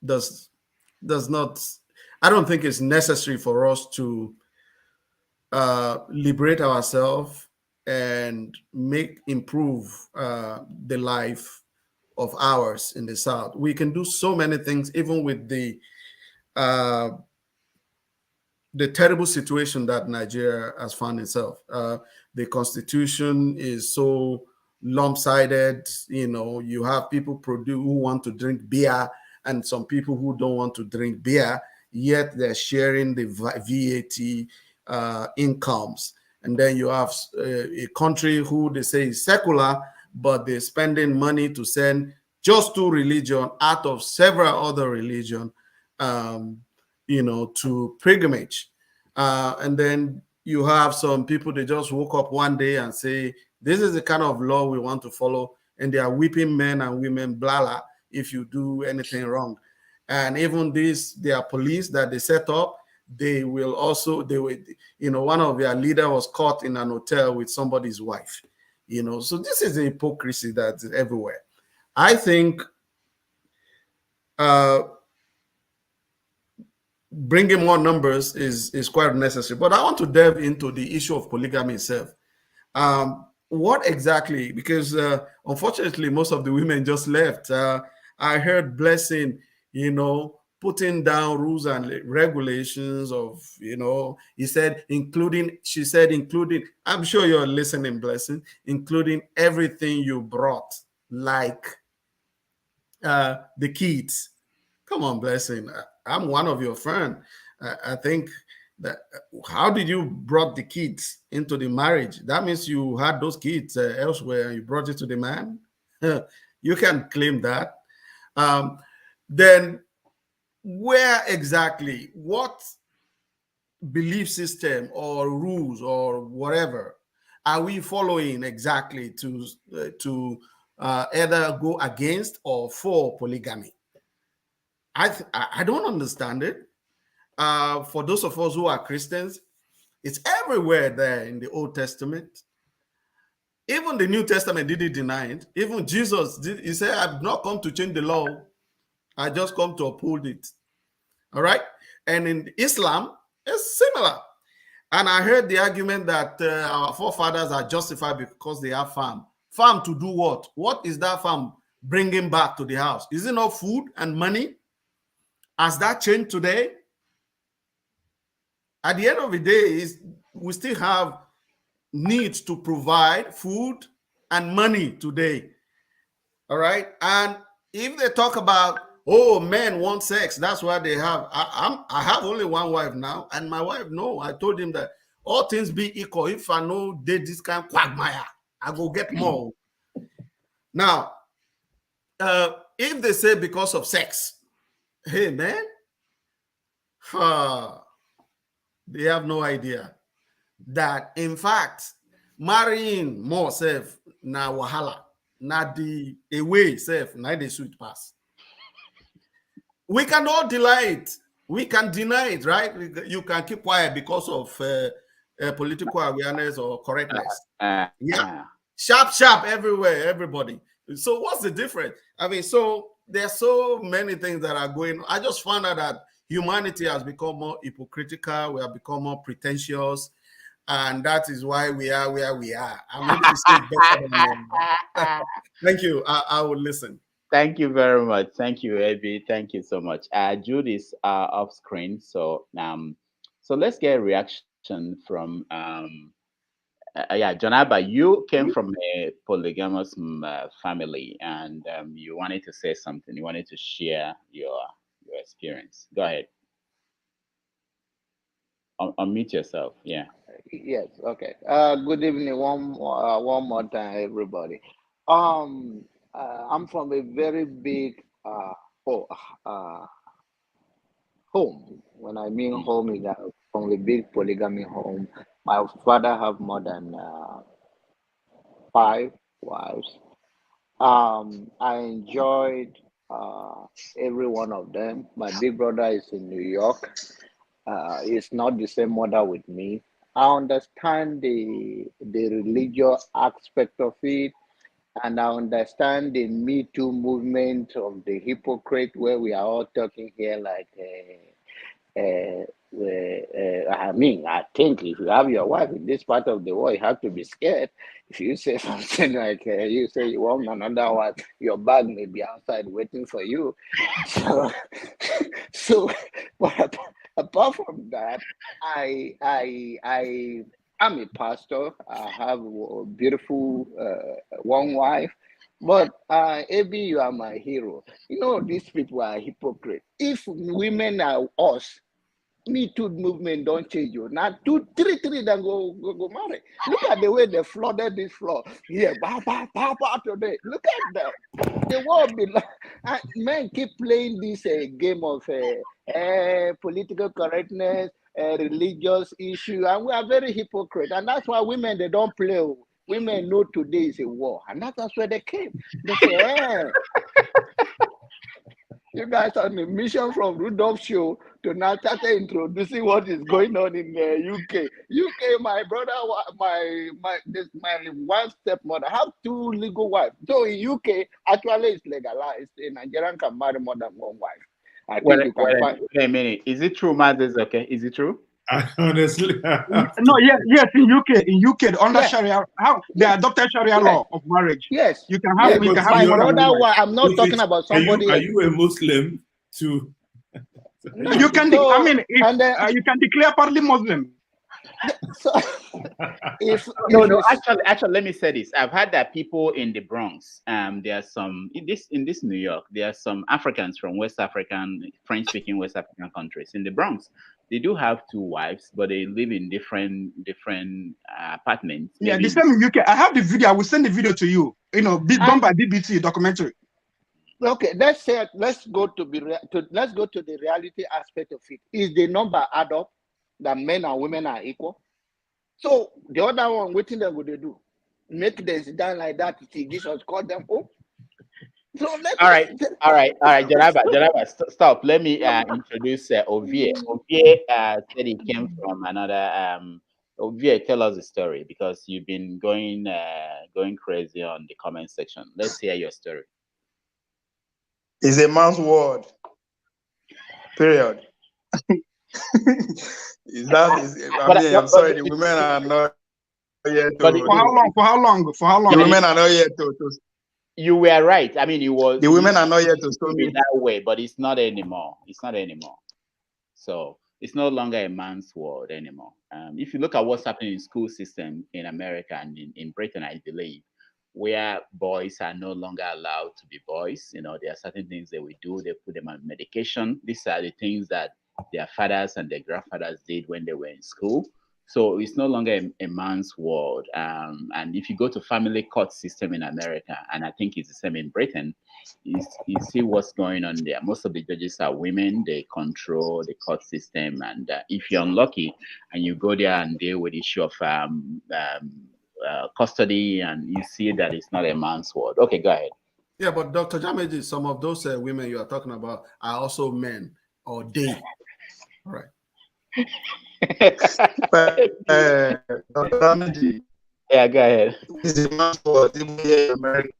Speaker 18: does not, I don't think it's necessary for us to liberate ourselves and improve the life of ours in the South. We can do so many things, even with the the terrible situation that Nigeria has found itself. The constitution is so lopsided. You know, you have people who want to drink beer and some people who don't want to drink beer, yet they're sharing the VAT incomes. And then you have a country who they say is secular, but they're spending money to send just two religions out of several other religions, you know, to pilgrimage. And then you have some people, they just woke up one day and say, this is the kind of law we want to follow. And they are whipping men and women, blah, blah, if you do anything wrong. And even their police that they set up, they will, you know, one of their leader was caught in an hotel with somebody's wife, you know. So this is a hypocrisy that's everywhere. I think bringing more numbers is quite necessary. But I want to delve into the issue of polygamy itself. What exactly? Because unfortunately, most of the women just left. I heard Blessing, you know, putting down rules and regulations of, you know, she said, including, I'm sure you're listening, Blessing, including everything you brought, like the kids. Come on, Blessing. I'm one of your friends. I think that, how did you brought the kids into the marriage? That means you had those kids elsewhere and you brought it to the man. You can claim that. Then where exactly, what belief system or rules or whatever are we following exactly to either go against or for polygamy? I don't understand it. For those of us who are Christians, it's everywhere there in the Old Testament. Even the New Testament didn't deny it. Even Jesus he said, I've not come to change the law. I just come to uphold it. All right. And in Islam, it's similar. And I heard the argument that our forefathers are justified because they have farm. Farm to do what? What is that farm bringing back to the house? Is it not food and money? Has that changed today? At the end of the day, we still have needs to provide food and money today. All right. And if they talk about, oh, men want sex, that's why they have. I have only one wife now, and my wife, no, I told him that all things be equal. If I know date this kind of quagmire, I go get more. Now, if they say because of sex, hey man, they have no idea that in fact marrying more self na wahala, na the away self na the sweet pass. We cannot deny it. We can deny it, right? You can keep quiet because of political awareness or correctness. Yeah, sharp everywhere, everybody. So what's the difference? I mean, so there's so many things that are going on. I just found out that humanity has become more hypocritical. We have become more pretentious. And that is why we are where we are. I'm able to say better than them. Thank you. I will listen.
Speaker 6: Thank you very much. Thank you, Abby. Thank you so much. Jude is off screen. So so let's get a reaction from John Abba. You came from a polygamous family, and you wanted to say something. You wanted to share your experience. Go ahead. Unmute yourself. Yeah.
Speaker 7: Yes. Okay. Good evening. One more time, everybody. I'm from a very big home. When I mean home, is from a big polygamy home. My father have more than 5 wives. I enjoyed every one of them. My big brother is in New York. It's not the same mother with me. I understand the religious aspect of it, and I understand the Me Too movement of the hypocrite, where we are all talking here like, I mean, I think if you have your wife in this part of the world, you have to be scared. If you say something like, you say you want another wife, your bag may be outside waiting for you. So Apart from that, I'm a pastor. I have a beautiful one wife. But Abi, you are my hero. You know, these people are hypocrites. If women are us, Me Too movement don't change you. Now 2, 3, then go marry. Look at the way they flooded this floor. Yeah, today. Look at them. The world be men keep playing this game of political correctness, religious issue, and we are very hypocrite. And that's why women they don't play. Women know today is a war, and that's where they came. They say, you guys are on a mission from Rudolph Show to now start introducing what is going on in the UK. UK, my brother, my one stepmother have 2 legal wives. So in UK, actually it's legalized. A Nigerian can marry more than one wife. I think you can find.
Speaker 6: Wait a minute. Is it true, Moses? Okay, is it true?
Speaker 13: Honestly,
Speaker 17: no, yes, in UK, under Sharia, how they adopted Sharia law of marriage.
Speaker 7: Yes,
Speaker 17: you can have. You can have
Speaker 7: my
Speaker 17: more than
Speaker 7: brother.
Speaker 17: one.
Speaker 7: I'm not talking about somebody.
Speaker 13: Are you a Muslim too?
Speaker 17: You can. I mean, you can declare partly Muslim.
Speaker 7: So,
Speaker 6: Actually, let me say this. I've heard that people in the Bronx, there are some in this New York, there are some Africans from West African, French-speaking West African countries in the Bronx. They do have 2 wives, but they live in different apartments.
Speaker 17: Yeah, the same in UK. I have the video. I will send the video to you. You know, done by BBC documentary.
Speaker 7: Okay, let's go to the reality aspect of it. Is the number add up that men and women are equal? So the other one, what thing they would do? Make them sit down like that. See, this was called them home. So
Speaker 6: all right, Janaba, stop. Let me introduce Ovie. Ovie said he came from another. Ovie, tell us the story because you've been going crazy on the comment section. Let's hear your story.
Speaker 19: It's a man's word. Period. I'm sorry, the women are not yet to.
Speaker 17: For how long?
Speaker 19: The women are not yet to.
Speaker 6: You were right. I mean,
Speaker 19: the women are not yet to show me
Speaker 6: that way, but it's not anymore. So it's no longer a man's world anymore. If you look at what's happening in school system in America and in Britain, I believe, where boys are no longer allowed to be boys. You know, there are certain things they will do. They put them on medication. These are the things that their fathers and their grandfathers did when they were in school. So it's no longer a man's world. And if you go to family court system in America, and I think it's the same in Britain, you see what's going on there. Most of the judges are women. They control the court system. And if you're unlucky and you go there and deal with the issue of custody, and you see that it's not a man's world. Okay, go ahead.
Speaker 18: Yeah, but Dr. Jameji, some of those women you are talking about are also men or they. All right.
Speaker 19: Dr. Jameji.
Speaker 6: Yeah, go ahead.
Speaker 19: This is a man's world. America.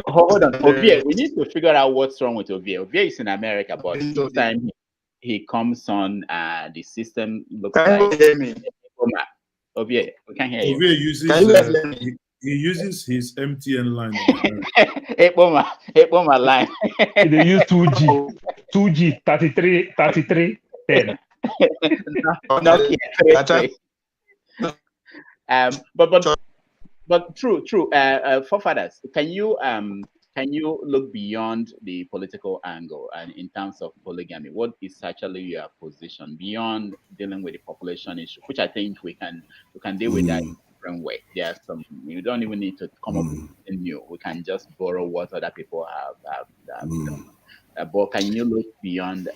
Speaker 6: Hold on, Ovie. We need to figure out what's wrong with Ovie. Ovie is in America, but each time he comes on, the system looks like. Ovie, we can't hear you.
Speaker 13: Ovie uses his MTN line.
Speaker 6: Hey, Boma line.
Speaker 8: They use 2G, 33, 10.
Speaker 6: But true. Forefathers, can you look beyond the political angle and in terms of polygamy? What is actually your position beyond dealing with the population issue, which I think we can deal with that in a different way. There's some, you don't even need to come up with something new. We can just borrow what other people have done. But can you look beyond the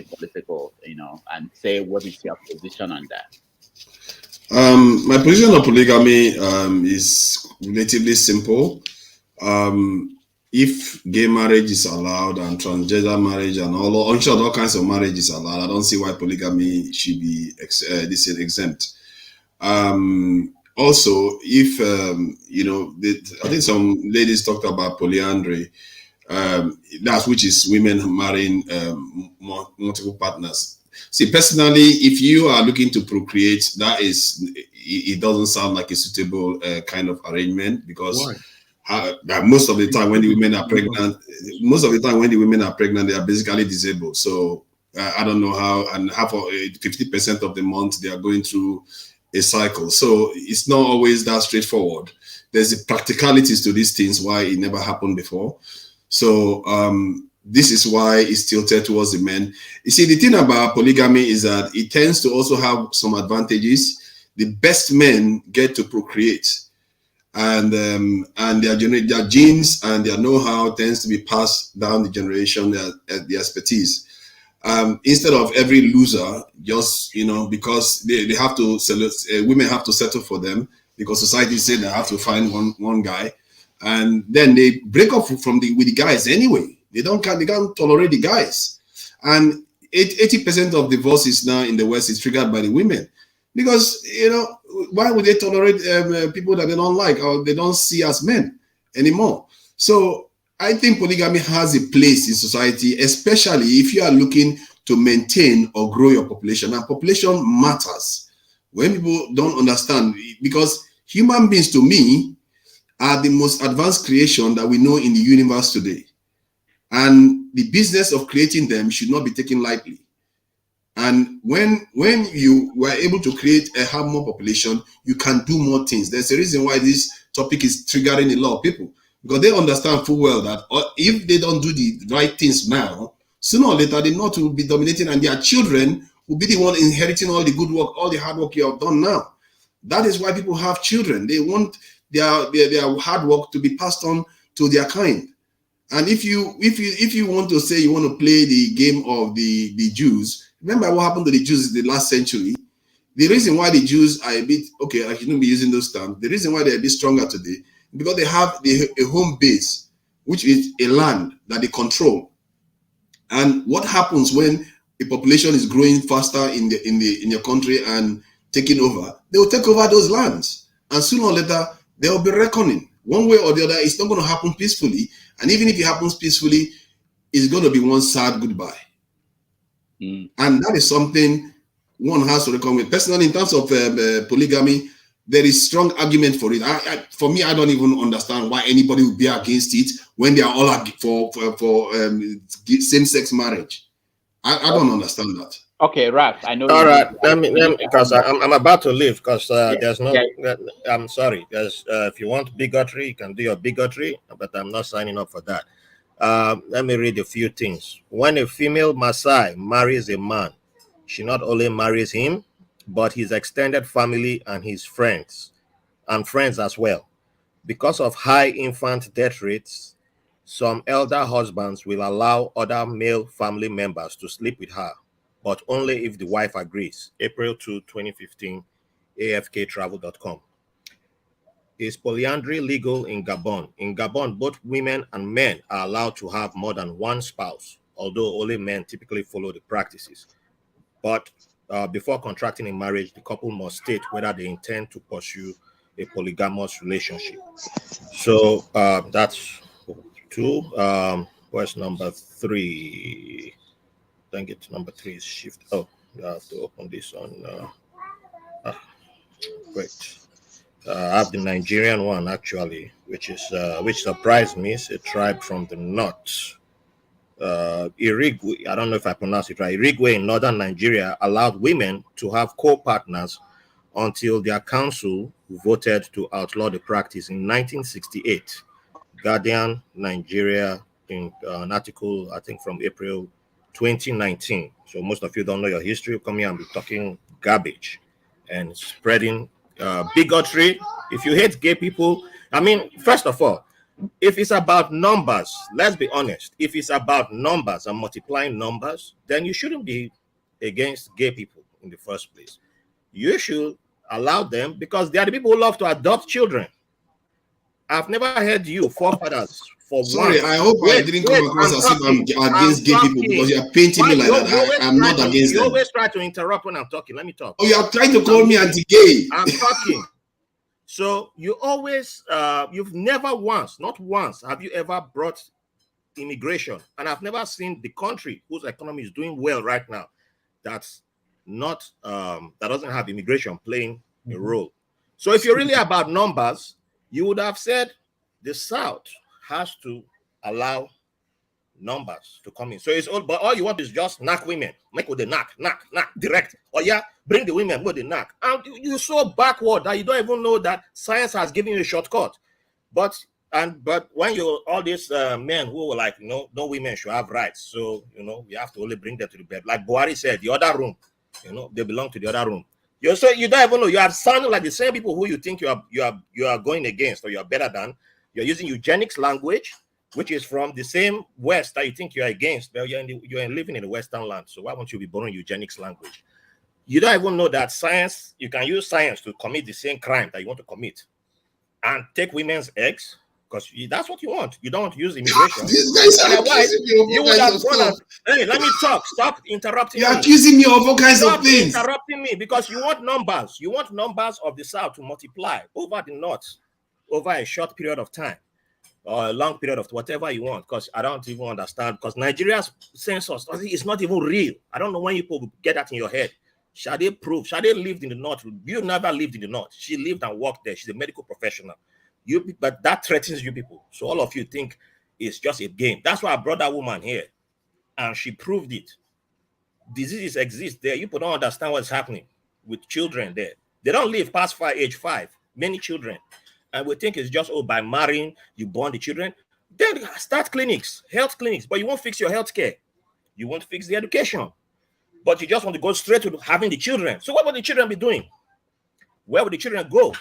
Speaker 6: political, and say what is your position on that?
Speaker 16: My position on polygamy is relatively simple. If gay marriage is allowed and transgender marriage and all kinds of marriage is allowed, I don't see why polygamy should be exempt. Also, if I think some ladies talked about polyandry. Which is women marrying multiple partners. See, personally, if you are looking to procreate, it doesn't sound like a suitable kind of arrangement, because most of the time when the women are pregnant, they are basically disabled. So I don't know how, and half of 50% of the month they are going through a cycle. So it's not always that straightforward. There's the practicalities to these things, why it never happened before. So this is why it's tilted towards the men. You see, the thing about polygamy is that it tends to also have some advantages. The best men get to procreate, and their genes and their know-how tends to be passed down the generation, the expertise. Instead of every loser, just, because they have to women have to settle for them because society said they have to find one guy, and then they break up with the guys anyway. They can't tolerate the guys, and 80% of divorces now in the West is triggered by the women, because why would they tolerate people that they don't like or they don't see as men anymore? So I think polygamy has a place in society, especially if you are looking to maintain or grow your population. And population matters when people don't understand, because human beings, to me, are the most advanced creation that we know in the universe today. And the business of creating them should not be taken lightly. And when you were able to have more population, you can do more things. There's a reason why this topic is triggering a lot of people, because they understand full well that if they don't do the right things now, sooner or later the North will be dominating, and their children will be the one inheriting all the good work, all the hard work you have done now. That is why people have children. They want their hard work to be passed on to their kind. And if you want to say you want to play the game of the Jews, remember what happened to the Jews in the last century. The reason why the Jews are a bit, I shouldn't be using those terms. The reason why they're a bit stronger today, because they have a home base, which is a land that they control. And what happens when a population is growing faster in your country and taking over? They will take over those lands, and sooner or later there will be reckoning. One way or the other, it's not going to happen peacefully. And even if it happens peacefully, it's going to be one sad goodbye. And that is something one has to reckon with. Personally, in terms of polygamy, there is strong argument for it. For me, I don't even understand why anybody would be against it when they are all for same-sex marriage. I don't understand that.
Speaker 6: Okay, Raf, I know.
Speaker 11: All right, let me because I'm about to leave, because there's no. I'm sorry. There's if you want bigotry, you can do your bigotry, but I'm not signing up for that. Let me read a few things. When a female Maasai marries a man, she not only marries him, but his extended family and his friends, as well. Because of high infant death rates, some elder husbands will allow other male family members to sleep with her, but only if the wife agrees. April 2, 2015, afktravel.com. Is polyandry legal in Gabon? In Gabon, both women and men are allowed to have more than one spouse, although only men typically follow the practices. But before contracting in marriage, the couple must state whether they intend to pursue a polygamous relationship. So that's 2. Where's number 3? I think it's number 3 is shift. Oh, you have to open this on. Great. I have the Nigerian one actually, which surprised me. It's a tribe from the north. Irigwe, I don't know if I pronounce it right. Irigwe in northern Nigeria allowed women to have co-partners until their council voted to outlaw the practice in 1968. Guardian, Nigeria, in an article, I think from April 2019. So most of you don't know your history. Come here and be talking garbage and spreading bigotry. If you hate gay people, I mean, first of all, if it's about numbers, let's be honest. If it's about numbers and multiplying numbers, then you shouldn't be against gay people in the first place. You should allow them, because they are the people who love to adopt children. I've never heard you, forefathers, for
Speaker 16: Sorry,
Speaker 11: once.
Speaker 16: I hope I didn't come across as if I'm against gay people, because you are painting me like that. I'm not against them.
Speaker 11: You always try to interrupt when I'm talking. Let me talk.
Speaker 16: Oh, you are trying to call me anti-gay.
Speaker 11: I'm talking. So you always, you've never once, not once, have you ever brought immigration? And I've never seen the country whose economy is doing well right now that's not, that doesn't have immigration playing a role. So if you're really about numbers, you would have said the South has to allow numbers to come in. So it's all, but all you want is just knock women, make with the knock, direct. Or yeah, bring the women with the knock. And you're so backward that you don't even know that science has given you a shortcut. But when you all these men who were like, no women should have rights, so we have to only bring them to the bed. Like Buhari said, the other room, they belong to the other room. You don't even know. You are sounding like the same people who you think you are going against or you are better than. You're using eugenics language, which is from the same West that you think you are against. Well, you're living in the Western land, so why won't you be borrowing eugenics language? You don't even know that science. You can use science to commit the same crime that you want to commit, and take women's eggs. Because that's what you want. You don't want to use immigration. Otherwise, you would have gone and, hey, let me talk. Stop interrupting me.
Speaker 16: You're accusing me of all kinds of things.
Speaker 11: Stop interrupting me because you want numbers. You want numbers of the South to multiply over the North over a short period of time or a long period of whatever you want. Because I don't even understand. Because Nigeria's census is not even real. I don't know when you get that in your head. Shade lived in the North. You never lived in the North. She lived and worked there. She's a medical professional. But that threatens you people. So all of you think it's just a game. That's why I brought that woman here. And she proved it. Diseases exist there. You people don't understand what's happening with children there. They don't live past age 5. Many children. And we think it's just, by marrying, you born the children. Then start clinics, health clinics. But you won't fix your health care. You won't fix the education. But you just want to go straight to having the children. So what will the children be doing? Where will the children go?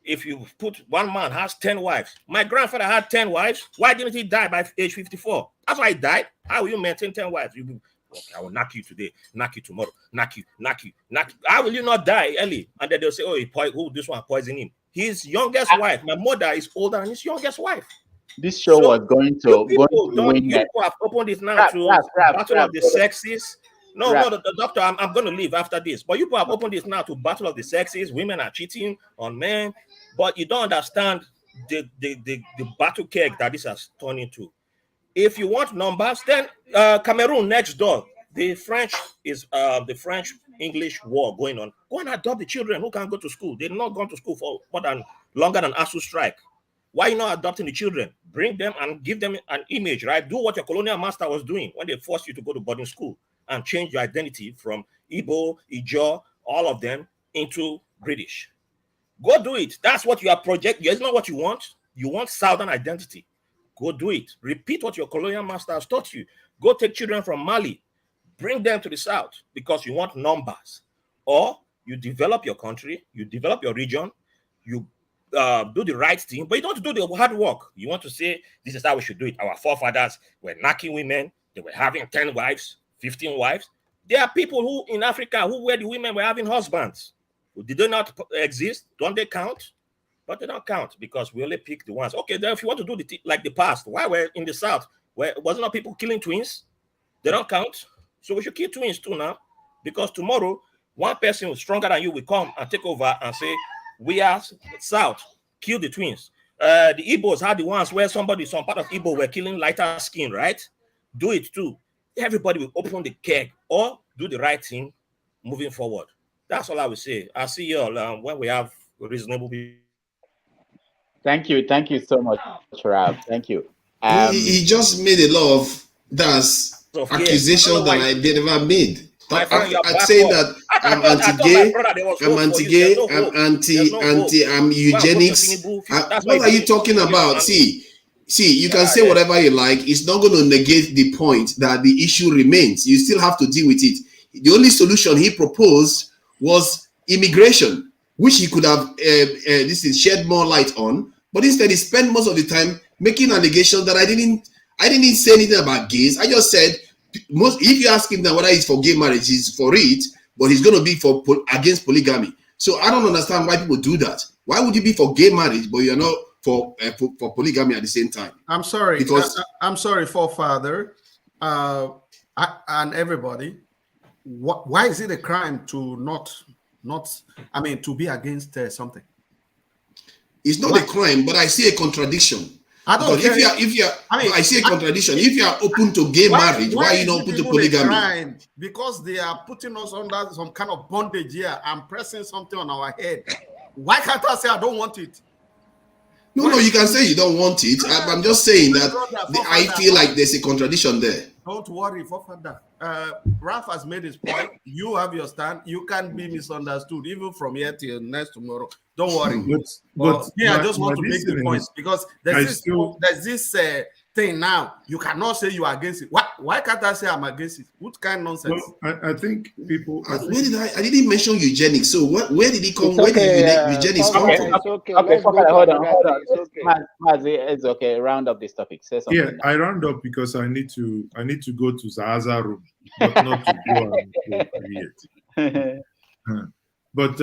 Speaker 11: If you put one man has 10 wives, my grandfather had 10 wives. Why didn't he die by age 54? That's why he died. How will you maintain 10 wives? Okay, I will knock you today, knock you tomorrow, knock you. How will you not die early? And then they'll say, this one poisoned him. His youngest wife, my mother is older than his youngest wife.
Speaker 6: This show was going to win.
Speaker 11: You have opened it now to battle of the sexes. No, the doctor, I'm going to leave after this. But you have opened this now to battle of the sexes. Women are cheating on men. But you don't understand the battle keg that this has turned into. If you want numbers, then Cameroon next door. The French English war going on. Go and adopt the children who can't go to school. They've not gone to school for longer than ASU strike. Why are you not adopting the children? Bring them and give them an image, right? Do what your colonial master was doing when they forced you to go to boarding school and change your identity from Igbo, Ijaw, all of them into British. Go do it. That's what you are projecting. It's not what you want. You want Southern identity. Go do it. Repeat what your colonial master has taught you. Go take children from Mali. Bring them to the South because you want numbers. Or you develop your country. You develop your region. You do the right thing. But you don't do the hard work. You want to say, this is how we should do it. Our forefathers were knocking women. They were having 10 wives, 15 wives. There are people who in Africa where the women were having husbands. Did they not exist? Don't they count? But they don't count because we only pick the ones. Okay, then if you want to do like the past, why we're in the South, where wasn't not people killing twins? They don't count. So we should kill twins too now, because tomorrow one person who's stronger than you will come and take over and say, we are South, kill the twins. The Igbos had the ones where some part of Igbo were killing lighter skin, right? Do it too. Everybody will open the keg or do the right thing moving forward. That's all I will say. I'll see you all when we have reasonable people.
Speaker 6: Thank you so much, Rab. Thank you.
Speaker 16: He just made a lot of accusations that I never made. I'd say that I'm anti-gay, I'm eugenics. What are you talking about? See, you can say whatever you like. It's not going to negate the point that the issue remains. You still have to deal with it. The only solution he proposed was immigration, which he could have shed more light on, but instead he spent most of the time making allegations that I didn't say anything about gays. I just said if you ask him now whether he's for gay marriage, he's for it, but he's going to be against polygamy. So I don't understand why people do that. Why would you be for gay marriage but you're not for polygamy at the same time?
Speaker 18: I'm sorry,
Speaker 16: because
Speaker 18: I'm sorry, forefather, and everybody. Why is it a crime to to be against something?
Speaker 16: It's not a crime, but I see a contradiction. I don't care. I see a contradiction. If you are open to gay marriage, why are you not open to polygamy?
Speaker 18: Because they are putting us under some kind of bondage here and pressing something on our head. Why can't I say I don't want it?
Speaker 16: No, you can say you don't want it. I'm just saying that I feel like there's a contradiction there.
Speaker 18: Don't worry, Forefather. Ralph has made his point. You have your stand. You can't be misunderstood, even from here till next tomorrow. Don't worry.
Speaker 13: But
Speaker 18: I just want to make the point because there's this thing now. You cannot say you are against it. Why can't I say I'm against it? What kind of nonsense?
Speaker 13: Well, I think people.
Speaker 16: Where did I didn't mention eugenics. So where did it come? Where did eugenics come from?
Speaker 6: Okay, hold on. It's okay. Round up this topic. Say something.
Speaker 13: Yeah, I round up because I need to go to Zaza room, but not to go and create. But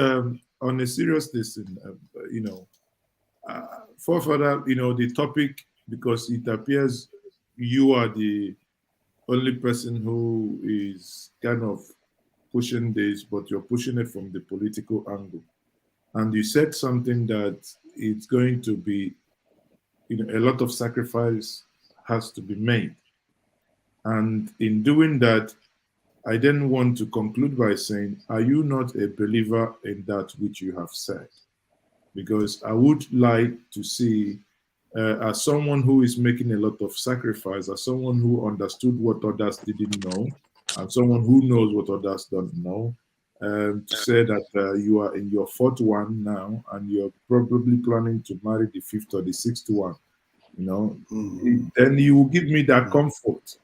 Speaker 13: on a serious listen, Forefather, the topic, because it appears you are the only person who is kind of pushing this, but you're pushing it from the political angle. And you said something that it's going to be, a lot of sacrifice has to be made. And in doing that, I then want to conclude by saying, are you not a believer in that which you have said? Because I would like to see, as someone who is making a lot of sacrifice, as someone who understood what others didn't know, and someone who knows what others don't know, to say that you are in your fourth one now, and you're probably planning to marry the fifth or the sixth one, then you will give me that comfort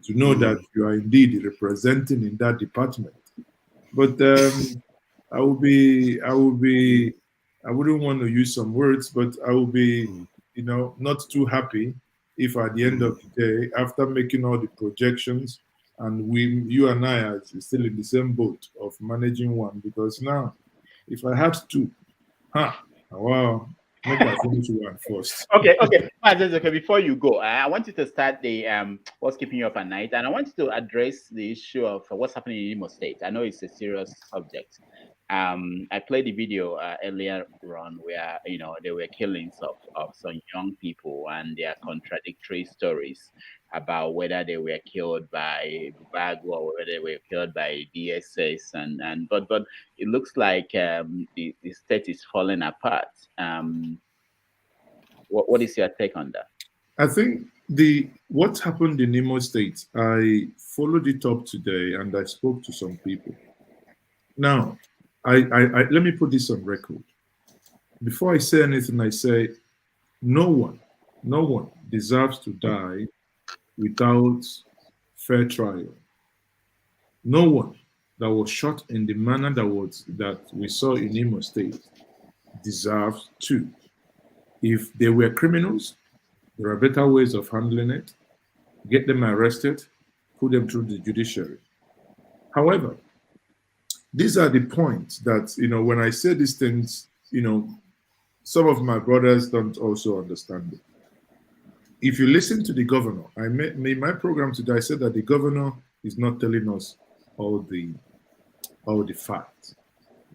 Speaker 13: to know that you are indeed representing in that department. But I wouldn't want to use some words, but I will be, not too happy if at the end of the day, after making all the projections, and you and I are still in the same boat of managing one, because now, if I had two, wow, maybe I finish one first.
Speaker 6: Okay. Before you go, I want you to start the what's keeping you up at night, and I want you to address the issue of what's happening in Imo State. I know it's a serious subject. I played the video earlier on where there were killings of some young people, and there are contradictory stories about whether they were killed by Bubagu or whether they were killed by DSS, but it looks like the state is falling apart. What is your take on that?
Speaker 13: I think what happened in Imo State, I followed it up today and I spoke to some people. Now, I let me put this on record. Before I say anything, I say no one deserves to die without fair trial. No one that was shot in the manner that we saw in Imo State deserves to. If they were criminals, there are better ways of handling it. Get them arrested, put them through the judiciary. However, these are the points that, when I say these things, some of my brothers don't also understand it. If you listen to the governor, I made my program today, I said that the governor is not telling us all the facts,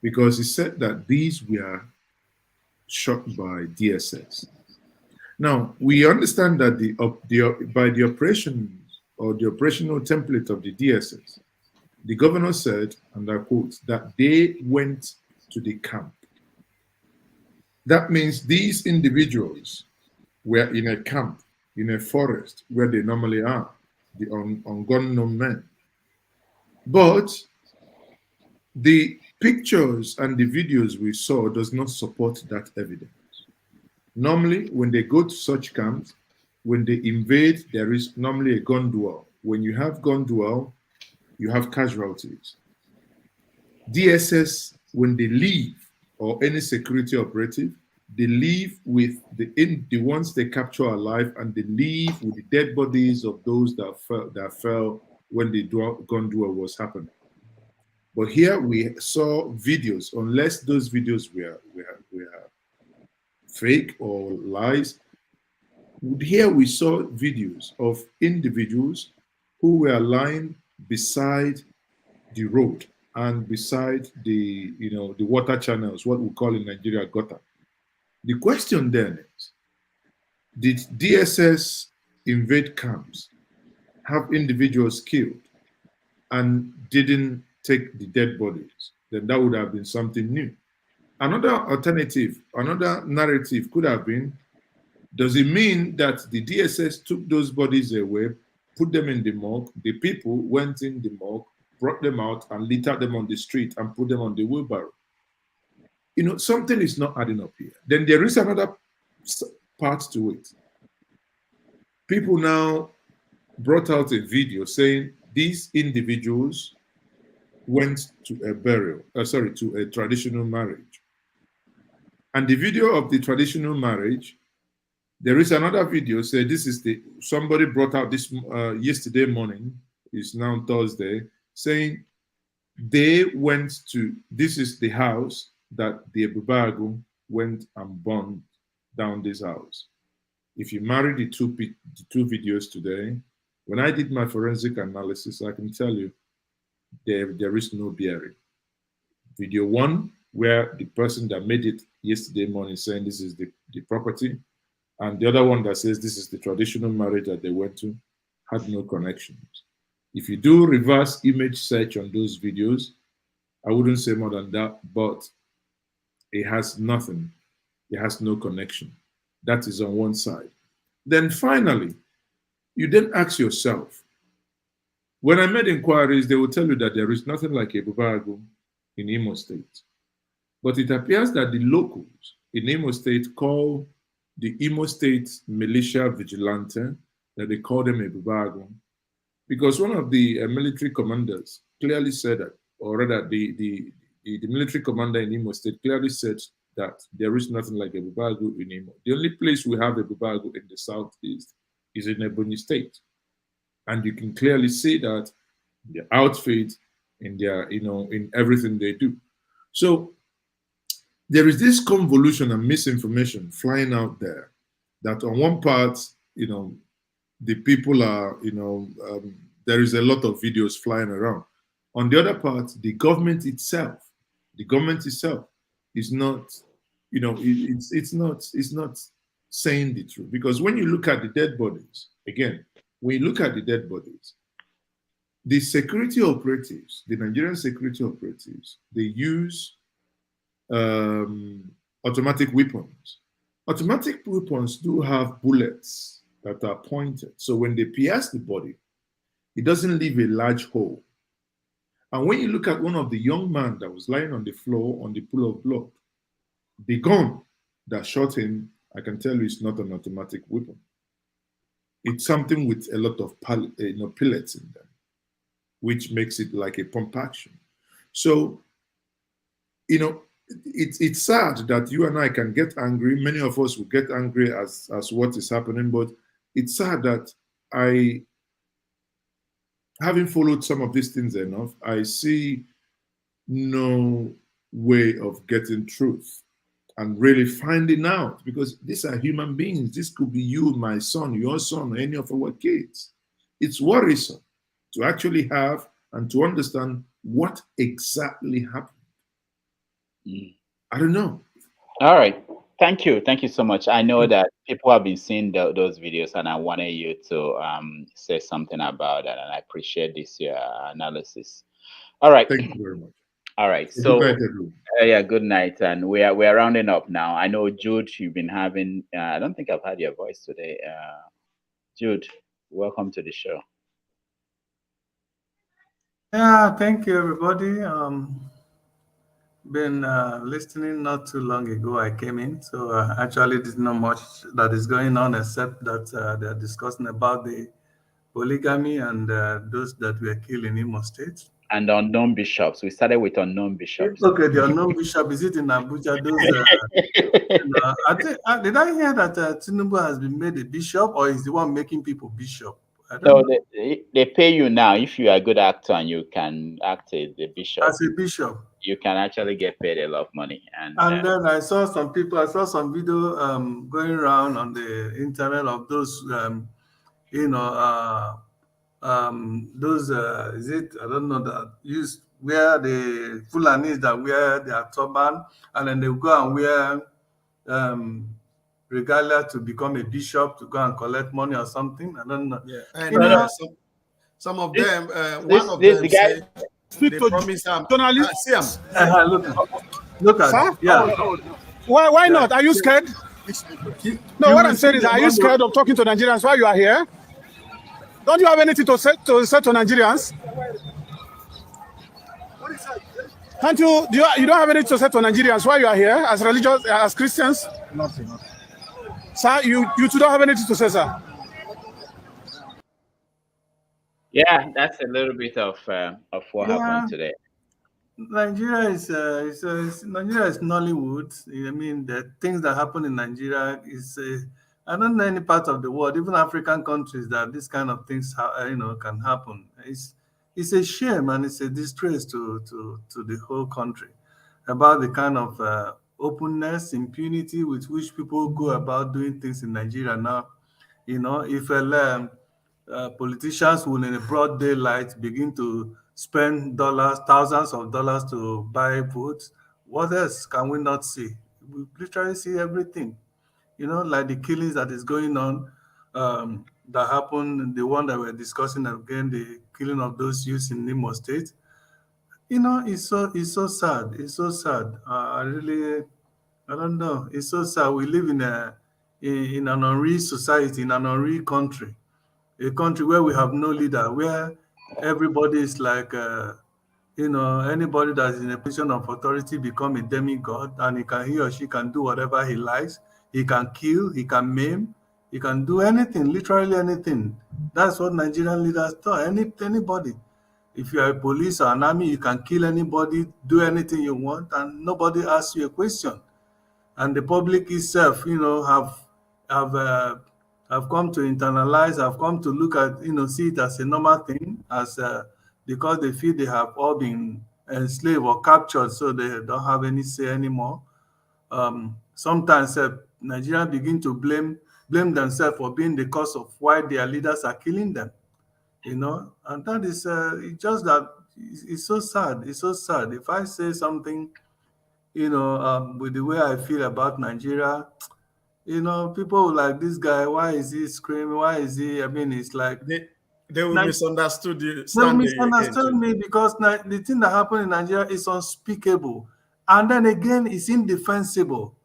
Speaker 13: because he said that these were shot by DSS. Now, we understand that by the operations or the operational template of the DSS, the governor said, and I quote, that they went to the camp. That means these individuals were in a camp, in a forest where they normally are, the ungunned men. But the pictures and the videos we saw does not support that evidence. Normally, when they go to such camps, when they invade, there is normally a gun duel. When you have gun duel, you have casualties. DSS, when they leave, or any security operative, they leave with the ones they capture alive, and they leave with the dead bodies of those that fell when the gun duel was happening. But here we saw videos, unless those videos were fake or lies. Here we saw videos of individuals who were lying beside the road and beside the water channels, what we call in Nigeria gutter. The question then is, did DSS invade camps, have individuals killed, and didn't take the dead bodies? Then that would have been something new. Another alternative, another narrative could have been Does it mean that the DSS took those bodies away, put them in the morgue, the people went in the morgue, brought them out and littered them on the street and put them on the wheelbarrow? You know, something is not adding up here. Then there is another part to it. People now brought out a video saying these individuals went to a to a traditional marriage. And the video of the traditional marriage, there is another video say this is somebody brought out this yesterday morning, it's now Thursday, saying they went to, this is the house that the Ebubagu went and burned down this house. If you marry the two videos today, when I did my forensic analysis, I can tell you there is no bearing. Video one, where the person that made it yesterday morning saying this is the property, and the other one that says this is the traditional marriage that they went to, had no connections. If you do reverse image search on those videos, I wouldn't say more than that, but it has nothing. It has no connection. That is on one side. Then finally, you then ask yourself, when I made inquiries, they will tell you that there is nothing like Ebubagu in Imo State. But it appears that the locals in Imo State call the Imo State militia vigilante, that they call them Ebubagu, because one of the military commanders clearly said that, or rather the military commander in Imo State clearly said that there is nothing like Ebubagu in Imo. The only place we have Ebubagu in the southeast is in Ebonyi State. And you can clearly see that in their outfit, in their, in everything they do. So there is this convolution and misinformation flying out there that on one part, the people are, there is a lot of videos flying around. On the other part, the government itself is not, it's not saying the truth. Because when you look at the dead bodies, again, when you look at the dead bodies, the security operatives, the Nigerian security operatives, they use automatic weapons. Automatic weapons do have bullets that are pointed. So when they pierce the body, it doesn't leave a large hole. And when you look at one of the young men that was lying on the floor on the pool of blood, the gun that shot him, I can tell you it's not an automatic weapon. It's something with a lot of pellets in them, which makes it like a pump action. So, it's sad that you and I can get angry. Many of us will get angry as what is happening, but it's sad that having followed some of these things enough, I see no way of getting truth and really finding out, because these are human beings. This could be you, my son, your son, or any of our kids. It's worrisome to actually have and to understand what exactly happened. I don't know.
Speaker 6: All right. Thank you. Thank you so much. I know that people have been seeing those videos, and I wanted you to say something about that, and I appreciate this analysis. All right.
Speaker 13: Thank you very much.
Speaker 6: All right. So,
Speaker 13: good night, everyone.
Speaker 6: Yeah, good night. And we are rounding up now. I know, Jude, you've been having, I don't think I've had your voice today. Jude, welcome to the show.
Speaker 20: Yeah, thank you, everybody. Been listening not too long ago. I came in, so actually there's not much that is going on except that they're discussing about the polygamy and those that were killed in Imo State.
Speaker 6: And unknown bishops. We started with unknown bishops.
Speaker 20: Okay, the unknown bishop, is it in Abuja? Those, I think, did I hear that Tinubu has been made a bishop, or is the one making people bishop? I don't know.
Speaker 6: They pay you now. If you are a good actor and you can act as a bishop.
Speaker 20: As a bishop.
Speaker 6: You can actually get paid a lot of money. And
Speaker 20: then I saw some video going around on the internet of those, those, is it, I don't know, that use where the Fulanis that wear their turban, and then they go and wear regalia to become a bishop, to go and collect money or something. I don't know.
Speaker 18: Yeah, and some of them, one of them said, they promise
Speaker 3: journalists.
Speaker 20: Look at
Speaker 3: yeah. Why not? Are you scared? No, what I'm saying is, are you scared of talking to Nigerians while you are here? Don't you have anything to say to Nigerians? Can't you? You don't have anything to say to Nigerians while you are here as religious, as Christians?
Speaker 18: Nothing.
Speaker 3: Sir, you two don't have anything to say, sir.
Speaker 6: Yeah, that's a little bit of what happened today.
Speaker 20: Nigeria is Nigeria is Nollywood. I mean, the things that happen in Nigeria is I don't know any part of the world, even African countries, that this kind of things can happen. It's a shame and it's a disgrace to the whole country about the kind of openness, impunity with which people go about doing things in Nigeria now. If politicians will in a broad daylight begin to spend thousands of dollars to buy votes, what else can we not see? We literally see everything. Like the killings that is going on, that happened, the one that we're discussing again, the killing of those youths in Nimo State. It's so sad. It's so sad. I don't know. It's so sad. We live in an unreal society, in an unreal country, a country where we have no leader, where everybody is like, anybody that is in a position of authority become a demigod, and he or she can do whatever he likes. He can kill, he can maim, he can do anything, literally anything. That's what Nigerian leaders do. Anybody. If you are a police or an army, you can kill anybody, do anything you want, and nobody asks you a question. And the public itself, have come to internalize, have come to look at, see it as a normal thing, as because they feel they have all been enslaved or captured, so they don't have any say anymore. Sometimes Nigerians begin to blame themselves for being the cause of why their leaders are killing them. And that is it's just that it's so sad. It's so sad. If I say something, with the way I feel about Nigeria, people will like, this guy, why is he screaming? Why is he? I mean, it's like
Speaker 18: they will misunderstood you.
Speaker 20: They will misunderstand me because the thing that happened in Nigeria is unspeakable, and then again, it's indefensible.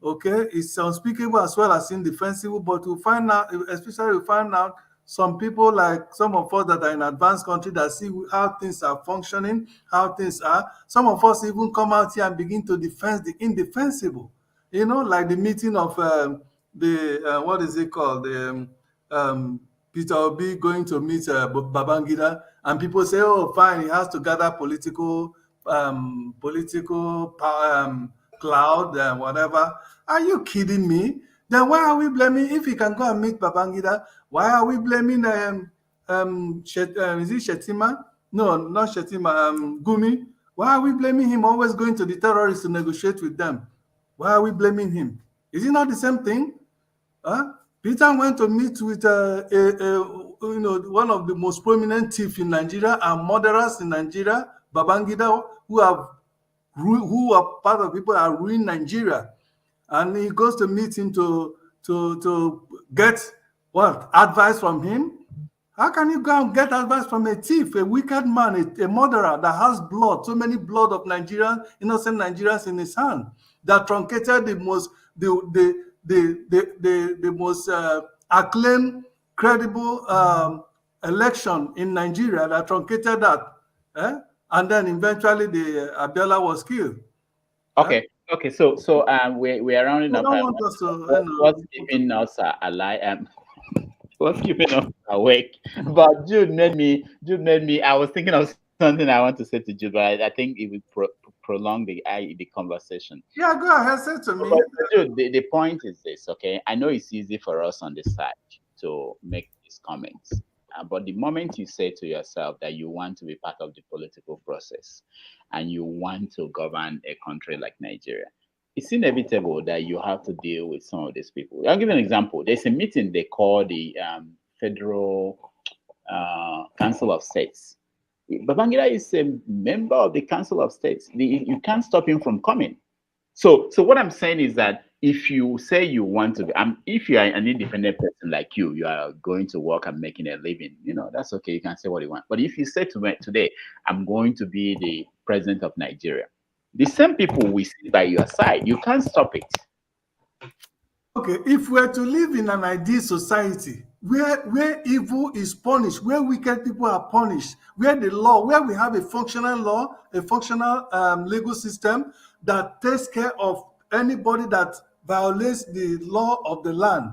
Speaker 20: Okay, it's unspeakable as well as indefensible. But we find out, especially we find out, some people, like some of us that are in advanced country, that see how things are functioning, how things are. Some of us even come out here and begin to defend the indefensible. Like the meeting of what is it called? The Peter Obi going to meet Babangida, and people say, "Oh, fine, he has to gather political cloud and whatever." Are you kidding me? Then why are we blaming, if he can go and meet Babangida? Why are we blaming is it Shetima? No, not Shetima. Gumi. Why are we blaming him always going to the terrorists to negotiate with them? Why are we blaming him? Is it not the same thing? Peter went to meet with one of the most prominent thieves in Nigeria and murderers in Nigeria, Babangida, who are part of people that are ruining Nigeria. And he goes to meet him to get what? Advice from him? How can you go and get advice from a thief, a wicked man, a murderer that has blood, so many blood of Nigerians, innocent Nigerians in his hand, that truncated the most acclaimed, credible election in Nigeria, that truncated that, and then eventually the Abiola was killed.
Speaker 6: Okay. Okay, so we are rounding up. What's keeping us alive? What's keeping us awake? But Jude made me. I was thinking of something I want to say to Jude, but I think it would prolong the conversation.
Speaker 20: Yeah, go ahead, say to me.
Speaker 6: But Jude, the point is this, okay? I know it's easy for us on this side to make these comments. But the moment you say to yourself that you want to be part of the political process and you want to govern a country like Nigeria, it's inevitable that you have to deal with some of these people. I'll give you an example. There's a meeting they call the Federal Council of States. Babangida is a member of the Council of States. You can't stop him from coming. So what I'm saying is that if you say you want to, if you are an independent person like you are going to work and making a living, that's okay. You can say what you want. But if you say to me today, I'm going to be the president of Nigeria, the same people will sit by your side. You can't stop it.
Speaker 20: Okay, if we're to live in an ideal society where evil is punished, where wicked people are punished, where we have a functional law, a functional legal system that takes care of anybody that violates the law of the land.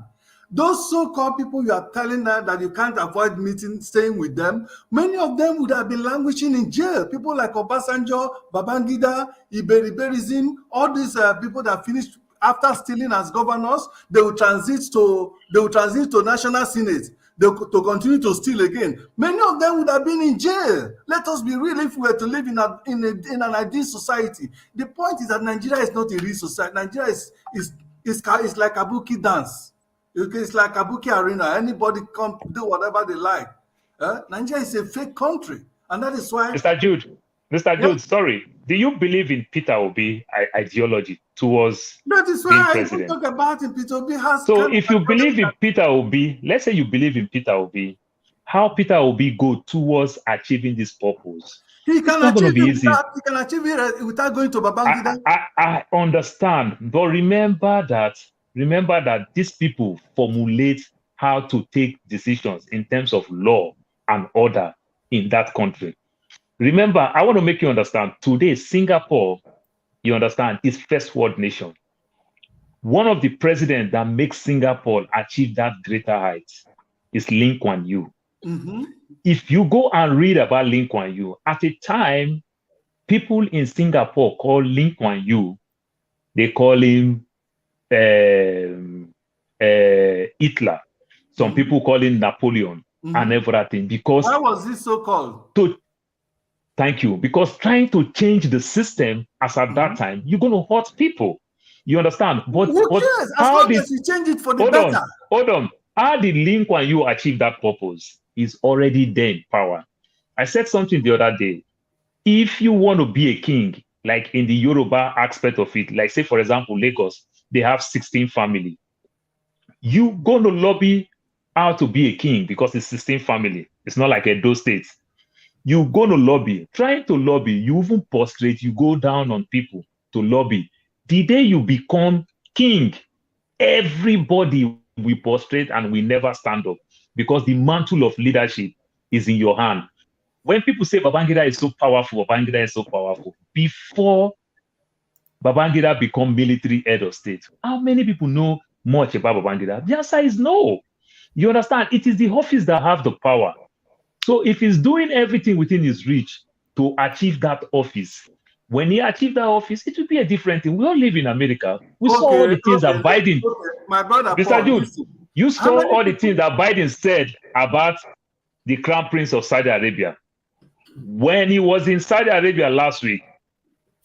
Speaker 20: Those so-called people you are telling that you can't avoid meeting, staying with them, many of them would have been languishing in jail. People like Obasanjo, Babangida, Iberiberizim, all these people that finished after stealing as governors, they will transit to National Senate. To continue to steal again. Many of them would have been in jail. Let us be real if we were to live in an ideal society. The point is that Nigeria is not a real society. Nigeria is like a Kabuki dance. It's like a Kabuki arena. Anybody come do whatever they like. Nigeria is a fake country. And that is why...
Speaker 8: Mr. Jude, sorry. Do you believe in Peter Obi ideology towards
Speaker 20: that is
Speaker 8: being
Speaker 20: why
Speaker 8: president?
Speaker 20: I talk about him. Peter Obi has...
Speaker 8: So if you believe in Peter Obi, let's say you believe in Peter Obi, how Peter Obi go towards achieving this purpose?
Speaker 20: He can achieve it without going to Babangida.
Speaker 8: I understand, but remember that these people formulate how to take decisions in terms of law and order in that country. Remember, I want to make you understand, today, Singapore, you understand, is first world nation. One of the presidents that makes Singapore achieve that greater height is Lee Kuan Yew.
Speaker 20: Mm-hmm.
Speaker 8: If you go and read about Lee Kuan Yew, at a time, people in Singapore call Lee Kuan Yew, they call him Hitler. Some people call him Napoleon and everything. Because
Speaker 20: why was this so called?
Speaker 8: Thank you. Because trying to change the system as at that time, you're going to hurt people. You understand? But
Speaker 20: who cares? As long as you change it for the better.
Speaker 8: Hold on. How did Lee Kuan Yew achieve that purpose? He's already there in power. I said something the other day. If you want to be a king, like in the Yoruba aspect of it, like say, for example, Lagos, they have 16 family. You going to lobby how to be a king because it's 16 family. It's not like Edo State. You go to lobby, trying to lobby, you even prostrate, you go down on people to lobby. The day you become king, everybody will prostrate and will never stand up because the mantle of leadership is in your hand. When people say Babangida is so powerful, before Babangida become military head of state, how many people know much about Babangida? The answer is no. You understand? It is the office that have the power. So if he's doing everything within his reach to achieve that office, when he achieved that office, it will be a different thing. We all live in America. We saw all the things that Biden...
Speaker 20: My brother
Speaker 8: Mr. Jude, you saw all the things that Biden said about the Crown Prince of Saudi Arabia. When he was in Saudi Arabia last week,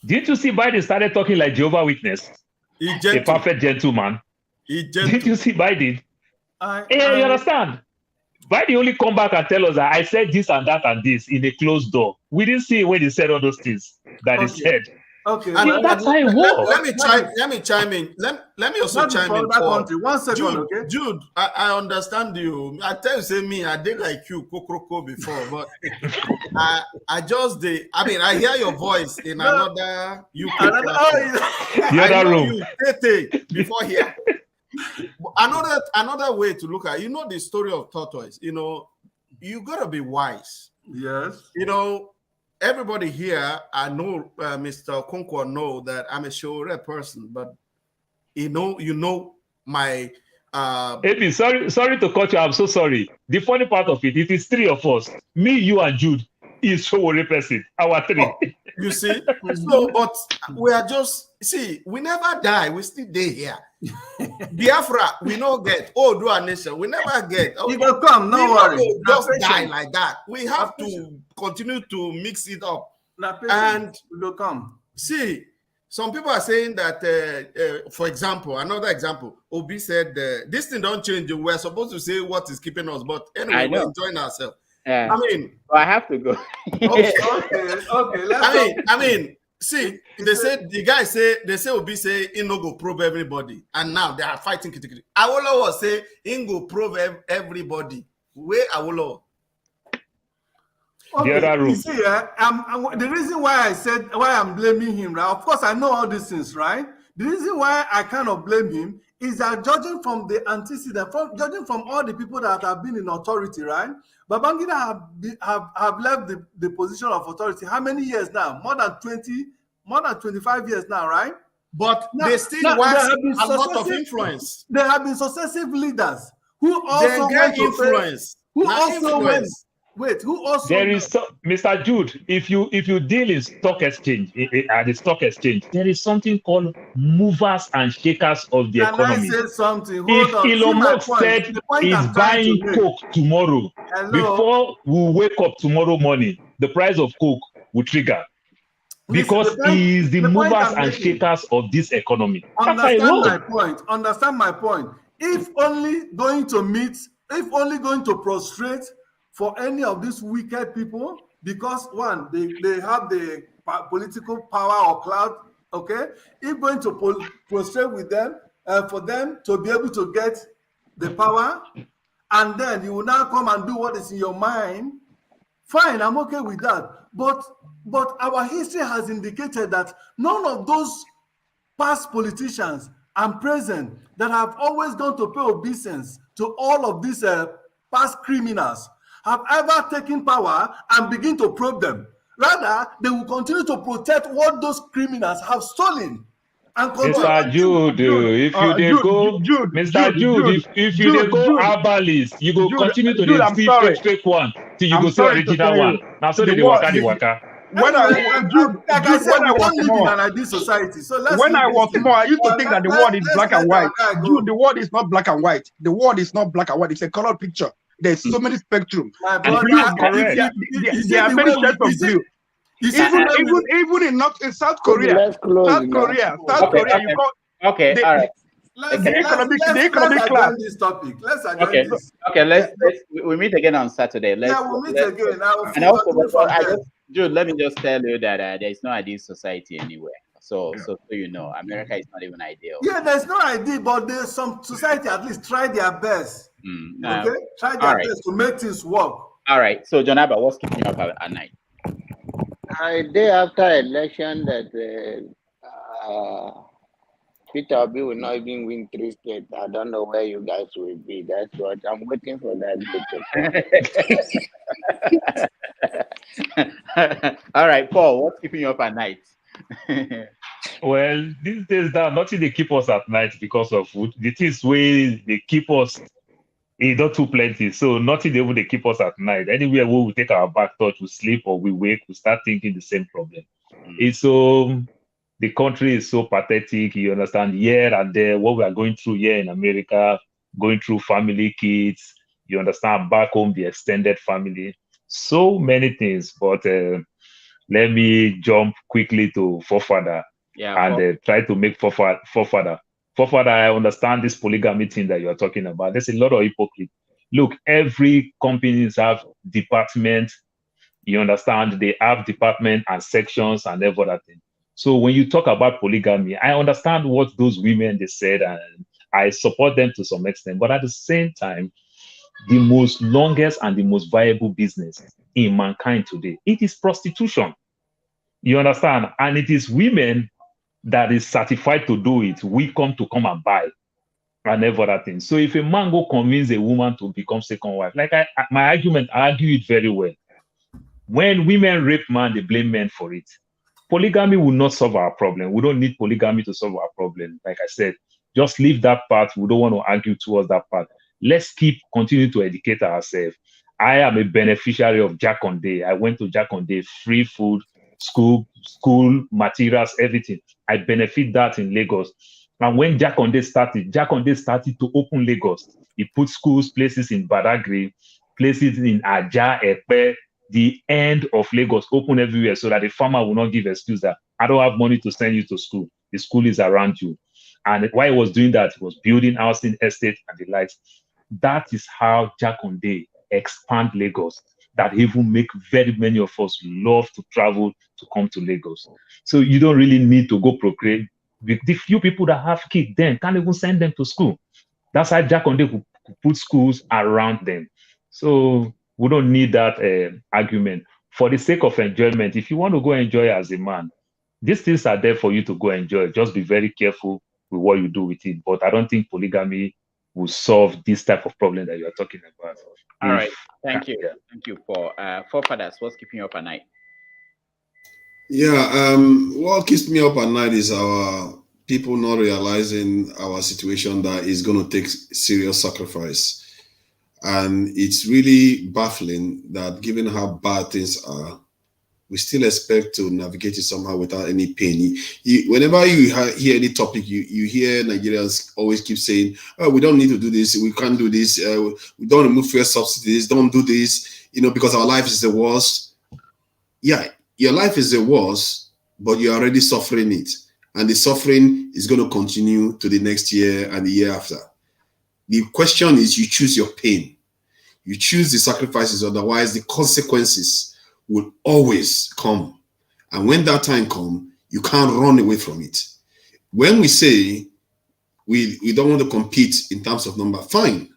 Speaker 8: didn't you see Biden started talking like Jehovah's Witness? A perfect gentleman. Didn't you see Biden? You understand? Biden only come back and tell us that I said this and that and this in a closed door. We didn't see when he said all those things that he said.
Speaker 20: Okay.
Speaker 8: That's how it works.
Speaker 11: Let me chime in. Let me also chime in.
Speaker 20: One second,
Speaker 11: Jude,
Speaker 20: okay?
Speaker 11: Jude, I understand you. I tell you, say me, I did like you, Kokroko before, but I hear your voice in another UK
Speaker 8: the other room.
Speaker 11: Before here. Another way to look at, the story of tortoise. You gotta be wise.
Speaker 20: Yes.
Speaker 11: Everybody here, I know Mr. Okonkwo know that I'm a Shore person, but you know my
Speaker 8: Ebi, sorry to cut you. I'm so sorry. The funny part of it is three of us. Me, you, and Jude is Shore person. Our three.
Speaker 11: Oh, you see? So, but we are just we never die, we still day here. Biafra, we no get. Oh, do our nation, we never get.
Speaker 20: You will come, no worry.
Speaker 11: Just die like that. We have to continue to mix it up. And
Speaker 20: we will come.
Speaker 11: See, some people are saying that, for example, another example, Obi said, this thing don't change. We're supposed to say what is keeping us, but anyway, we're enjoying ourselves.
Speaker 6: I have to go.
Speaker 11: Okay. See, they said Obi say he no go probe everybody, and now they are fighting. Awolowo say he go probe everybody. Where Awolowo?
Speaker 20: Okay, the other room. You see, the reason why I'm blaming him, right? Of course, I know all these things, right? The reason why I kind of blame him is that judging from the antecedent, judging from all the people that have been in authority, right? Babangida have left the position of authority. How many years now? More than 25 years now, right?
Speaker 18: But
Speaker 20: now,
Speaker 18: they still wax a lot of influence.
Speaker 20: There have been successive leaders who also
Speaker 18: went to influence.
Speaker 20: Who also went. Wait, who also?
Speaker 8: There is Mr. Jude. If you deal in stock exchange at the stock exchange, there is something called movers and shakers of the economy.
Speaker 20: Can I say something? Hold
Speaker 8: if
Speaker 20: on.
Speaker 8: Elon Musk said he's buying Coke tomorrow, before we wake up tomorrow morning, the price of Coke will trigger. Because he is the movers and shakers of this economy.
Speaker 20: Understand my point. If only going to prostrate for any of these wicked people, because one, they have the political power or clout, okay? If going to prostrate with them, for them to be able to get the power, and then you will now come and do what is in your mind, fine, I'm okay with that. But our history has indicated that none of those past politicians and present that have always gone to pay obeisance to all of these past criminals have ever taken power and begin to probe them. Rather, they will continue to protect what those criminals have stolen. And
Speaker 8: Mr. Jude, if you dey go, Mr. Jude, if you dey go herbalist, you go continue to dey see fake one till you go see original one. Now so they dey waka.
Speaker 20: When I was more, in an ideal society. So
Speaker 17: when I was more, I used to think that the world is black and white. Dude, the world is not black and white. The world is not black and white. It's a color picture. There's so many spectrum. And blue, there are many shades of blue. Even in South Korea, you got
Speaker 6: okay, all right.
Speaker 20: The economic class. This topic. Let's
Speaker 6: okay.
Speaker 20: This.
Speaker 6: Okay, let's we meet again on Saturday.
Speaker 20: We'll meet again.
Speaker 6: And also, Jude, let me just tell you that there is no ideal society anywhere. So you know, America is not even ideal.
Speaker 20: Yeah, there's no idea, but there's some society at least try their best. Okay, try their best to make things work.
Speaker 6: All right. So, John Abba, what's keeping you up at night?
Speaker 7: A day after election, that Peter Obi will not even win 3 states. I don't know where you guys will be. That's what I'm waiting for
Speaker 6: that. All right, Paul, what's keeping you up at night?
Speaker 8: Well, these days now, nothing they keep us at night because of food. The things where they keep us, it's not too plenty. So nothing they even keep us at night. Anywhere where we take our back touch, we sleep or we wake, we start thinking the same problem. It's so the country is so pathetic, you understand, here and there, what we are going through here in America, going through family, kids, you understand, back home, the extended family, so many things. But let me jump quickly to Forefather and try to make Forefather. Forefather, I understand this polygamy thing that you are talking about. There's a lot of hypocrisy. Look, every companies have department, you understand, they have department and sections and everything. So when you talk about polygamy, I understand what those women, they said, and I support them to some extent. But at the same time, the most longest and the most viable business in mankind today, it is prostitution. You understand? And it is women that is certified to do it. We come and buy and everything. So if a man go convince a woman to become second wife, like my argument, I argue it very well. When women rape man, they blame men for it. Polygamy will not solve our problem. We don't need polygamy to solve our problem. Like I said, just leave that part. We don't want to argue towards that part. Let's continue to educate ourselves. I am a beneficiary of Jaconde. I went to Jaconde, free food, school materials, everything. I benefit that in Lagos. And when Jaconde started to open Lagos. He put schools, places in Badagry, places in Aja, Epe, the end of Lagos, open everywhere so that the farmer will not give excuse that I don't have money to send you to school. The school is around you. And while he was doing that, he was building housing estate and the likes. That is how Jaconde expand Lagos. That even make very many of us love to travel to come to Lagos. So you don't really need to go procreate. The few people that have kids then can't even send them to school. That's how Jaconde could put schools around them. So we don't need that argument. For the sake of enjoyment, if you want to go enjoy as a man, these things are there for you to go enjoy. Just be very careful with what you do with it. But I don't think polygamy will solve this type of problem that you are talking about.
Speaker 6: All right. Thank you. Thank you for Forefathers. What's keeping you up at night?
Speaker 16: Yeah, what keeps me up at night is our people not realizing our situation that is going to take serious sacrifice. And it's really baffling that given how bad things are, we still expect to navigate it somehow without any pain. Whenever you hear any topic, you hear Nigerians always keep saying, oh, we don't need to do this, we can't do this, we don't remove fuel subsidies, don't do this, because our life is the worst. Yeah, your life is the worst, but you're already suffering it. And the suffering is going to continue to the next year and the year after. The question is, you choose your pain. You choose the sacrifices, otherwise the consequences will always come. And when that time comes, you can't run away from it. When we say we don't want to compete in terms of number, fine.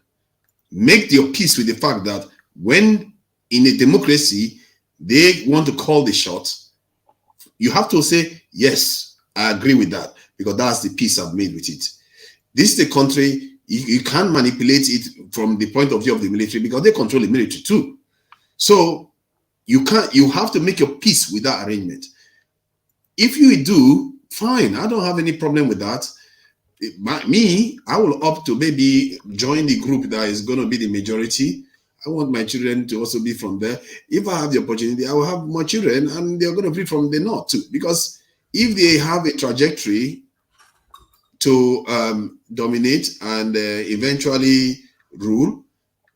Speaker 16: Make your peace with the fact that when in a democracy, they want to call the shots, you have to say, yes, I agree with that, because that's the peace I've made with it. This is the country, you can't manipulate it from the point of view of the military, because they control the military too. So you have to make your peace with that arrangement. If you do, fine, I don't have any problem with that. I will opt to maybe join the group that is going to be the majority. I want my children to also be from there. If I have the opportunity, I will have more children, and they're going to be from the north too. Because if they have a trajectory to dominate and eventually rule,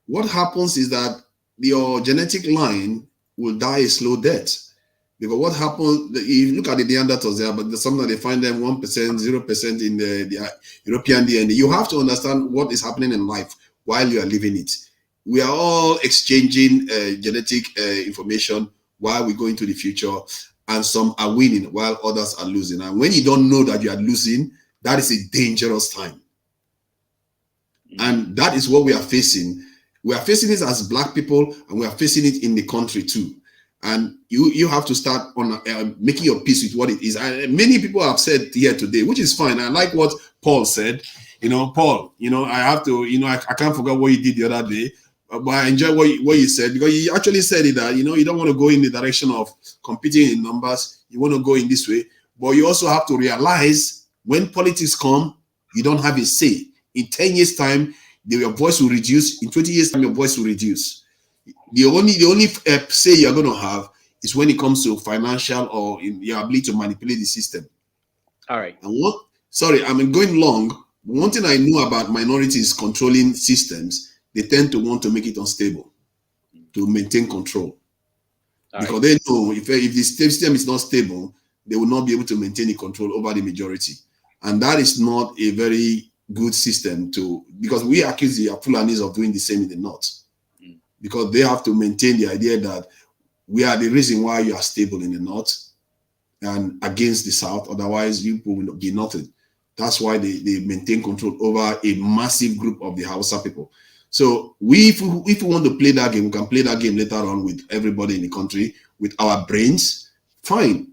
Speaker 16: what happens is that your genetic line will die a slow death. Because what happens, you look at the Neanderthals there, but sometimes they find them 1%, 0% in the European DNA. You have to understand what is happening in life while you are living it. We are all exchanging genetic information while we go into the future, and some are winning while others are losing. And when you don't know that you are losing, that is a dangerous time. And that is what we are facing. We are facing this as Black people, and we are facing it in the country too. And you have to start on making your peace with what it is. And many people have said here today, which is fine. I like what Paul said. Paul, I have to, I can't forget what he did the other day. But I enjoy what you said, because you actually said it that, you don't want to go in the direction of competing in numbers. You want to go in this way. But you also have to realize when politics come, you don't have a say. In 10 years' time, your voice will reduce. In 20 years' time, your voice will reduce. The only say you're going to have is when it comes to financial or in your ability to manipulate the system.
Speaker 6: All right.
Speaker 16: And I'm going long. One thing I know about minorities controlling systems, they tend to want to make it unstable, to maintain control. Because they know if the system is not stable, they will not be able to maintain the control over the majority. And that is not a very good system because we accuse the Fulanis of doing the same in the north. Because they have to maintain the idea that we are the reason why you are stable in the north and against the south. Otherwise, you will be nothing. That's why they maintain control over a massive group of the Hausa people. So if we want to play that game, we can play that game later on with everybody in the country, with our brains, fine.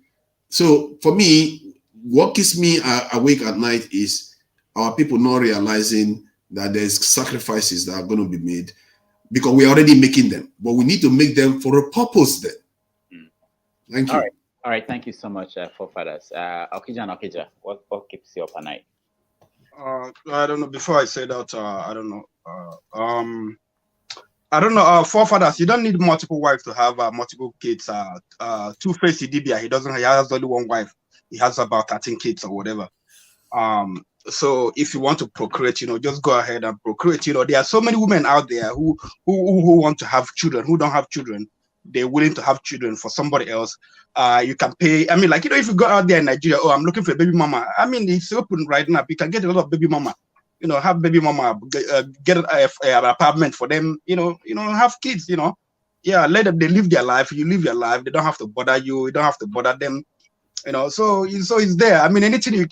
Speaker 16: So for me, what keeps me awake at night is our people not realizing that there's sacrifices that are going to be made, because we're already making them, but we need to make them for a purpose then. Thank you.
Speaker 6: All right. Thank you so much, Forefathers. Okija and Okija, what keeps you up at night?
Speaker 17: I don't know. Before I say that, I don't know. I don't know. Forefathers, you don't need multiple wives to have multiple kids. Two-Face Idibia, he has only one wife. He has about 13 kids or whatever. So if you want to procreate, just go ahead and procreate. There are so many women out there who want to have children, who don't have children. They're willing to have children for somebody else. You can pay. I mean, if you go out there in Nigeria, I'm looking for a baby mama. I mean, it's open right now. You can get a lot of baby mama. Have baby mama, get an apartment for them. Have kids. Yeah, let them. They live their life. You live your life. They don't have to bother you. You don't have to bother them. So it's there. I mean, anything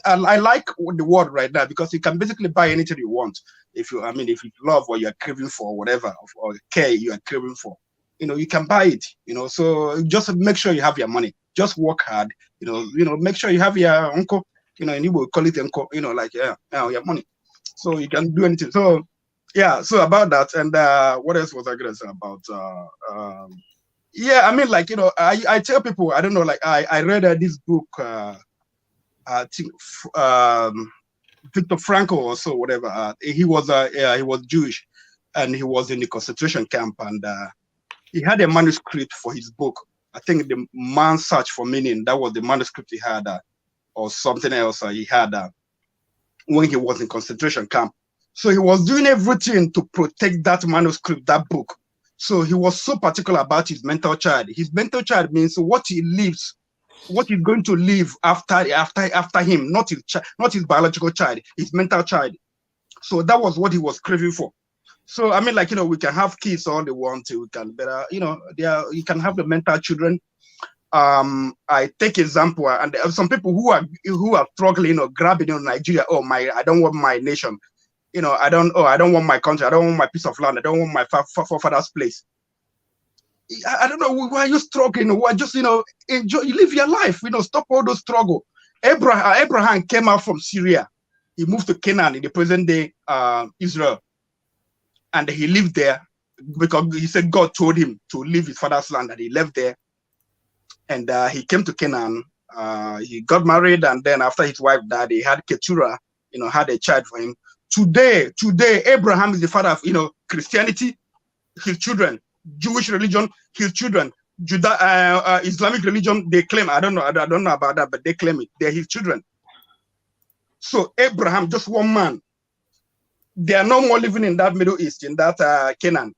Speaker 17: I like the word right now, because you can basically buy anything you want. If you love what you're craving for, whatever, or care you are craving for, you can buy it. So just make sure you have your money. Just work hard. Make sure you have your uncle. and he will call it like your money. So you can do anything. So yeah, so about that, and what else was I gonna say about yeah, I mean, like, I tell people, I don't know, like I read this book, I think Victor Frankl or so, whatever. He was Jewish, and he was in the concentration camp, and he had a manuscript for his book. I think the Man's Search for Meaning, that was the manuscript he had, or something else he had when he was in concentration camp. So he was doing everything to protect that manuscript, that book. So he was so particular about his mental child. His mental child means what he lives, what he's going to live after him, not his biological child, his mental child. So that was what he was craving for. So I mean, like, we can have kids all they want to. We can better, you can have the mental children. I take example, and there are some people who are struggling, grabbing Nigeria. I don't want my nation. I don't want my country. I don't want my piece of land. I don't want my forefathers' place. I don't know why you're struggling. Why just enjoy, you live your life. Stop all those struggle. Abraham came out from Syria. He moved to Canaan in the present day Israel, and he lived there because he said God told him to leave his father's land, and he left there. And he came to Canaan. He got married, and then after his wife died, he had Keturah. Had a child for him. Today, Abraham is the father of Christianity, his children, Jewish religion, his children, Islamic religion. They claim, I don't know about that, but they claim it. They're his children. So Abraham, just one man. They are no more living in that Middle East, in that Canaan.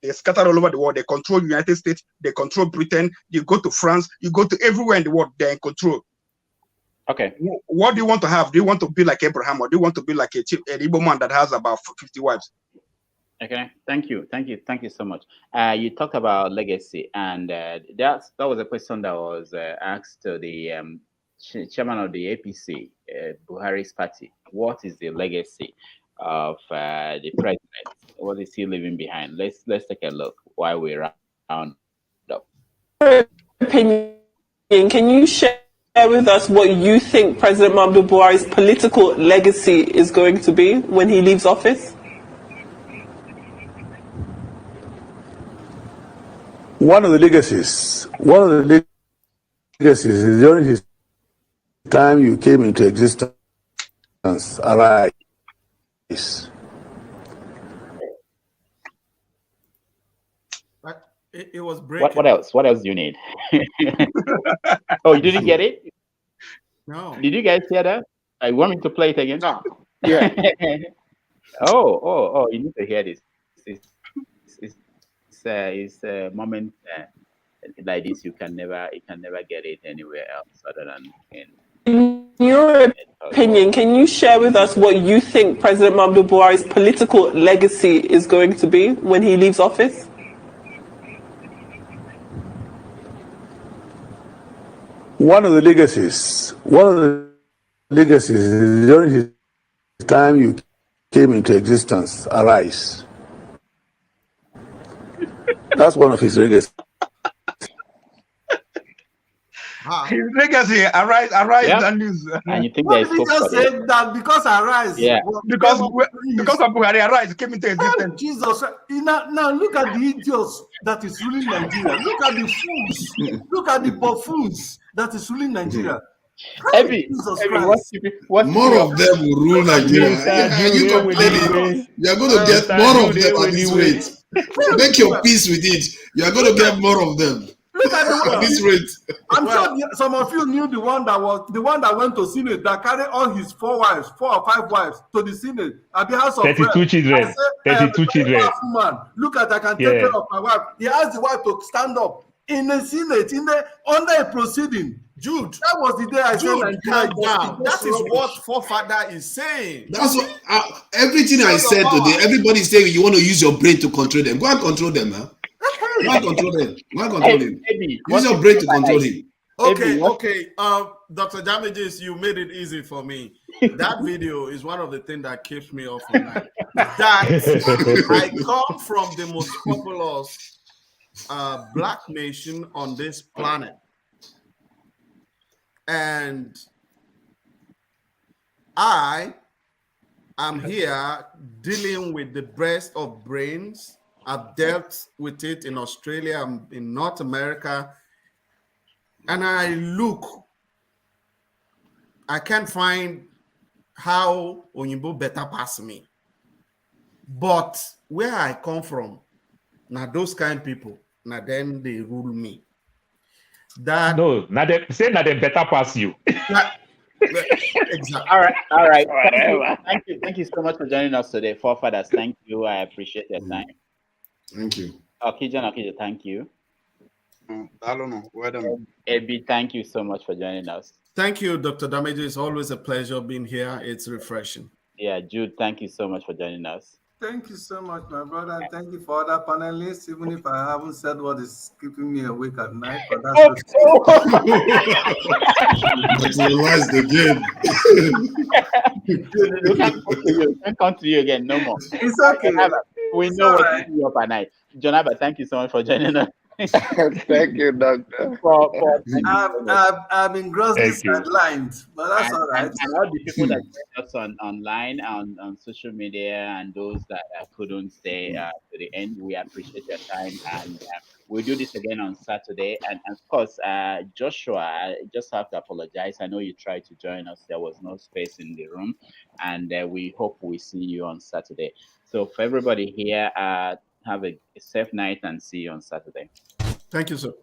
Speaker 17: They scatter all over the world. They control the United States. They control Britain. You go to France. You go to everywhere in the world. They're in control.
Speaker 6: Okay.
Speaker 17: What do you want to have? Do you want to be like Abraham, or do you want to be like an Igbo man that has about 50 wives?
Speaker 6: Okay. Thank you so much. You talked about legacy, and that was a question that was asked to the chairman of the APC, Buhari's party. What is the legacy of the president? What is he leaving behind? Let's take a look while we round up.
Speaker 21: Opinion, can you share with us what you think President Muhammadu Buhari's political legacy is going to be when he leaves office?
Speaker 22: One of the legacies is during his time you came into existence, arise.
Speaker 18: It was breaking.
Speaker 6: What else? What else do you need? Oh, you didn't get it?
Speaker 18: No.
Speaker 6: Did you guys hear that? I want me to play it again.
Speaker 7: No. Yeah.
Speaker 6: Oh! You need to hear this. It's a moment like this. You can never get it anywhere else other than in
Speaker 21: your opinion. Can you share with us what you think President Muhammadu Buhari's political legacy is going to be when he leaves office?
Speaker 22: One of the legacies is during his time you came into existence, arise. That's one of his legacies.
Speaker 17: His legacy, arise,
Speaker 6: Yeah.
Speaker 17: and news.
Speaker 6: And you think
Speaker 20: What
Speaker 6: there's
Speaker 20: did he
Speaker 6: hope
Speaker 20: just
Speaker 6: for
Speaker 20: say
Speaker 6: this?
Speaker 20: that because Arise?
Speaker 6: Yeah.
Speaker 17: Because of Buhari, arise came into existence.
Speaker 20: Jesus. Now look at the idiots that is ruling Nigeria. Look at the fools. Look at the buffoons that is ruling Nigeria. Jesus Christ.
Speaker 16: More of them will rule Nigeria. Are you complaining? You are going to get more of them at this rate. Make your peace with it. You are going to get more of them.
Speaker 20: Look at
Speaker 16: at this rate.
Speaker 20: I'm sure some of you knew the one that went to Senate that carried all his 4 or 5 wives to the Senate at the House of
Speaker 8: 32 children. 32 children.
Speaker 20: Man, look at I can take care of my wife. He asked the wife to stand up in the Senate under a proceeding.
Speaker 18: Jude,
Speaker 20: that was the day I said
Speaker 18: calm down. That is what Forefather is saying.
Speaker 16: That's what everything I said today. Everybody is saying you want to use your brain to control them. Go and control them, man. Go and control them. Use your brain to control him.
Speaker 18: Okay. Dr. Damages, you made it easy for me. That video is one of the things that keeps me up at night. That I come from the most populous black nation on this planet. And I am here dealing with the breast of brains. I've dealt with it in Australia, in North America, and I can't find how Oyinbo better pass me. But where I come from, now those kind of people, now then they rule me. That
Speaker 8: no, now they say that they better pass you.
Speaker 18: Exactly.
Speaker 6: All right. Thank you so much for joining us today, Forefathers. Thank you. I appreciate your time.
Speaker 16: Thank you.
Speaker 6: Okija, thank you.
Speaker 17: I don't know. Well done.
Speaker 6: Ebi, thank you so much for joining us.
Speaker 18: Thank you, Dr. Damejo. It's always a pleasure being here. It's refreshing.
Speaker 6: Yeah, Jude, thank you so much for joining us.
Speaker 20: Thank you so much, my brother, and thank you for other panelists, even if I haven't said what is keeping me awake at night, but that's
Speaker 16: Marginalized again.
Speaker 6: We can't come to you again, no more.
Speaker 20: It's okay.
Speaker 6: We know what keeps you up at night. Jonaba, thank you so much for joining us.
Speaker 7: Thank you, Doctor.
Speaker 20: I've been grossly sidelined, but that's all right.
Speaker 6: And all the people that joined us online, on social media, and those that couldn't stay to the end, we appreciate your time. And we'll do this again on Saturday. And of course, Joshua, I just have to apologize. I know you tried to join us. There was no space in the room. And we hope we see you on Saturday. So for everybody here, have a safe night and see you on Saturday.
Speaker 18: Thank you, sir.